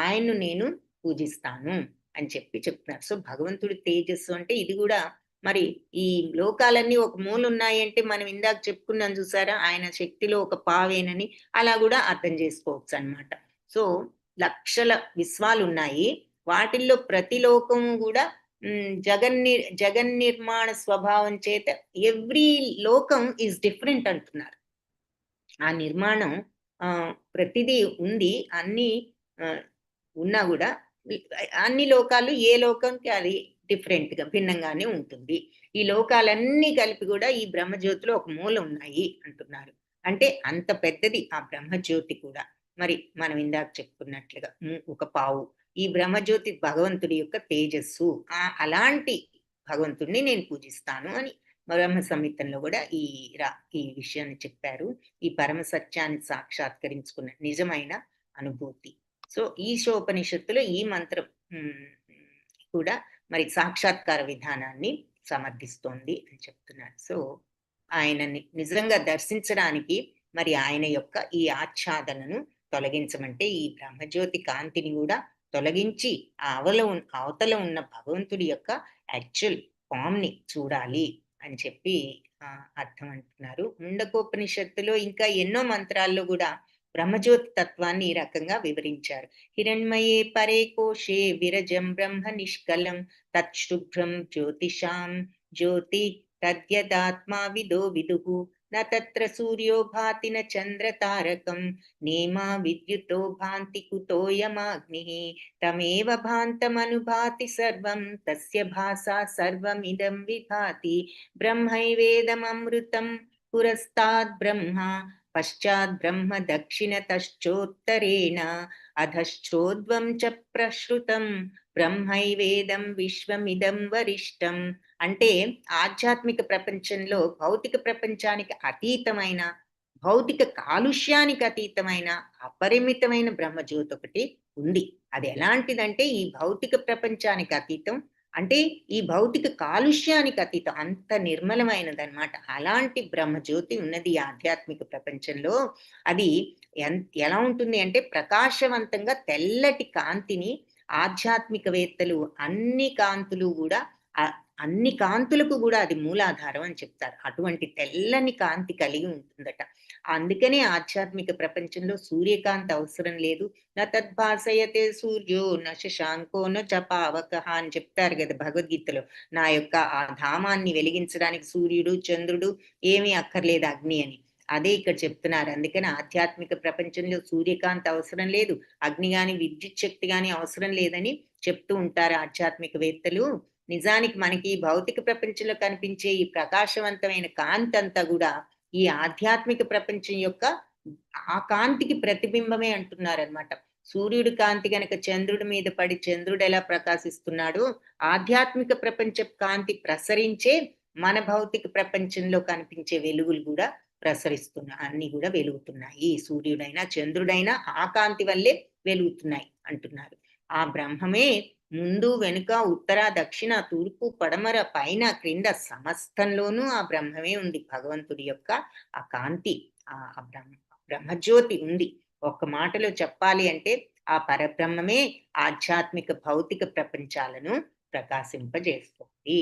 ఆయన్ను నేను పూజిస్తాను అని చెప్తున్నారు. సో భగవంతుడి తేజస్సు అంటే ఇది కూడా మరి ఈ లోకాలన్నీ ఒక మూల ఉన్నాయి అంటే మనం ఇందాక చెప్పుకున్నాం చూసారా, ఆయన శక్తిలో ఒక పావేనని, అలా కూడా అర్థం చేసుకోవచ్చు అన్నమాట. సో లక్షల విశ్వాలు ఉన్నాయి. వాటిల్లో ప్రతి లోకము కూడా జగన్నిర్మాణ స్వభావం చేత ఎవ్రీ లోకం ఈజ్ డిఫరెంట్ అంటున్నారు. ఆ నిర్మాణం ప్రతిదీ ఉంది. అన్ని ఉన్నా కూడా అన్ని లోకాలు ఏ లోకంకి అది డిఫరెంట్ గా భిన్నంగానే ఉంటుంది. ఈ లోకాలన్నీ కలిపి కూడా ఈ బ్రహ్మజ్యోతిలో ఒక మూల ఉన్నాయి అంటున్నారు. అంటే అంత పెద్దది ఆ బ్రహ్మజ్యోతి కూడా. మరి మనం ఇందాక చెప్పుకున్నట్లుగా ఒక పావు ఈ బ్రహ్మజ్యోతి భగవంతుడి యొక్క తేజస్సు. అలాంటి భగవంతుడిని నేను పూజిస్తాను అని బ్రహ్మ సంహితంలో కూడా ఈ విషయాన్ని చెప్పారు. ఈ పరమ సత్యాన్ని సాక్షాత్కరించుకున్న నిజమైన అనుభూతి. సో ఈశోపనిషత్తులో ఈ మంత్రం కూడా మరి సాక్షాత్కార విధానాన్ని సమర్థిస్తోంది అని చెప్తున్నారు. సో ఆయనని నిజంగా దర్శించడానికి మరి ఆయన యొక్క ఈ ఆచ్ఛాదనను తొలగించమంటే ఈ బ్రహ్మజ్యోతి కాంతిని కూడా తొలగించి అవతల ఉన్న భగవంతుడి యొక్క యాక్చువల్ ఫామ్ ని చూడాలి అని చెప్పి అర్థం అంటున్నారు. ముండకోపనిషత్తులో ఇంకా ఎన్నో మంత్రాల్లో కూడా బ్రహ్మజ్యోతి తత్వాన్ని ఈ రకంగా వివరించారు. హిరణ్మయే పరే కోశే విరజం బ్రహ్మ నిష్కలం తచ్శుభ్రం జ్యోతిషాం జ్యోతి తద్యదాత్మా విదో విదుః న తత్ర సూర్యో భాతి న చంద్ర తారకం నేమా విద్యుతో భాంతి కుతోయమాగ్నిః తమేవ భాంతమనుభాతి సర్వం తస్య భాసా సర్వమిదం విభాతి బ్రహ్మైవేదమమృతం పురస్తాద్ బ్రహ్మ పశ్చాద్ బ్రహ్మ దక్షిణతశ్చోత్తరేణ అధశ్చోద్వం చ ప్రశ్రుతం బ్రహ్మైవేదం విశ్వమిదం వరిష్టం. అంటే ఆధ్యాత్మిక ప్రపంచంలో భౌతిక ప్రపంచానికి అతీతమైన, భౌతిక కాలుష్యానికి అతీతమైన అపరిమితమైన బ్రహ్మజ్యోతి ఒకటి ఉంది. అది ఎలాంటిదంటే ఈ భౌతిక ప్రపంచానికి అతీతం, అంటే ఈ భౌతిక కాలుష్యానికి అతీతం, అంత నిర్మలమైనది అనమాట. అలాంటి బ్రహ్మజ్యోతి ఉన్నది ఆధ్యాత్మిక ప్రపంచంలో. అది ఎలా ఉంటుంది అంటే ప్రకాశవంతంగా తెల్లటి కాంతిని ఆధ్యాత్మికవేత్తలు అన్ని కాంతులకు కూడా అది మూలాధారం అని చెప్తారు. అటువంటి తెల్లని కాంతి కలిగి ఉంటుందట. అందుకనే ఆధ్యాత్మిక ప్రపంచంలో సూర్యకాంతి అవసరం లేదు. న తద్భాసయతే సూర్యో న శశాంకో న చపావకః అని చెప్తారు కదా భగవద్గీతలో. నా యొక్క ఆ ధామాన్ని వెలిగించడానికి సూర్యుడు చంద్రుడు ఏమీ అక్కర్లేదు, అగ్ని అని. అదే ఇక్కడ చెప్తున్నారు. అందుకని ఆధ్యాత్మిక ప్రపంచంలో సూర్యకాంతి అవసరం లేదు, అగ్ని గాని విద్యుత్ శక్తి గాని అవసరం లేదని చెప్తూ ఉంటారు ఆధ్యాత్మికవేత్తలు. నిజానికి మనకి భౌతిక ప్రపంచంలో కనిపించే ఈ ప్రకాశవంతమైన కాంతి అంతా కూడా ఈ ఆధ్యాత్మిక ప్రపంచం యొక్క ఆ కాంతికి ప్రతిబింబమే అంటున్నారు అనమాట. సూర్యుడి కాంతి గనక చంద్రుడి మీద పడి చంద్రుడు ఎలా ప్రకాశిస్తున్నాడు, ఆధ్యాత్మిక ప్రపంచ కాంతి ప్రసరించే మన భౌతిక ప్రపంచంలో కనిపించే వెలుగులు కూడా అన్ని కూడా వెలుగుతున్నాయి. సూర్యుడైనా చంద్రుడైనా ఆ కాంతి వల్లే వెలుగుతున్నాయి అంటున్నారు. ఆ బ్రహ్మమే ముందు వెనుక ఉత్తర దక్షిణ తూర్పు పడమర పైన క్రింద సమస్తంలోనూ ఆ బ్రహ్మమే ఉంది. భగవంతుడి యొక్క ఆ కాంతి, ఆ బ్రహ్మజ్యోతి ఉంది. ఒక్క మాటలో చెప్పాలి అంటే ఆ పరబ్రహ్మమే ఆధ్యాత్మిక భౌతిక ప్రపంచాలను ప్రకాశింపజేస్తుంది.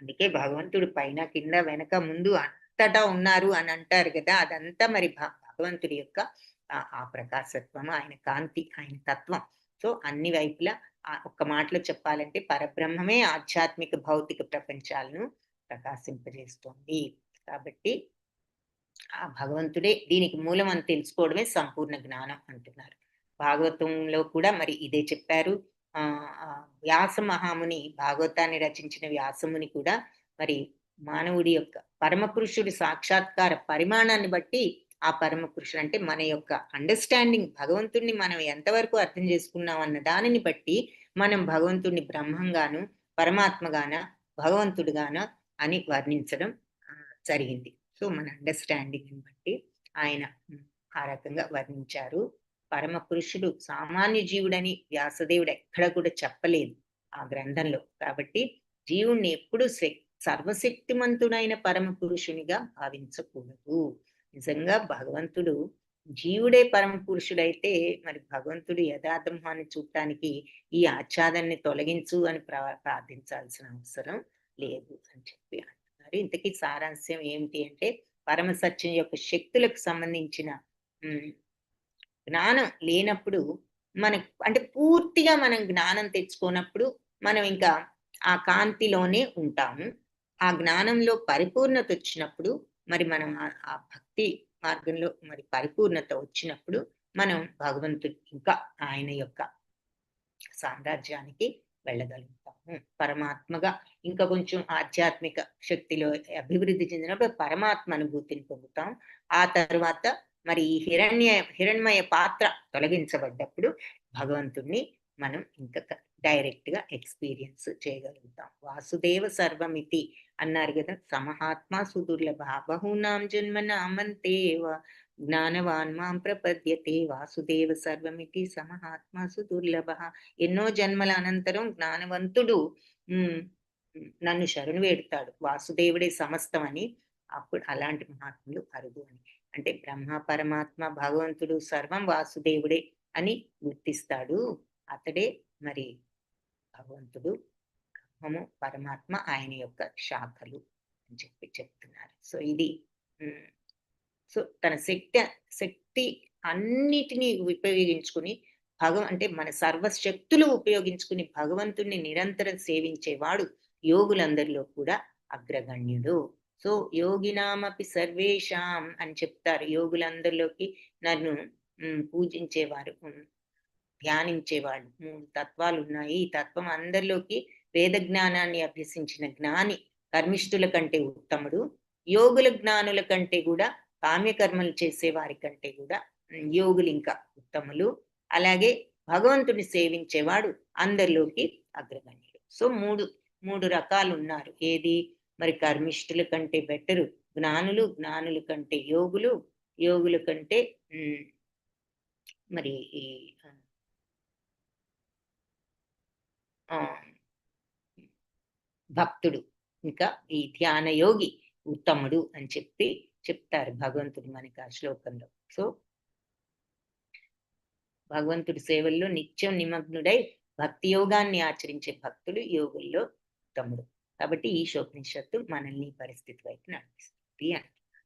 అందుకే భగవంతుడు పైన కింద వెనక ముందు అంతటా ఉన్నారు అని అంటారు కదా. అదంతా మరి భగవంతుడి యొక్క ఆ ప్రకాశత్వం, ఆయన కాంతి, ఆయన తత్వం. సో అన్ని వైపులా ఒక్క మాటలో చెప్పాలంటే పరబ్రహ్మమే ఆధ్యాత్మిక భౌతిక ప్రపంచాలను ప్రకాశింపజేస్తోంది. కాబట్టి ఆ భగవంతుడే దీనికి మూలం అని తెలుసుకోవడమే సంపూర్ణ జ్ఞానం అంటున్నారు. భాగవతంలో కూడా మరి ఇదే చెప్పారు. వ్యాస మహాముని, భాగవతాన్ని రచించిన వ్యాసముని కూడా మరి మానవుడి యొక్క పరమపురుషుడి సాక్షాత్కార పరిమాణాన్ని బట్టి ఆ పరమపురుషుడు అంటే మన యొక్క అండర్స్టాండింగ్, భగవంతుడిని మనం ఎంతవరకు అర్థం చేసుకున్నాం అన్న దానిని బట్టి మనం భగవంతుడిని బ్రహ్మంగాను పరమాత్మగాన భగవంతుడుగాన అని వర్ణించడం జరిగింది. సో మన అండర్స్టాండింగ్ బట్టి ఆయన ఆ రకంగా వర్ణించారు. పరమ పురుషుడు సామాన్య జీవుడని వ్యాసదేవుడు ఎక్కడ కూడా చెప్పలేదు ఆ గ్రంథంలో. కాబట్టి జీవుణ్ణి ఎప్పుడు సర్వశక్తిమంతుడైన పరమ పురుషునిగా భావించకూడదు. నిజంగా భగవంతుడు జీవుడే పరమ పురుషుడైతే మరి భగవంతుడు యథార్థమాన్ని చూడటానికి ఈ ఆచ్ఛాదన్ని తొలగించు అని ప్రార్థించాల్సిన అవసరం లేదు అని చెప్పి అంటున్నారు. ఇంతకీ సారాంశం ఏమిటి అంటే పరమ సత్యం యొక్క శక్తులకు సంబంధించిన జ్ఞానం లేనప్పుడు అంటే పూర్తిగా మనం జ్ఞానం తెచ్చుకోనప్పుడు మనం ఇంకా ఆ కాంతిలోనే ఉంటాము. ఆ జ్ఞానంలో పరిపూర్ణత వచ్చినప్పుడు మరి మనం ఆ భక్తి మార్గంలో మరి పరిపూర్ణత వచ్చినప్పుడు మనం భగవంతుడు ఇంకా ఆయన యొక్క సామ్రాజ్యానికి వెళ్ళగలుగుతాము. పరమాత్మగా ఇంకా కొంచెం ఆధ్యాత్మిక శక్తిలో అభివృద్ధి చెందినప్పుడు పరమాత్మ అనుభూతిని పొందుతాం. ఆ తర్వాత మరి ఈ హిరణ్మయ పాత్ర తొలగించబడ్డప్పుడు భగవంతుణ్ణి మనం ఇంకా డైరెక్ట్ గా ఎక్స్పీరియన్స్ చేయగలుగుతాం. వాసుదేవ సర్వమితి అన్నారు కదా. సమహాత్మ సుదుర్లభ బహూనాం జన్మనామంతేవ జ్ఞానవాన్ మాం ప్రపద్యతే వాసుదేవ సర్వమితి సమహాత్మ సుదుర్లభ. ఎన్నో జన్మల అనంతరం జ్ఞానవంతుడు నన్ను శరణు వేడుతాడు, వాసుదేవుడే సమస్తం అని. అప్పుడు అలాంటి మహాత్ములు అరుదు అని. అంటే బ్రహ్మ పరమాత్మ భగవంతుడు సర్వం వాసుదేవుడే అని గుర్తిస్తాడు. అతడే మరి భగవంతుడు బ్రహ్మము పరమాత్మ ఆయన యొక్క శాఖలు అని చెప్తున్నారు. సో ఇది సో తన శక్తి అన్నిటినీ ఉపయోగించుకుని అంటే మన సర్వశక్తులు ఉపయోగించుకుని భగవంతుణ్ణి నిరంతరం సేవించేవాడు యోగులందరిలో కూడా అగ్రగణ్యుడు. సో యోగినామపి సర్వేషాం అని చెప్తారు. యోగులందరిలోకి నన్ను పూజించేవారు, ధ్యానించేవాళ్ళు 3 తత్వాలు ఉన్నాయి. ఈ తత్వం అందరిలోకి వేద జ్ఞానాన్ని అభ్యసించిన జ్ఞాని కర్మిష్ఠుల కంటే ఉత్తముడు, యోగుల జ్ఞానుల కంటే కూడా కామ్యకర్మలు చేసే వారి కంటే కూడా యోగులు ఇంకా ఉత్తములు. అలాగే భగవంతుని సేవించేవాడు అందరిలోకి అగ్రగణ్యుడు. సో మూడు రకాలు ఉన్నారు. ఏది మరి కర్మిష్ఠుల కంటే బెటరు జ్ఞానులు, జ్ఞానుల కంటే యోగులు, యోగుల కంటే మరి ఈ భక్తుడు, ఇంకా ఈ ధ్యాన యోగి ఉత్తముడు అని చెప్తారు భగవంతుడు మనకి ఆ శ్లోకంలో. సో భగవంతుడి సేవల్లో నిత్యం నిమగ్నుడై భక్తి యోగాన్ని ఆచరించే భక్తుడు యోగుల్లో ఉత్తముడు. కాబట్టి ఈ శోపనిషత్తు మనల్ని పరిస్థితి వైపు నడిపిస్తుంది అంటున్నారు.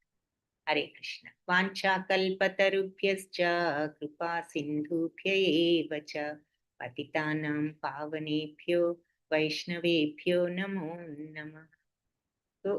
హరే కృష్ణ. వాంఛాకల్పతరుభ్యశ్చ కృపా సింధుభ్య ఏవ చ పతితానాం పావనేభ్యో వైష్ణవేభ్యో నమో నమః. సో